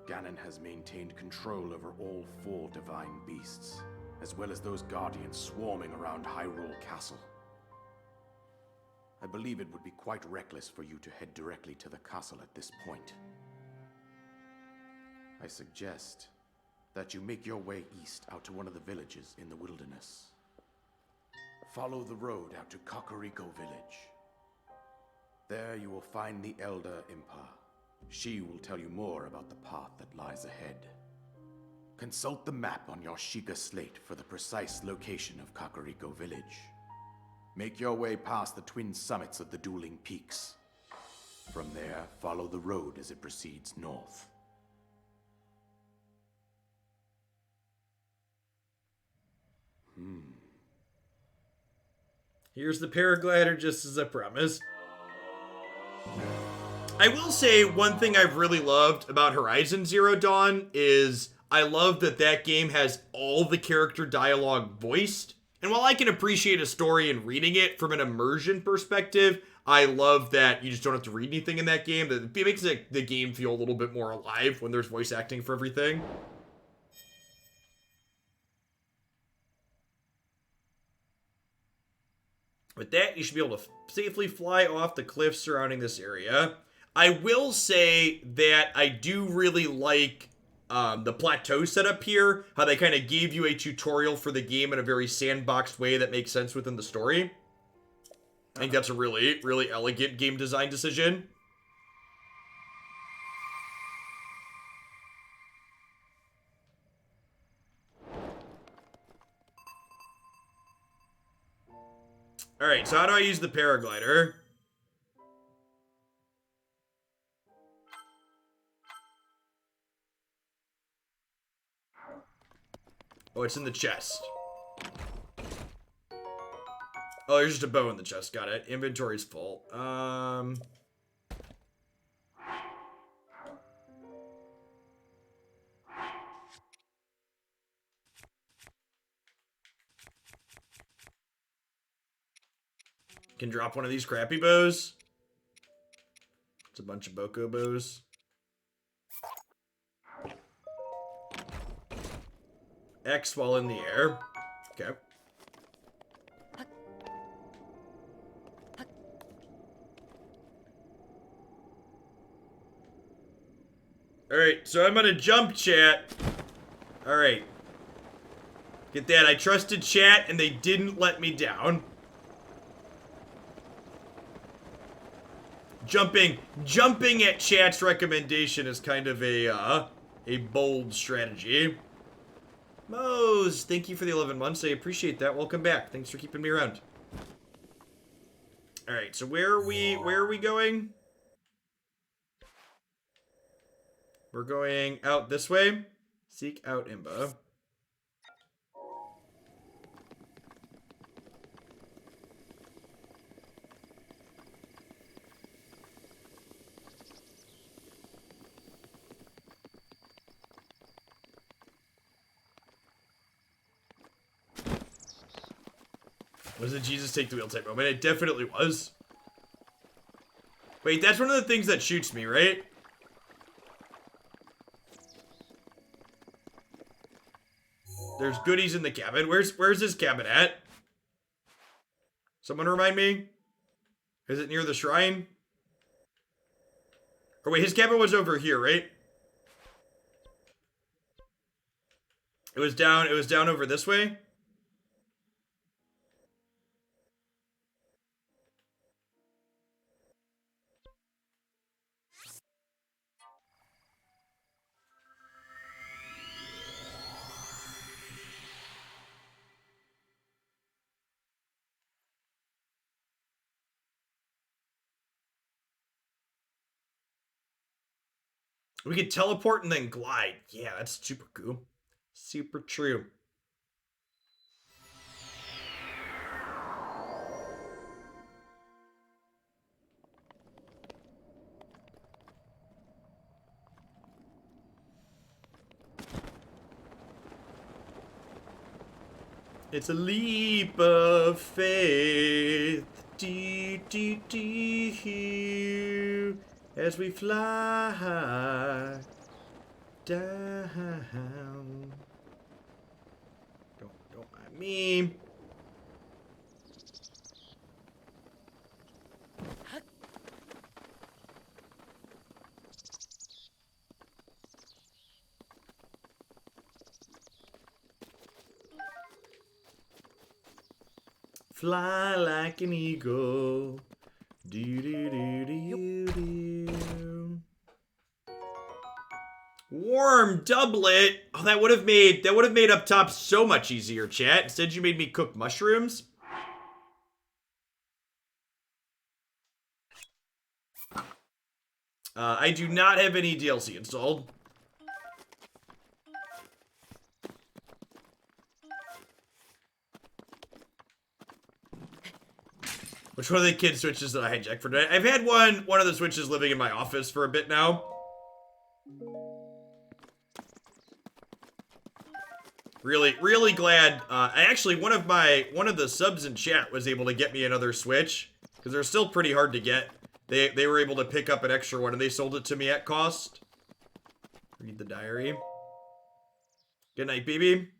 Ganon has maintained control over all 4 divine beasts, as well as those guardians swarming around Hyrule Castle. I believe it would be quite reckless for you to head directly to the castle at this point. I suggest that you make your way east out to one of the villages in the wilderness. Follow the road out to Kakariko Village. There you will find the Elder Impa. She will tell you more about the path that lies ahead. Consult the map on your Sheikah slate for the precise location of Kakariko Village. Make your way past the twin summits of the dueling peaks. From there, follow the road as it proceeds north. Here's the paraglider just as I promised. I will say one thing I've really loved about Horizon Zero Dawn is I love that that game has all the character dialogue voiced. And while I can appreciate a story and reading it from an immersion perspective, I love that you just don't have to read anything in that game. It makes the game feel a little bit more alive when there's voice acting for everything. With that, you should be able to safely fly off the cliffs surrounding this area. I will say that I do really like the plateau setup here, how they kind of gave you a tutorial for the game in a very sandboxed way that makes sense within the story. I think that's a really, really elegant game design decision. Alright, so how do I use the paraglider? Oh, it's in the chest. Oh, there's just a bow in the chest. Got it. Inventory's full. Can drop one of these crappy bows. It's a bunch of Boko bows. X while in the air. Okay. Alright, so I'm gonna jump chat. Alright. Get that, I trusted chat and they didn't let me down. Jumping at chat's recommendation is kind of a bold strategy. Mose, thank you for the 11 months. I appreciate that. Welcome back. Thanks for keeping me around. All right, so where are we going? We're going out this way. Seek out Imba. Was it Jesus take the wheel type moment? It definitely was. Wait, that's one of the things that shoots me, right? There's goodies in the cabin. Where's his cabin at? Someone remind me? Is it near the shrine? Or wait, his cabin was over here, right? It was down over this way? We could teleport and then glide. Yeah, that's super cool. Super true. It's a leap of faith. Dee, dee, dee, as we fly down. Don't mind me. Fly like an eagle. Do do do do do. Warm doublet. Oh, that would have made up top so much easier, chat. Instead, you made me cook mushrooms. I do not have any DLC installed. Which one of the kid switches that I hijacked for today? I've had one of the switches living in my office for a bit now. Really glad. I actually one of the subs in chat was able to get me another Switch because they're still pretty hard to get. They were able to pick up an extra one and they sold it to me at cost. Read the diary. Good night, baby.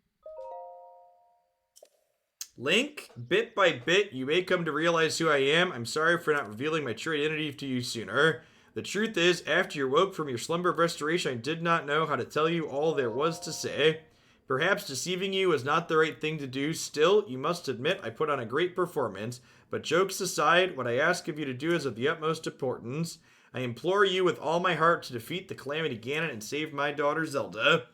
Link, bit by bit, you may come to realize who I am. I'm sorry for not revealing my true identity to you sooner. The truth is, after you woke from your slumber of restoration, I did not know how to tell you all there was to say. Perhaps deceiving you was not the right thing to do. Still, you must admit I put on a great performance. But jokes aside, what I ask of you to do is of the utmost importance. I implore you with all my heart to defeat the Calamity Ganon and save my daughter Zelda.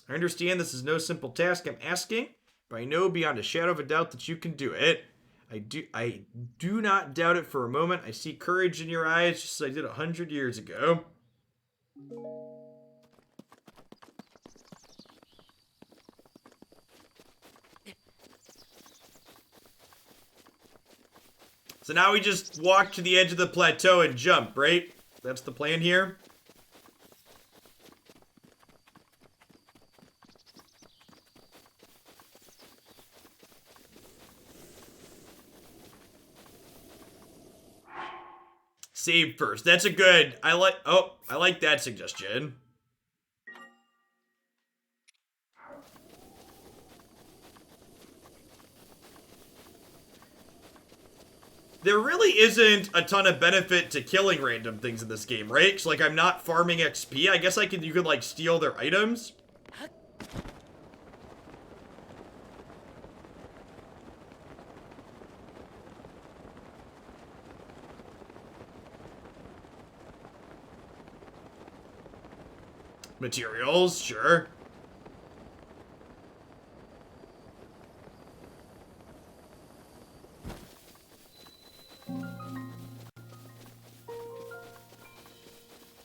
I understand this is no simple task I'm asking, but I know beyond a shadow of a doubt that you can do it. I do not doubt it for a moment. I see courage in your eyes just as I did 100 years ago. So now we just walk to the edge of the plateau and jump, right? That's the plan here. Save first. That's a good. I like that suggestion. There really isn't a ton of benefit to killing random things in this game, right? Cause like I'm not farming XP. I guess you could like steal their items. Materials, sure.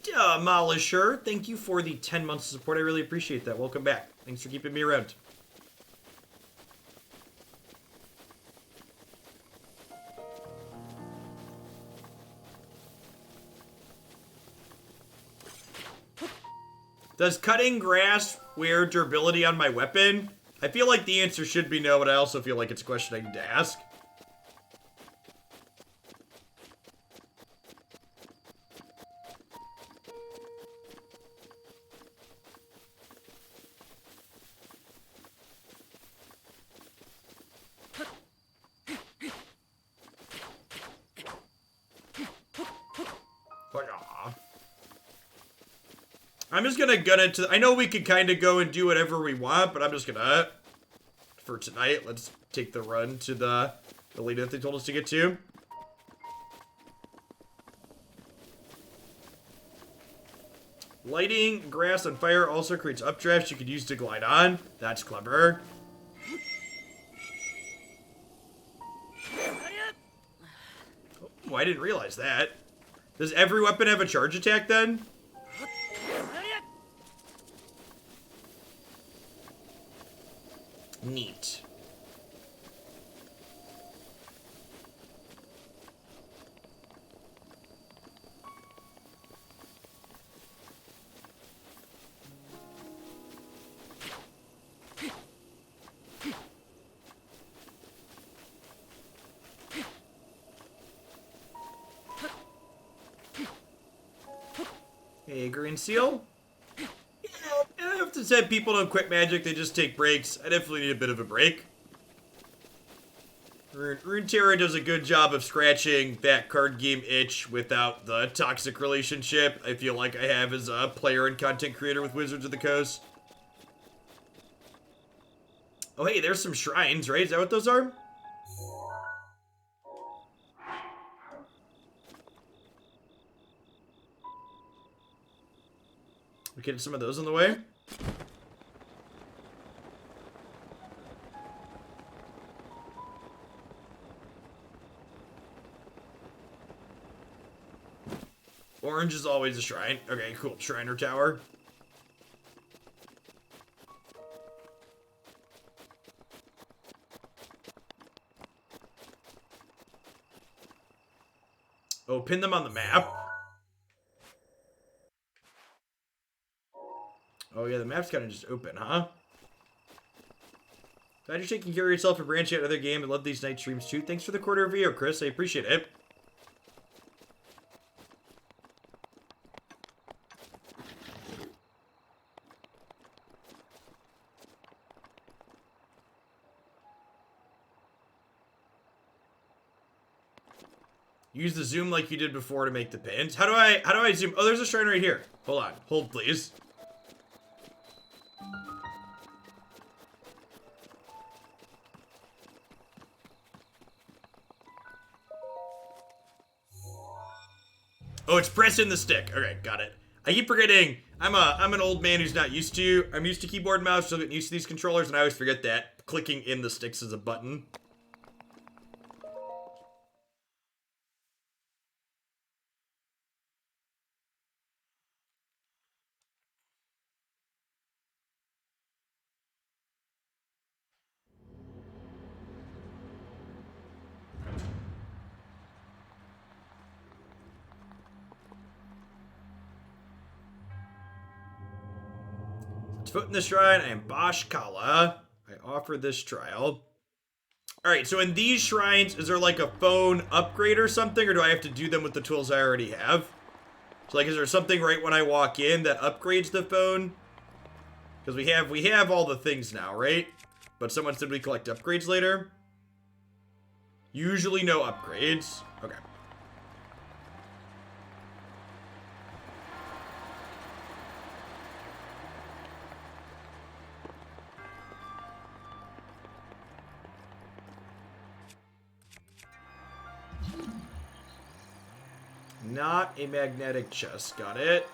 Demolisher, thank you for the 10 months of support. I really appreciate that. Welcome back. Thanks for keeping me around. Does cutting grass wear durability on my weapon? I feel like the answer should be no, but I also feel like it's a question I need to ask. I'm just gonna gun into. I know we could kind of go and do whatever we want, but I'm just gonna, for tonight, let's take the run to the lady that they told us to get to. Lighting grass on fire also creates updrafts you could use to glide on. That's clever. Oh, I didn't realize that. Does every weapon have a charge attack then? Neat. Hey, green seal. Yeah, I have to say people don't quit magic, they just take breaks. I definitely need a bit of a break. Runeterra does a good job of scratching that card game itch without the toxic relationship I feel like I have as a player and content creator with Wizards of the Coast. Oh, hey, there's some shrines, right? Is that what those are? We get some of those on the way. Orange is always a shrine. Okay, cool. Shriner Tower. Oh, pin them on the map. Oh yeah, the map's kind of just open, huh? Glad you're taking care of yourself and branching out another game. I love these night streams too. Thanks for the quarter video, Chris. I appreciate it. Use the zoom like you did before to make the pins. How do I zoom? Oh, there's a shrine right here. Hold on. Hold, please. Oh, it's pressing the stick. Okay, got it. I keep forgetting. I'm an old man who's not used to. I'm used to keyboard and mouse, still getting used to these controllers, and I always forget that clicking in the sticks is a button. Foot in the shrine. I am Bosch Kala. I offer this trial. Alright, so in these shrines, is there like a phone upgrade or something, or do I have to do them with the tools I already have? So like, is there something right when I walk in that upgrades the phone? Because we have all the things now, right? But someone said we collect upgrades later. Usually no upgrades. Okay. Not a magnetic chest. Got it.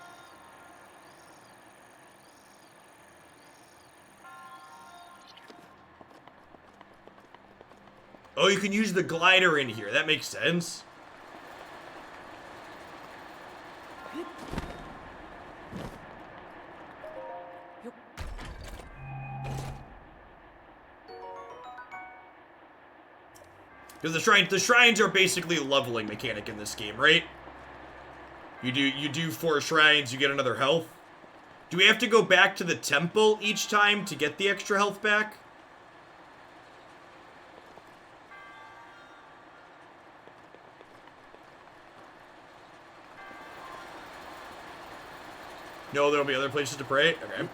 Oh, you can use the glider in here. That makes sense. Because the shrines are basically a leveling mechanic in this game, right? You do 4 shrines, you get another health. Do we have to go back to the temple each time to get the extra health back? No, there'll be other places to pray? Okay.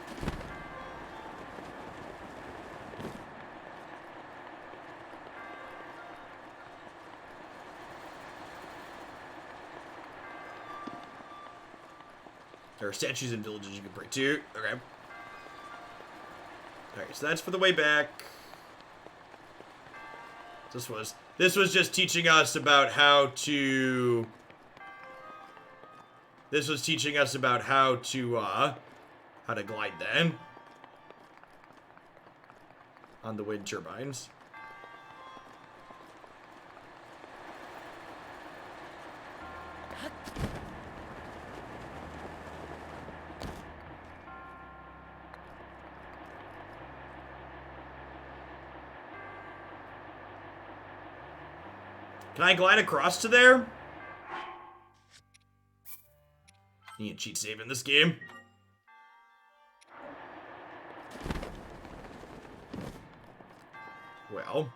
There are statues and villages you can pray to. Okay. Alright, so that's for the way back. This was just teaching us about how to... This was teaching us about how to glide then. On the wind turbines. Can I glide across to there? You need cheat save in this game. Well.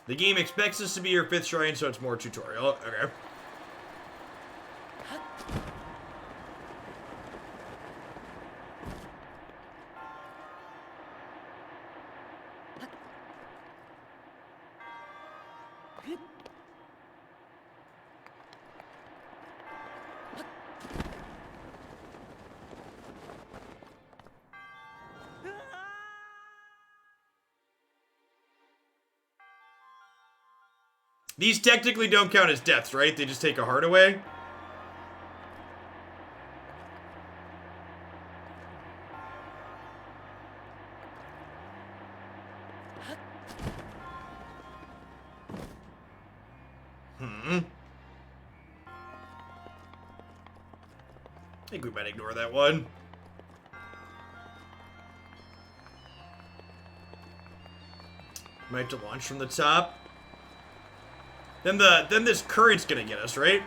The game expects this to be your 5th shrine, so it's more tutorial. Okay. These technically don't count as deaths, right? They just take a heart away? I think we might ignore that one. Might have to launch from the top. Then this current's gonna get us, right?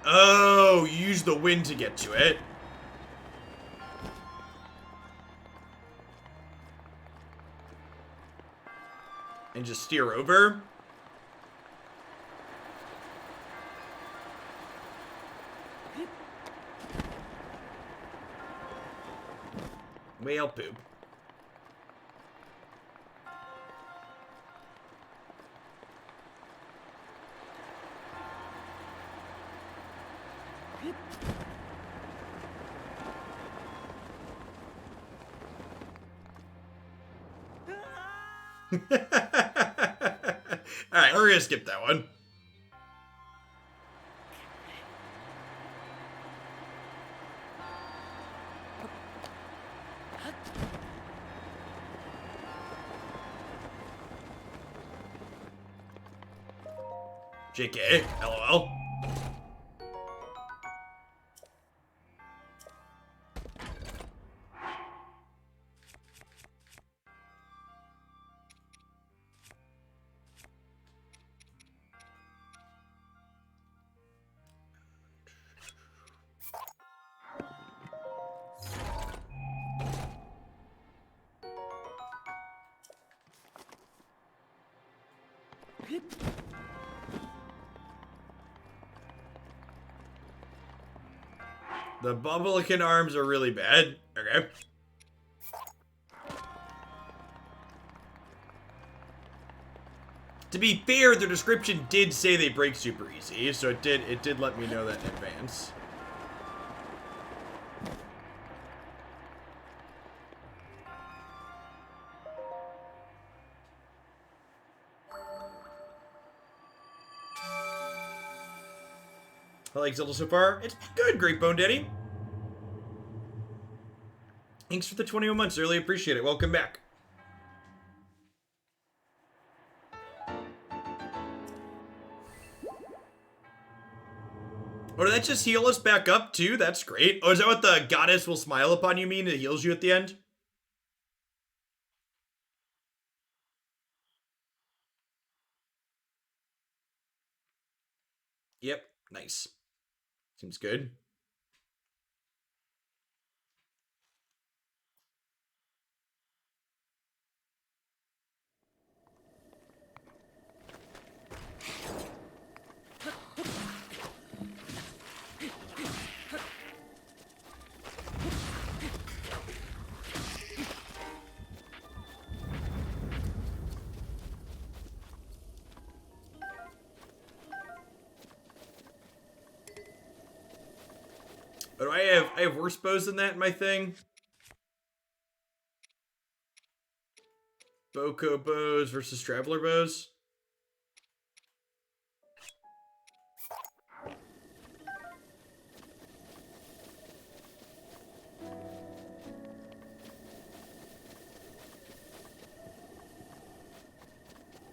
Oh, you use the wind to get to it. And just steer over. Whale poop. Alright, we're gonna skip that one. JK, LOL. The bubblekin arms are really bad. Okay. To be fair, the description did say they break super easy, so it did let me know that in advance. I like Zelda so far. It's good, Great Bone Daddy. Thanks for the 21 months. Really appreciate it. Welcome back. Oh, did that just heal us back up too? That's great. Oh, is that what the goddess will smile upon you mean? It heals you at the end? Yep. Nice. Seems good. But I have worse bows than that in my thing. Boko bows versus traveler bows.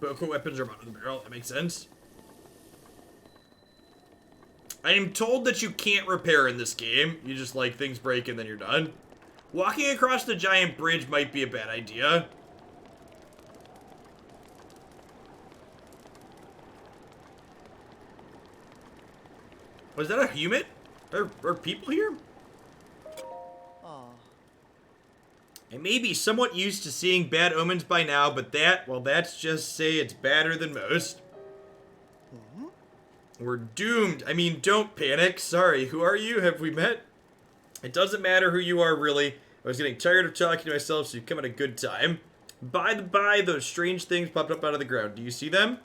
Boko weapons are bottom of the barrel. That makes sense. I am told that you can't repair in this game. You just, like, things break and then you're done. Walking across the giant bridge might be a bad idea. Was that a human? Are people here? I may be somewhat used to seeing bad omens by now, but that, well, that's just say it's badder than most. We're doomed. I mean, don't panic. Sorry, who are you? Have we met? It doesn't matter who you are, really. I was getting tired of talking to myself, so you've come at a good time. By the by, those strange things popped up out of the ground. Do you see them?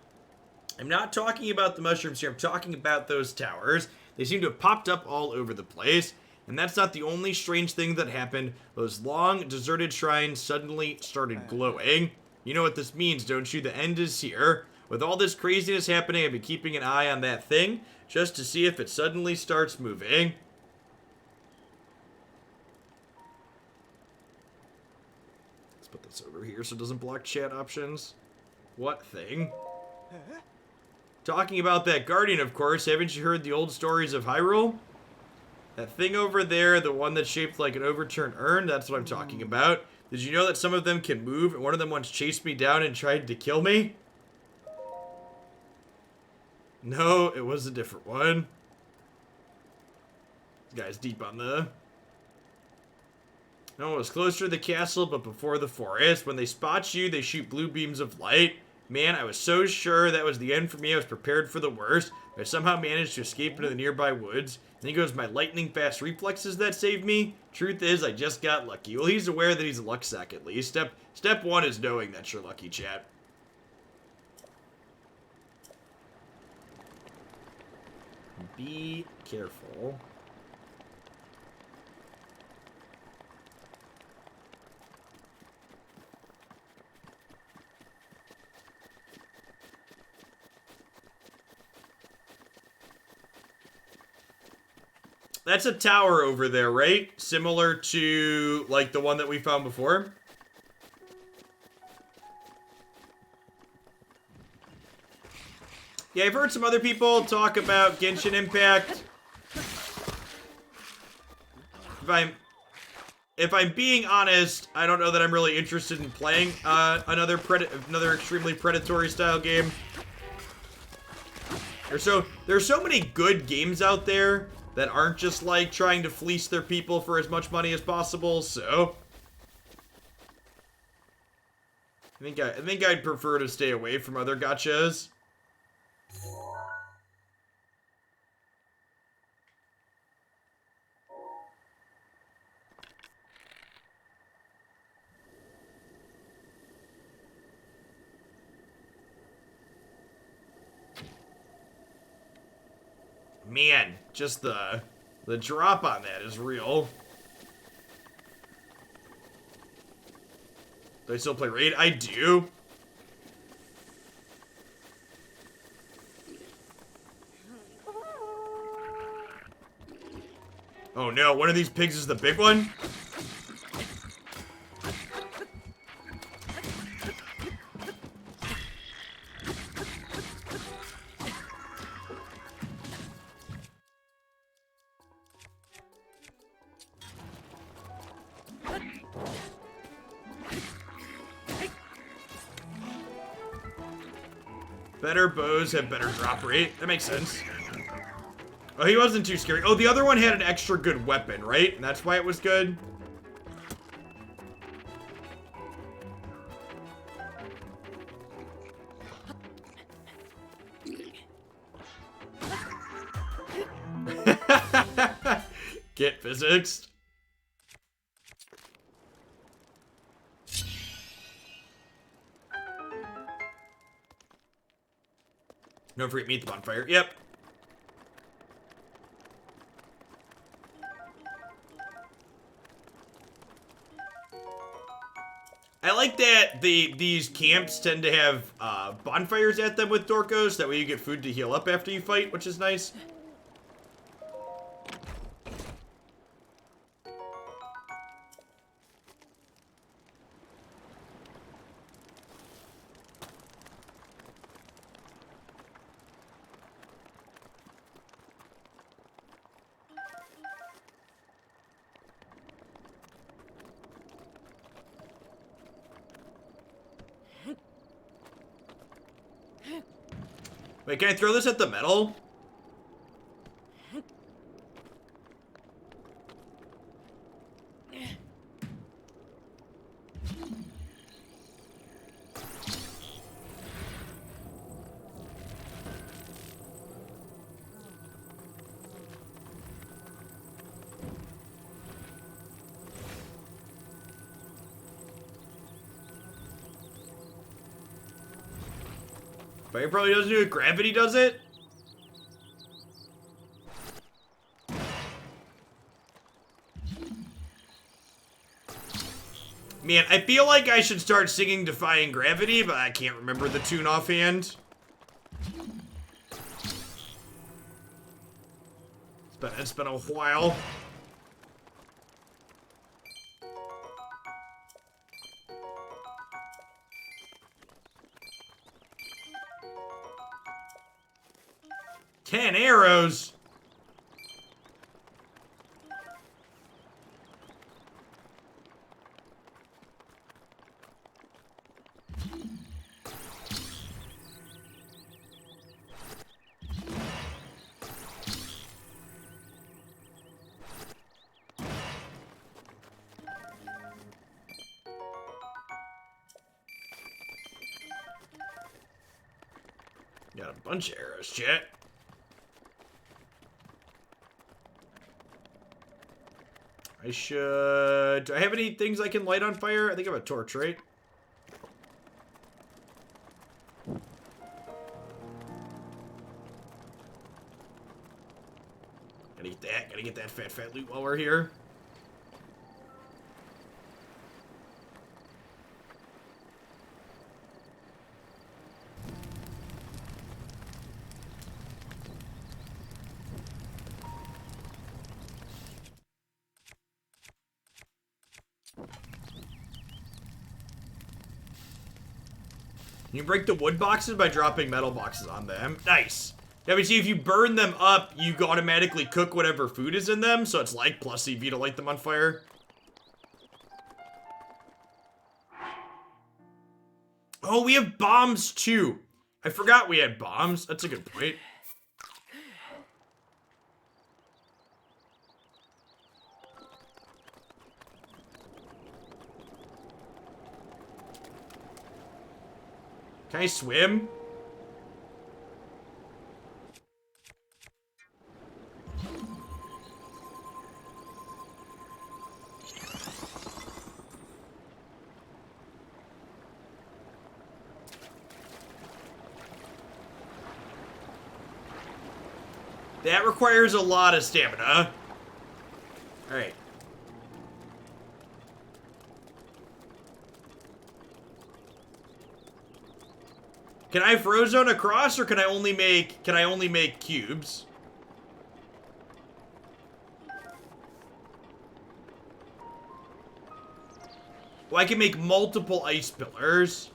I'm not talking about the mushrooms here. I'm talking about those towers. They seem to have popped up all over the place. And that's not the only strange thing that happened. Those long, deserted shrines suddenly started glowing. You know what this means, don't you? The end is here. With all this craziness happening, I've been keeping an eye on that thing just to see if it suddenly starts moving. Let's put this over here so it doesn't block chat options. What thing? Talking about that guardian, of course. Haven't you heard the old stories of Hyrule? That thing over there, the one that's shaped like an overturned urn, that's what I'm talking about. Did you know that some of them can move, and one of them once chased me down and tried to kill me? No, it was a different one. This guy's deep on the... No, it was closer to the castle, but before the forest. When they spot you, they shoot blue beams of light. Man, I was so sure that was the end for me. I was prepared for the worst. I somehow managed to escape into the nearby woods. And he goes, my lightning-fast reflexes that saved me? Truth is, I just got lucky. Well, he's aware that he's a luck sack at least. Step one is knowing that you're lucky, chat. Be careful. That's a tower over there, right? Similar to, like, the one that we found before. Yeah, I've heard some other people talk about Genshin Impact. If I'm being honest, I don't know that I'm really interested in playing another extremely predatory style game. There's so many good games out there that aren't just like trying to fleece their people for as much money as possible, so I think I'd prefer to stay away from other gachas. Man, just the drop on that is real. Do I still play Raid? I do. Oh no, one of these pigs is the big one? Better bows have better drop rate. That makes sense. Oh, he wasn't too scary. Oh, the other one had an extra good weapon, right? And that's why it was good? Get physics. Don't forget meet the bonfire. Yep. I like that these camps tend to have bonfires at them with Dorcos. That way you get food to heal up after you fight, which is nice. Wait, can I throw this at the metal? But it probably doesn't do it. Gravity does it? Man, I feel like I should start singing Defying Gravity, but I can't remember the tune offhand. It's been a while. Ten arrows? Got a bunch of arrows, chat. I should... Do I have any things I can light on fire? I think I have a torch, right? Gotta get that. Gotta get that fat loot while we're here. You break the wood boxes by dropping metal boxes on them. Nice. Yeah, but see, if you burn them up, you automatically cook whatever food is in them, so it's like plus EV to light them on fire. Oh, we have bombs too. I forgot we had bombs. That's a good point. Can I swim? That requires a lot of stamina. Alright. Can I frozone across, or can I only make cubes? Well, I can make multiple ice pillars.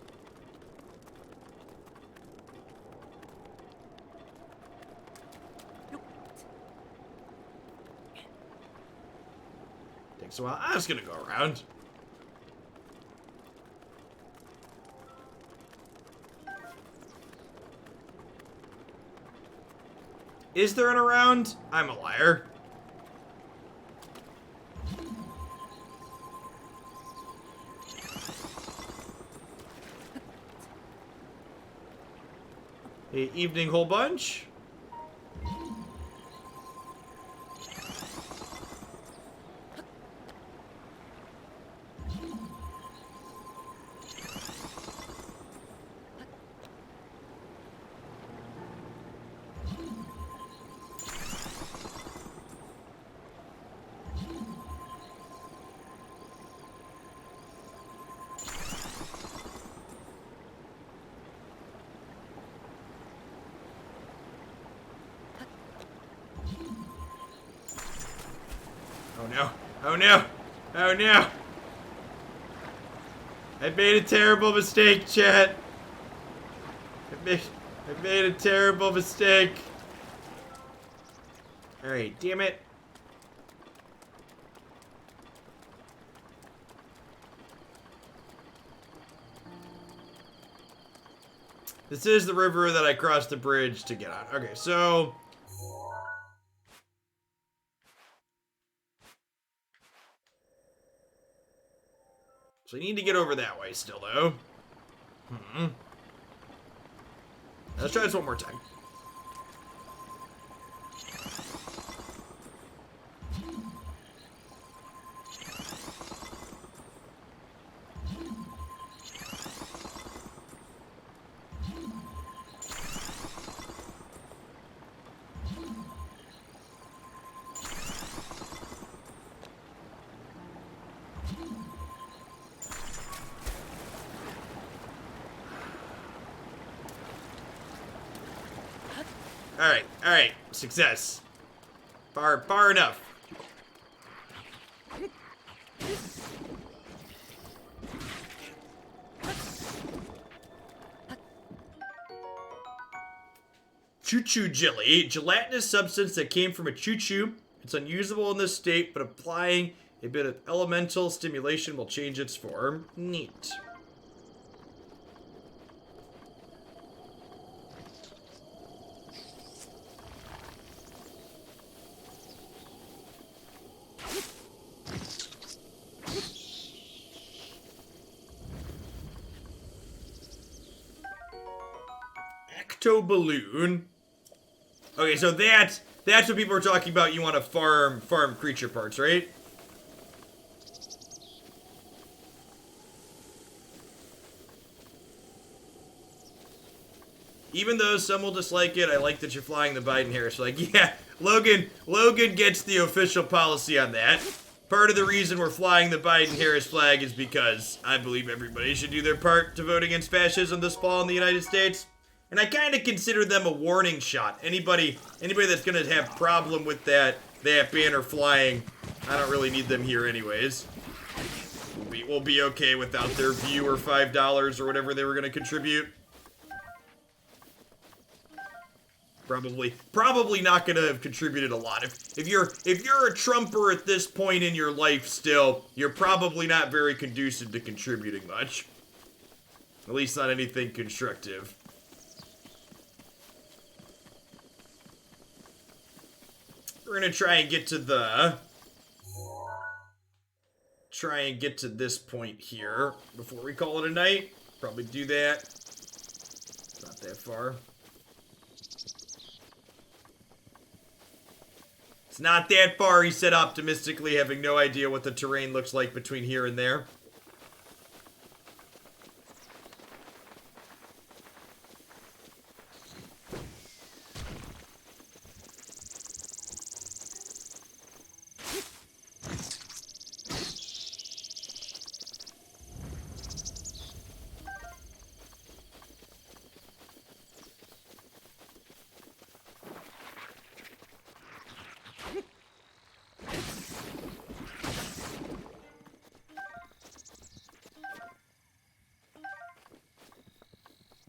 Takes a while. I'm just gonna go around. Is there an around? I'm a liar. Hey, evening whole bunch. Oh no. Oh no. Oh no. I made a terrible mistake, chat. I made a terrible mistake. Alright, damn it. This is the river that I crossed the bridge to get on. Okay, so... So I need to get over that way still, though. Let's try this one more time. Alright, success. Far enough. Choo-choo jelly, gelatinous substance that came from a choo-choo. It's unusable in this state, but applying a bit of elemental stimulation will change its form. Neat. Balloon. Okay, so that's what people are talking about. You want to farm creature parts, right? Even though some will dislike it, I like that you're flying the Biden-Harris flag. Yeah, Logan gets the official policy on that. Part of the reason we're flying the Biden-Harris flag is because I believe everybody should do their part to vote against fascism this fall in the United States. And I kind of consider them a warning shot. Anybody that's gonna have problem with that banner flying, I don't really need them here anyways. We'll be okay without their view or $5 or whatever they were gonna contribute. Probably not gonna have contributed a lot. If you're a Trumper at this point in your life still, you're probably not very conducive to contributing much. At least not anything constructive. We're gonna try and get to this point here before we call it a night. Probably do that. It's not that far. It's not that far, he said optimistically, having no idea what the terrain looks like between here and there.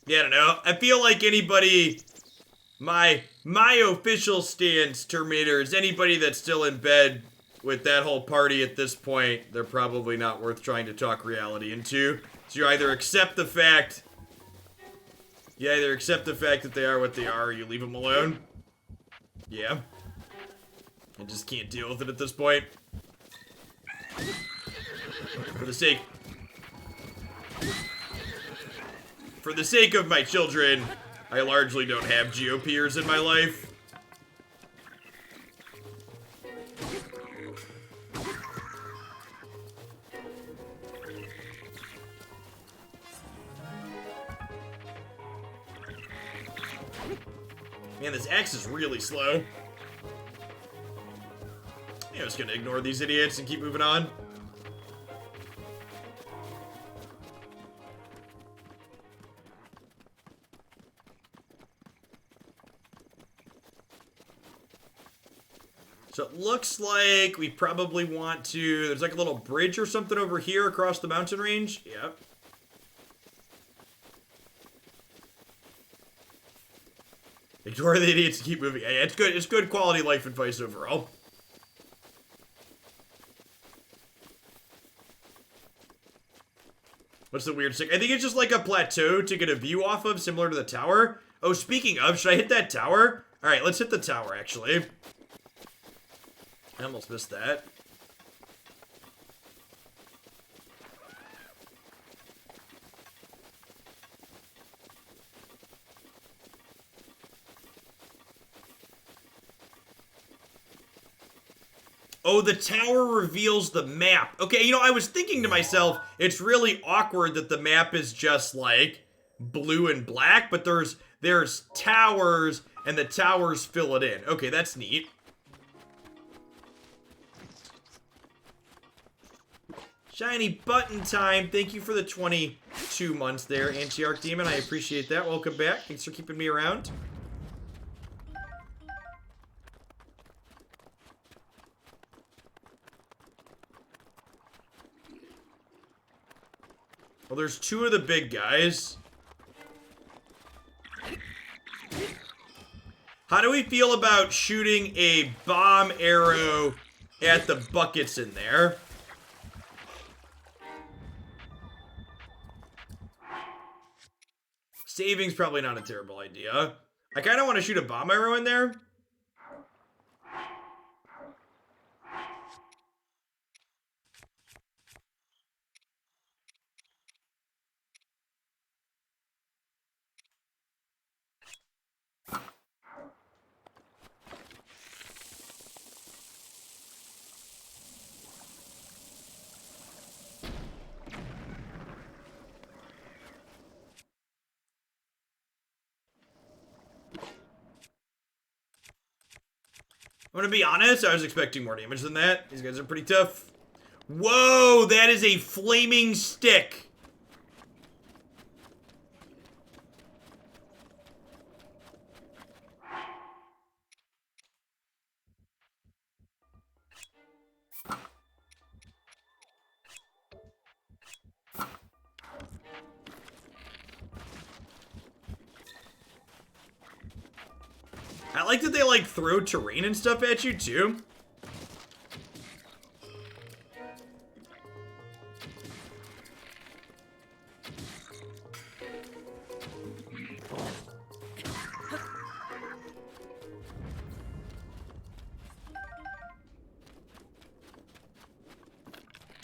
Yeah, I don't know. I feel like anybody, my official stance, Terminator, is anybody that's still in bed with that whole party at this point, they're probably not worth trying to talk reality into. So you either accept the fact that they are what they are, or you leave them alone. Yeah. I just can't deal with it at this point. For the sake of my children, I largely don't have GOPers in my life. Man, this axe is really slow. I'm just gonna ignore these idiots and keep moving on. So it looks like we probably want to... There's like a little bridge or something over here across the mountain range. Yep. Ignore the idiots and keep moving. Yeah, it's good. It's good quality life advice overall. What's the weird stick? I think it's just like a plateau to get a view off of, similar to the tower. Oh, speaking of, should I hit that tower? All right, let's hit the tower, actually. I almost missed that. Oh, the tower reveals the map. Okay, you know, I was thinking to myself, it's really awkward that the map is just like blue and black, but there's towers and the towers fill it in. Okay, that's neat. Shiny button time. Thank you for the 22 months there, Anti-Arc Demon. I appreciate that. Welcome back. Thanks for keeping me around. Well, there's two of the big guys. How do we feel about shooting a bomb arrow at the buckets in there? Saving's probably not a terrible idea. I kind of want to shoot a bomb arrow in there. I'm gonna be honest, I was expecting more damage than that. These guys are pretty tough. Whoa, that is a flaming stick. I like that they, like, throw terrain and stuff at you, too.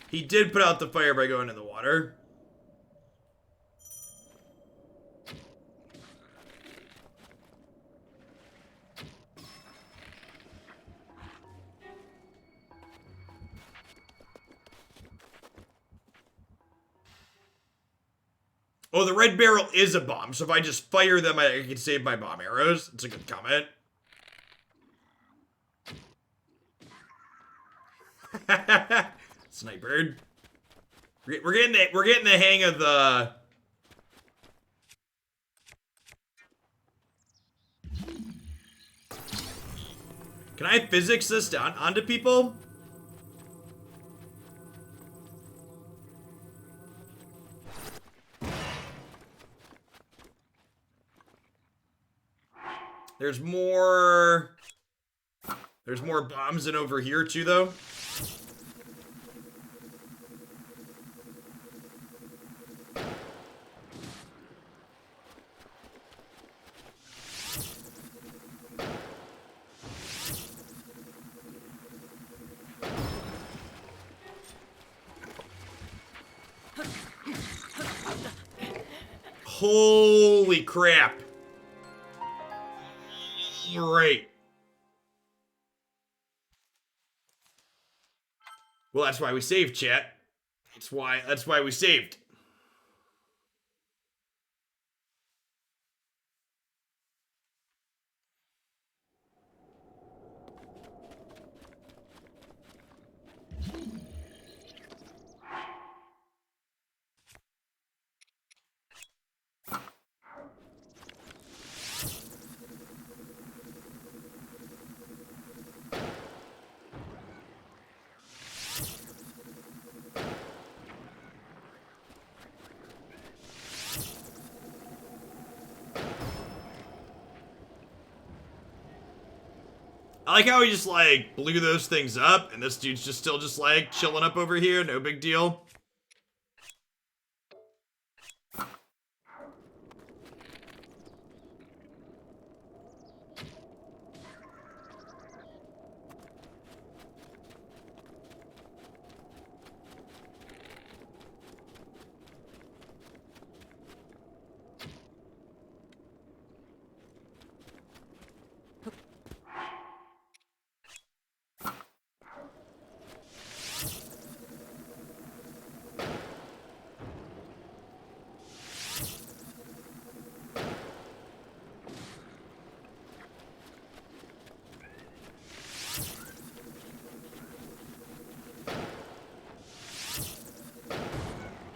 He did put out the fire by going in the water. Oh, the red barrel is a bomb, so if I just fire them, I can save my bomb arrows. It's a good comment. Sniper. We're getting the hang of the. Can I physics this down onto people? There's more bombs in over here too, though. Holy crap. Great. Well, that's why we saved, chat. That's why we saved. I like how he just, like, blew those things up, and this dude's just still just, like, chilling up over here, no big deal.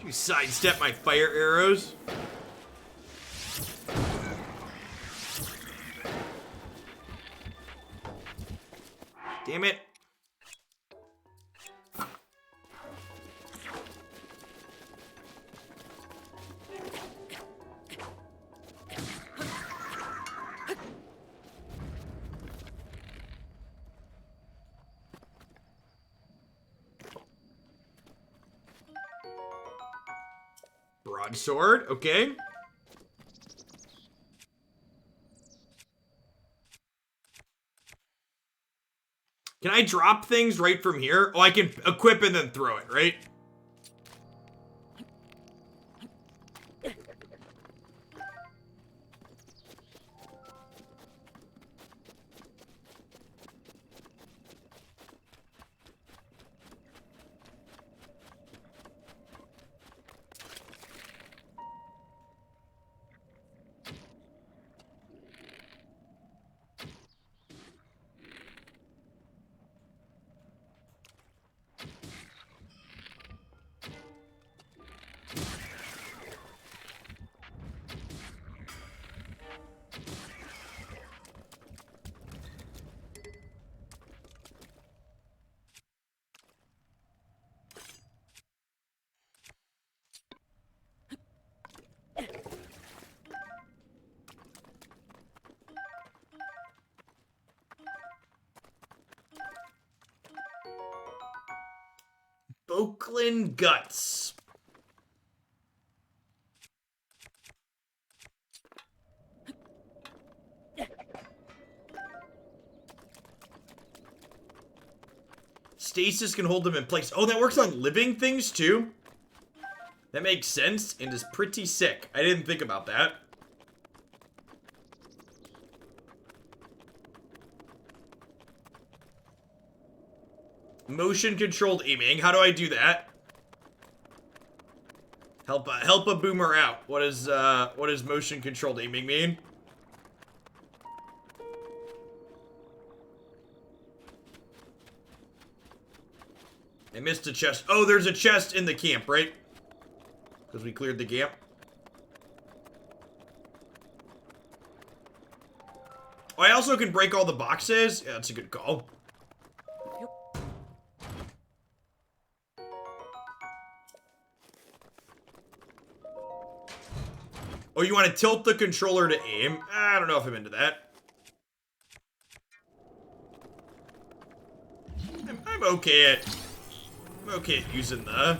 You sidestep my fire arrows. Damn it. Broadsword, okay. Can I drop things right from here? Oh, I can equip and then throw it, right? Oakland Guts. Stasis can hold them in place. Oh, that works on living things too? That makes sense and is pretty sick. I didn't think about that. Motion controlled aiming. How do I do that? Help a boomer out. What does motion controlled aiming mean? I missed a chest. Oh, there's a chest in the camp, right? Because we cleared the camp. Oh, I also can break all the boxes. Yeah, that's a good call. Oh, you want to tilt the controller to aim? I don't know if I'm into that. I'm okay at... I'm okay at using the...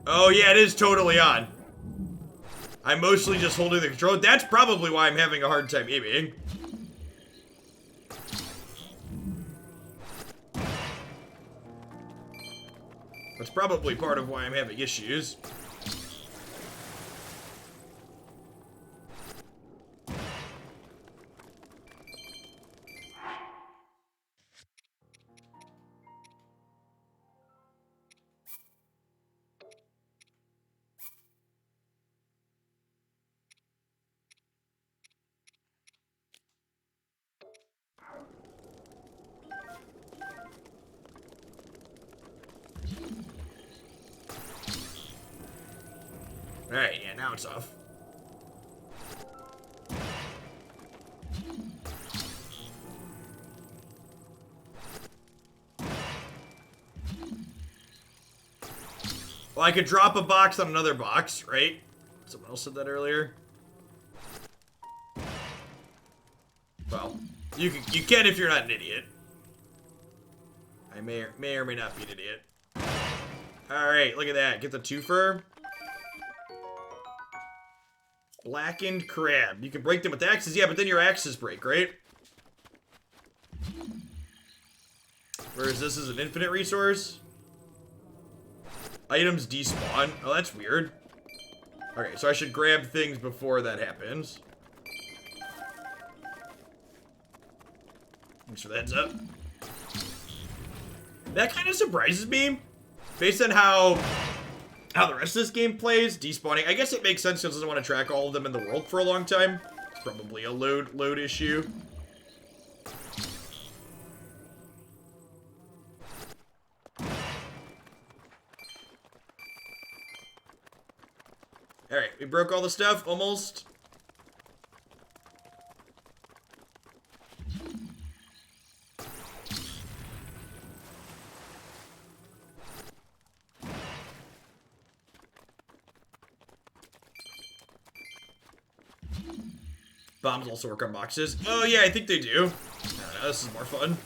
Oh yeah, it is totally on. I'm mostly just holding the controller. That's probably why I'm having a hard time aiming. That's probably part of why I'm having issues. Alright, yeah, now it's off. Well, I could drop a box on another box, right? Someone else said that earlier. Well, you can if you're not an idiot. I may or may not be an idiot. Alright, look at that. Get the twofer. Blackened crab. You can break them with axes. Yeah, but then your axes break, right? Whereas this is an infinite resource. Items despawn. Oh, that's weird. Okay, so I should grab things before that happens. Thanks for the heads up. That kind of surprises me. Based on how how the rest of this game plays. Despawning, I guess it makes sense because it doesn't want to track all of them in the world for a long time. It's probably a load issue. Alright, we broke all the stuff, almost. Bombs also work on boxes. Oh yeah, I think they do. I don't know, this is more fun.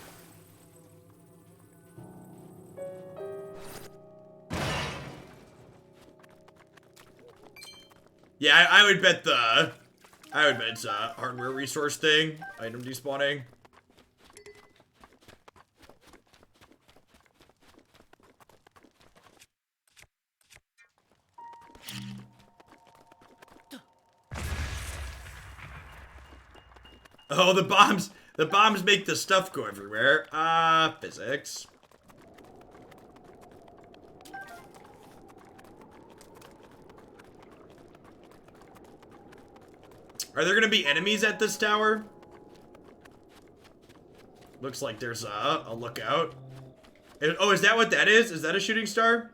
Yeah, I would bet it's a hardware resource thing. Item despawning. Oh, the bombs make the stuff go everywhere. Physics. Are there gonna be enemies at this tower? Looks like there's a lookout. Oh, is that what that is? Is that a shooting star?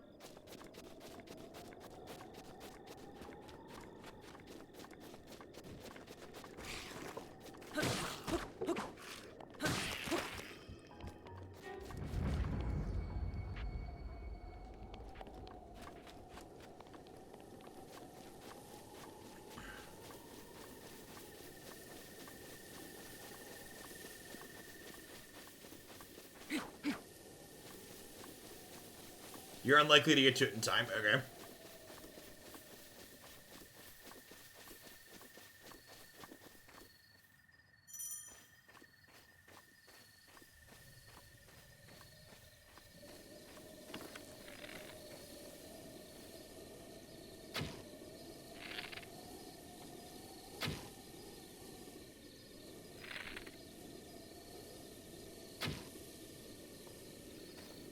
You're unlikely to get to it in time. Okay.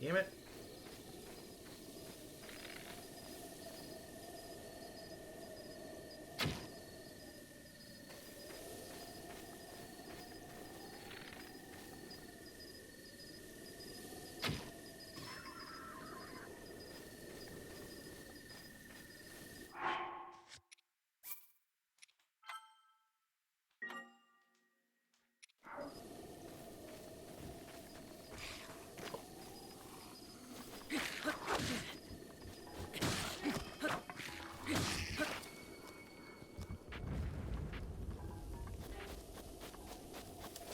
Damn it.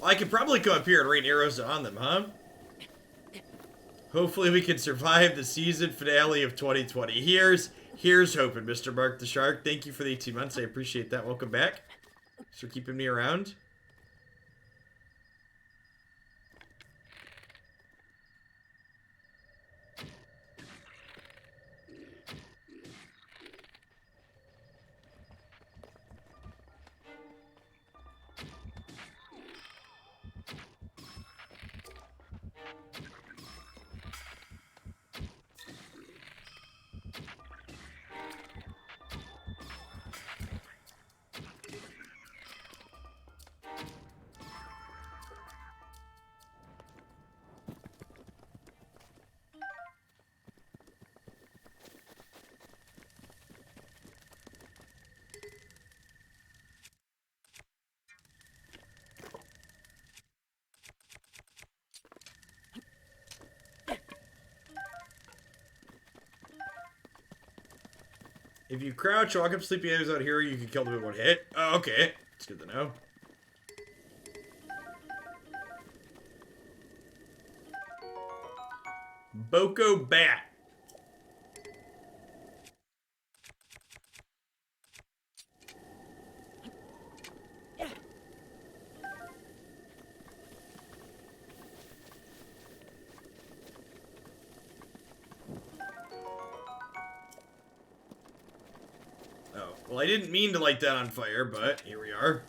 Well, I could probably go up here and rain arrows on them, huh? Hopefully we can survive the season finale of 2020. Here's hoping, Mr. Mark the Shark. Thank you for the 18 months. I appreciate that. Welcome back. Thanks for keeping me around. If you crouch, walk up sleepy enemies out here, you can kill them in one hit. Oh, okay. It's good to know. Boko Bat. Well, I didn't mean to light that on fire, but here we are.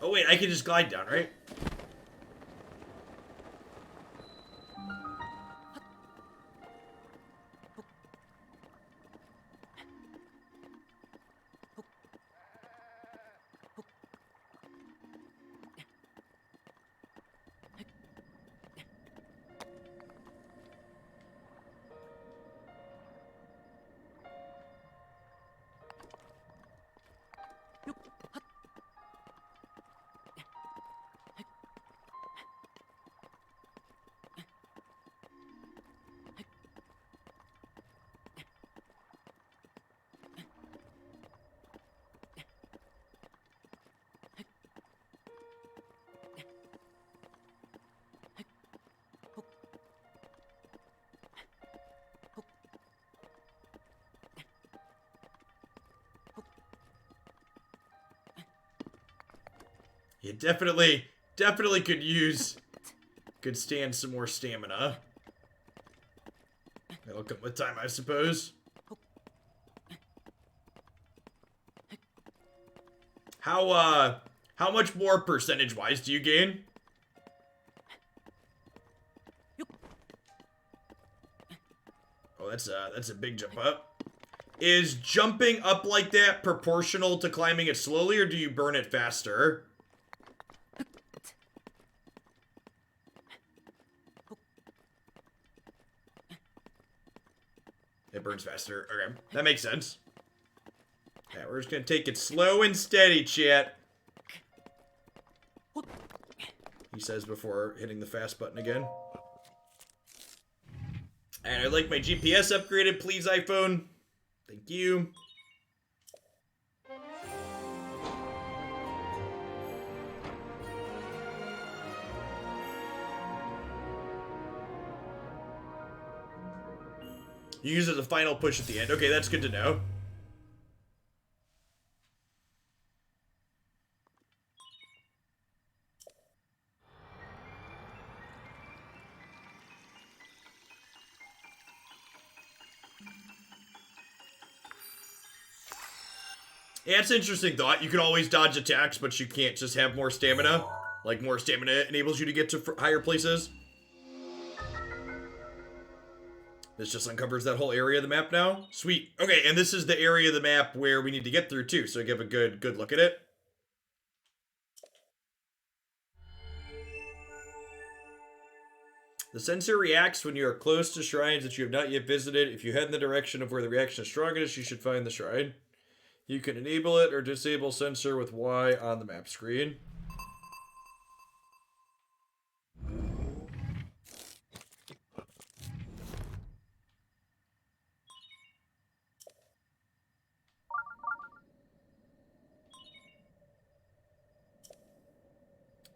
Oh wait, I can just glide down, right? You definitely could stand some more stamina. That'll come with time, I suppose. How much more percentage-wise do you gain? Oh, that's a big jump up. Is jumping up like that proportional to climbing it slowly, or do you burn it faster? It burns faster. Okay, that makes sense. Yeah, we're just gonna take it slow and steady, chat. He says before hitting the fast button again. And I'd like my GPS upgraded, please, iPhone. Thank you. You use it as a final push at the end. Okay, that's good to know. Yeah, it's an interesting thought. You can always dodge attacks, but you can't just have more stamina. Like, more stamina enables you to get to higher places. This just uncovers that whole area of the map now. Sweet. Okay, and this is the area of the map where we need to get through, too, so give a good look at it. The sensor reacts when you are close to shrines that you have not yet visited. If you head in the direction of where the reaction is strongest, you should find the shrine. You can enable it or disable sensor with Y on the map screen.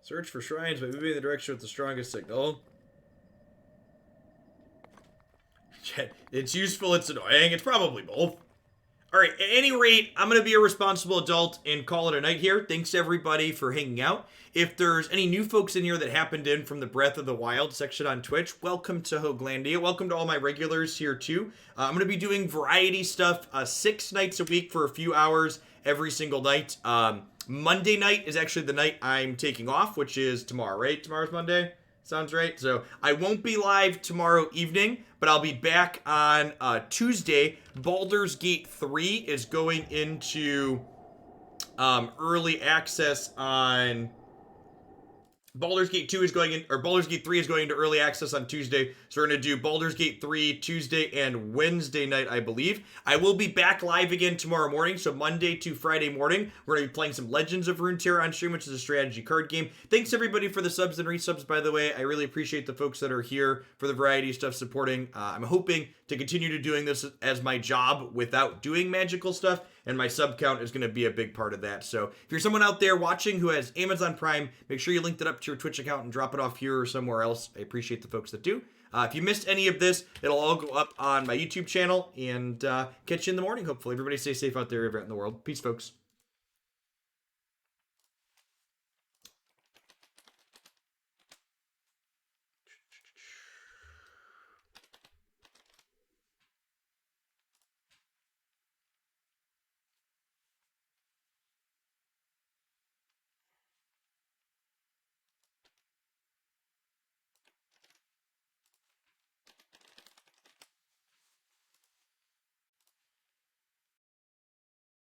Search for shrines by moving in the direction with the strongest signal. It's useful, it's annoying. It's probably both. Alright, at any rate, I'm going to be a responsible adult and call it a night here. Thanks everybody for hanging out. If there's any new folks in here that happened in from the Breath of the Wild section on Twitch, welcome to Hoaglandia. Welcome to all my regulars here too. I'm going to be doing variety stuff 6 nights a week for a few hours every single night. Monday night is actually the night I'm taking off, which is tomorrow, right? Tomorrow's Monday? Sounds right. So I won't be live tomorrow evening, but I'll be back on Tuesday. Baldur's Gate 3 is going into early access on... Baldur's Gate 2 is going in, or Baldur's Gate 3 is going into early access on Tuesday. So we're going to do Baldur's Gate 3 Tuesday and Wednesday night, I believe. I will be back live again tomorrow morning. So Monday to Friday morning, we're going to be playing some Legends of Runeterra on stream, which is a strategy card game. Thanks everybody for the subs and resubs, by the way. I really appreciate the folks that are here for the variety of stuff supporting. I'm hoping to continue to doing this as my job without doing magical stuff. And my sub count is going to be a big part of that. So if you're someone out there watching who has Amazon Prime, make sure you link that up to your Twitch account and drop it off here or somewhere else. I appreciate the folks that do. If you missed any of this, it'll all go up on my YouTube channel. And catch you in the morning, hopefully. Everybody stay safe out there everywhere in the world. Peace, folks.